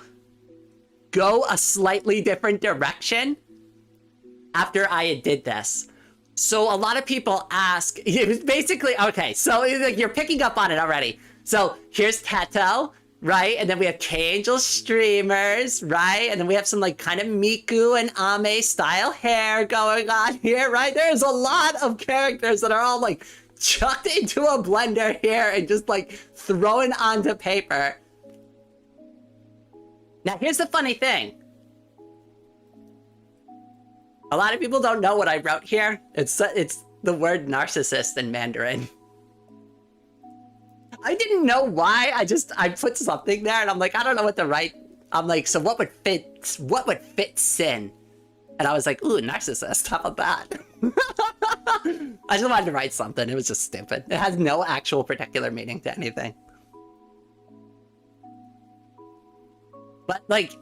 Speaker 1: go a slightly different direction after I did this. So a lot of people ask, it was basically, okay, so you're picking up on it already. So here's Teto, right? And then we have K-Angel streamers, right? And then we have some like kind of Miku and Ame style hair going on here, right? There's a lot of characters that are all like chucked into a blender here and just like thrown onto paper. Now here's the funny thing. A lot of people don't know what I wrote here. It's the word narcissist in Mandarin. I didn't know why. I put something there and I'm like, I don't know what to write. I'm like, so what would fit Sin? And I was like, ooh, narcissist, how about that? I just wanted to write something. It was just stupid. It has no actual particular meaning to anything. But like,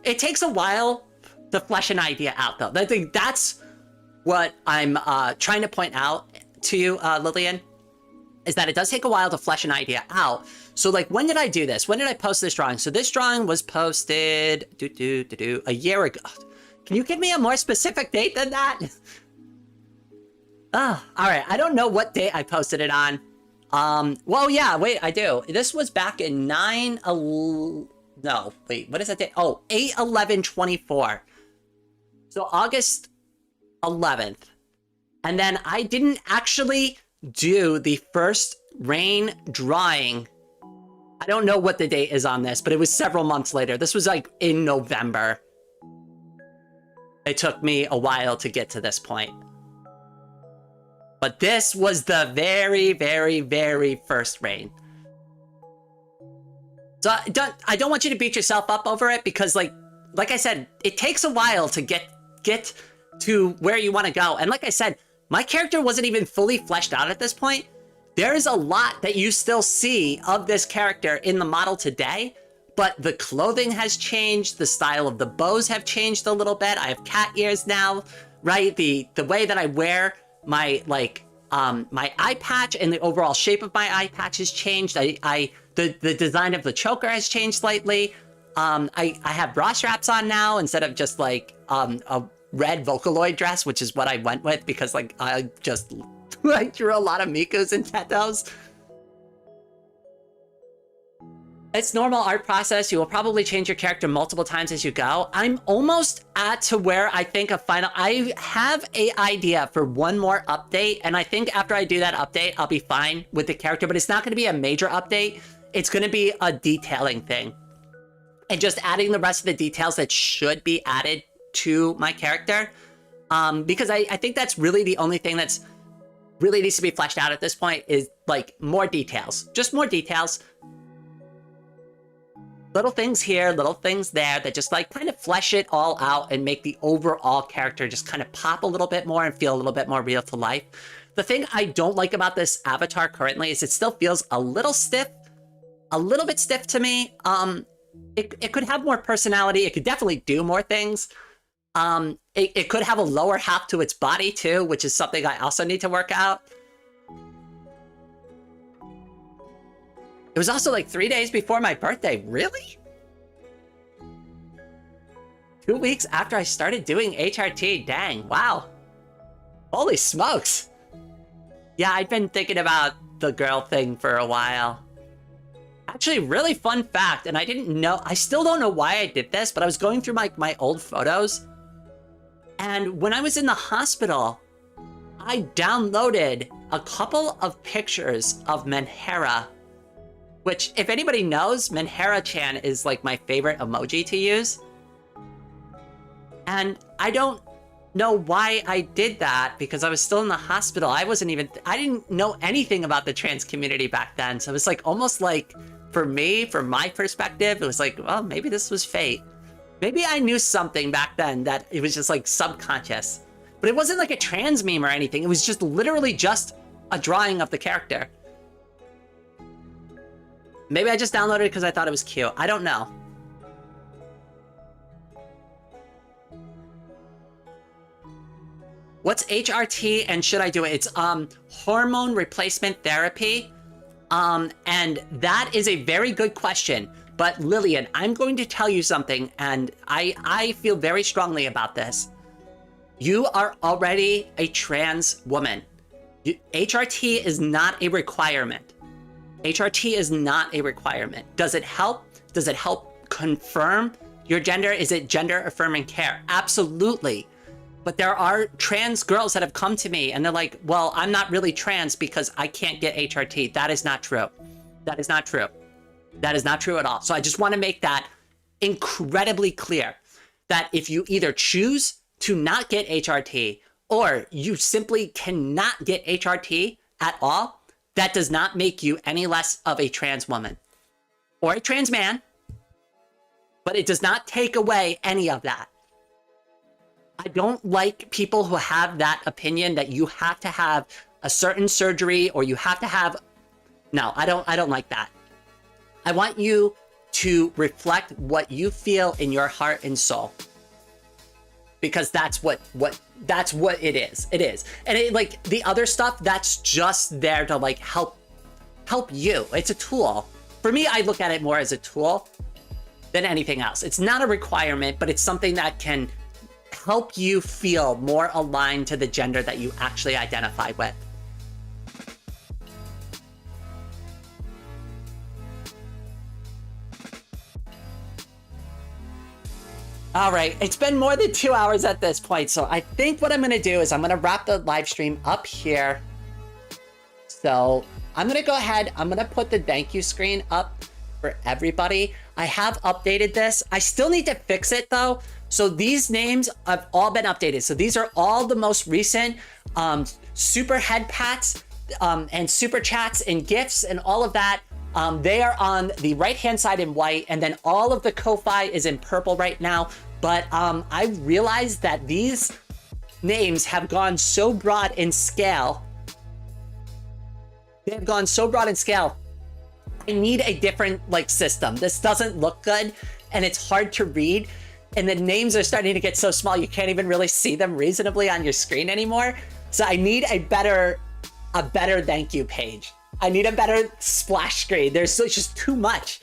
Speaker 1: it takes a while to flesh an idea out though. I think that's what I'm trying to point out to you, Lillian, is that it does take a while to flesh an idea out. So like, when did I do this? When did I post this drawing? So this drawing was posted a year ago. Can you give me a more specific date than that? Oh, all right. I don't know what date I posted it on. Well, yeah, wait, I do. This was back in no, wait, what is that date? Oh, 8/11/24. So August 11th. And then I didn't actually do the first Rain drawing. I don't know what the date is on this, but it was several months later. This was like in November. It took me a while to get to this point. But this was the very, very, very first Rain. So I don't want you to beat yourself up over it because like I said, it takes a while to get to where you want to go. And like I said, my character wasn't even fully fleshed out at this point. There's a lot that you still see of this character in the model today, but the clothing has changed. The style of the bows have changed a little bit. I have cat ears now, right? The way that I wear my my eye patch and the overall shape of my eye patch has changed. The design of the choker has changed slightly. I have bra straps on now instead of just like a red Vocaloid dress, which is what I went with because like I just I drew a lot of Mikus and Tetos. It's normal art process. You will probably change your character multiple times as you go. I'm almost at to where I think I have a idea for one more update. And I think after I do that update, I'll be fine with the character, but it's not going to be a major update. It's going to be a detailing thing and just adding the rest of the details that should be added to my character. Because I think that's really the only thing that's really needs to be fleshed out at this point is like more details, just more details. Little things here, little things there that just like kind of flesh it all out and make the overall character just kind of pop a little bit more and feel a little bit more real to life. The thing I don't like about this avatar currently is it still feels a little stiff, a little bit stiff to me. It could have more personality. It could definitely do more things. It could have a lower half to its body too, which is something I also need to work out. It was also like 3 days before my birthday. Really? 2 weeks after I started doing HRT. Dang, wow. Holy smokes. Yeah, I've been thinking about the girl thing for a while. Actually, really fun fact, and I didn't know, I still don't know why I did this, but I was going through my old photos. And when I was in the hospital, I downloaded a couple of pictures of Menhera, which if anybody knows, Menhera-chan is like my favorite emoji to use. And I don't know why I did that because I was still in the hospital. I didn't know anything about the trans community back then. So it was like almost like, for me, from my perspective, it was like, well, maybe this was fate. Maybe I knew something back then that it was just like subconscious. But it wasn't like a trans meme or anything. It was just literally just a drawing of the character. Maybe I just downloaded it because I thought it was cute. I don't know. What's HRT and should I do it? It's hormone replacement therapy. And that is a very good question. But Lillian, I'm going to tell you something, and I feel very strongly about this. You are already a trans woman. HRT is not a requirement. HRT is not a requirement. Does it help? Does it help confirm your gender? Is it gender affirming care? Absolutely. But there are trans girls that have come to me and they're like, well, I'm not really trans because I can't get HRT. That is not true. That is not true. That is not true at all. So I just want to make that incredibly clear that if you either choose to not get HRT or you simply cannot get HRT at all, that does not make you any less of a trans woman or a trans man, but it does not take away any of that. I don't like people who have that opinion that you have to have a certain surgery or you have to have, no, I don't like that. I want you to reflect what you feel in your heart and soul. Because that's what it is. It is. And it, like the other stuff, that's just there to like help you. It's a tool. For me, I look at it more as a tool than anything else. It's not a requirement, but it's something that can help you feel more aligned to the gender that you actually identify with. All right, it's been more than 2 hours at this point, so I think what I'm gonna do is I'm gonna wrap the live stream up here. So I'm gonna go ahead, I'm gonna put the thank you screen up for everybody. I have updated this. I still need to fix it though. So these names have all been updated. So these are all the most recent super head pats and super chats and gifts and all of that. They are on the right-hand side in white, and then all of the Ko-Fi is in purple right now. But I realized that these names have gone so broad in scale. They have gone so broad in scale. I need a different like system. This doesn't look good, and it's hard to read. And the names are starting to get so small you can't even really see them reasonably on your screen anymore. So I need a better thank you page. I need a better splash screen. There's just too much.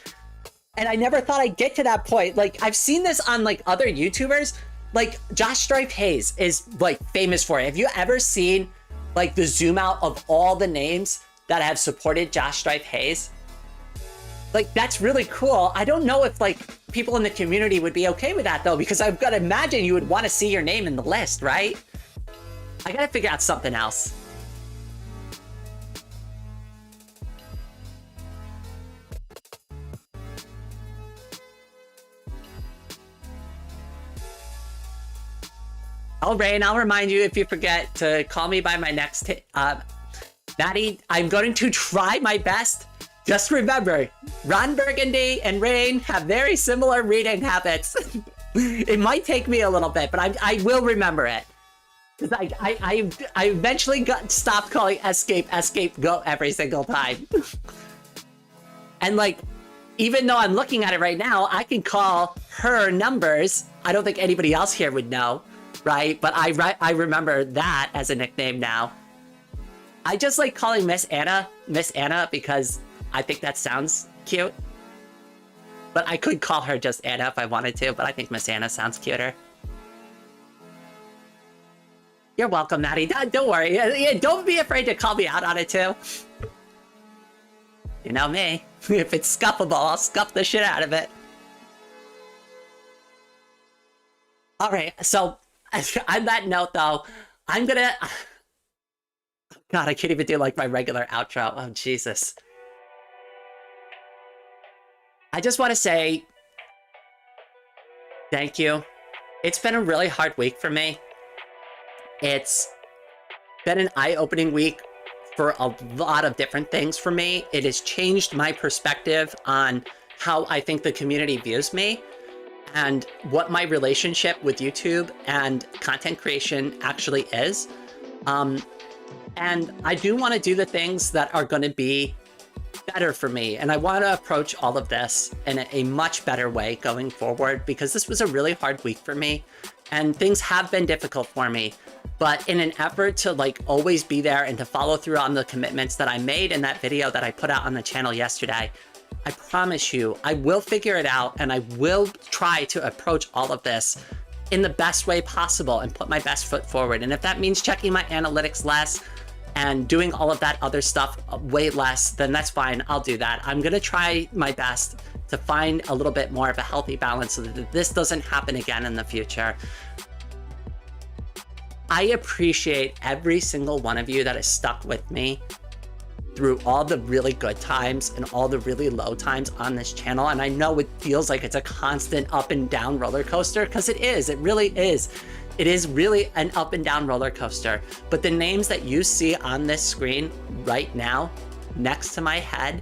Speaker 1: And I never thought I'd get to that point. Like, I've seen this on like other YouTubers. Like Josh Stripe Hayes is like famous for it. Have you ever seen like the zoom out of all the names that have supported Josh Stripe Hayes? Like, that's really cool. I don't know if like people in the community would be okay with that though, because I've got to imagine you would want to see your name in the list, right? I gotta figure out something else. Oh, Rain, I'll remind you if you forget to call me by my next Maddie, I'm going to try my best. Just remember, Ron Burgundy and Rain have very similar reading habits. It might take me a little bit, but I will remember it. Because I eventually stopped calling escape go every single time. And like, even though I'm looking at it right now, I can call her numbers. I don't think anybody else here would know, right? But I remember that as a nickname now. I just like calling Miss Anna because I think that sounds cute. But I could call her just Anna if I wanted to, but I think Miss Anna sounds cuter. You're welcome, Maddie. Don't worry. Yeah, don't be afraid to call me out on it too. You know me. If it's scuffable, I'll scuff the shit out of it. All right, so On that note, though, I'm gonna... God, I can't even do like my regular outro. Oh, Jesus. I just want to say thank you. It's been a really hard week for me. It's been an eye-opening week for a lot of different things for me. It has changed my perspective on how I think the community views me and what my relationship with YouTube and content creation actually is. And I do want to do the things that are going to be better for me. And I want to approach all of this in a much better way going forward, because this was a really hard week for me and things have been difficult for me. But in an effort to like always be there and to follow through on the commitments that I made in that video that I put out on the channel yesterday, I promise you, I will figure it out and I will try to approach all of this in the best way possible and put my best foot forward. And if that means checking my analytics less and doing all of that other stuff way less, then that's fine. I'll do that. I'm gonna try my best to find a little bit more of a healthy balance so that this doesn't happen again in the future. I appreciate every single one of you that has stuck with me through all the really good times and all the really low times on this channel. And I know it feels like it's a constant up and down roller coaster, because it is, it really is. It is really an up and down roller coaster. But the names that you see on this screen right now, next to my head,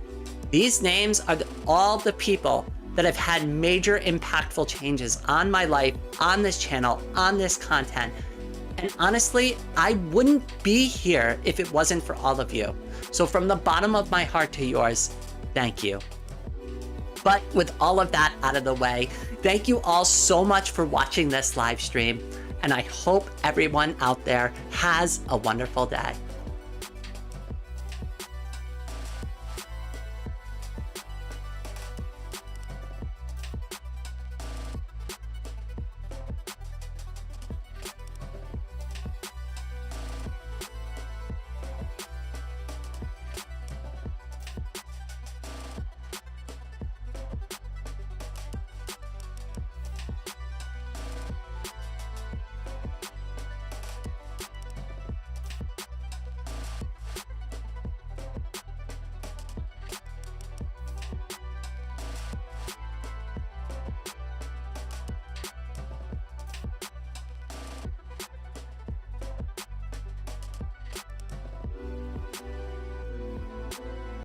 Speaker 1: these names are all the people that have had major impactful changes on my life, on this channel, on this content. And honestly, I wouldn't be here if it wasn't for all of you. So from the bottom of my heart to yours, thank you. But with all of that out of the way, thank you all so much for watching this live stream. And I hope everyone out there has a wonderful day.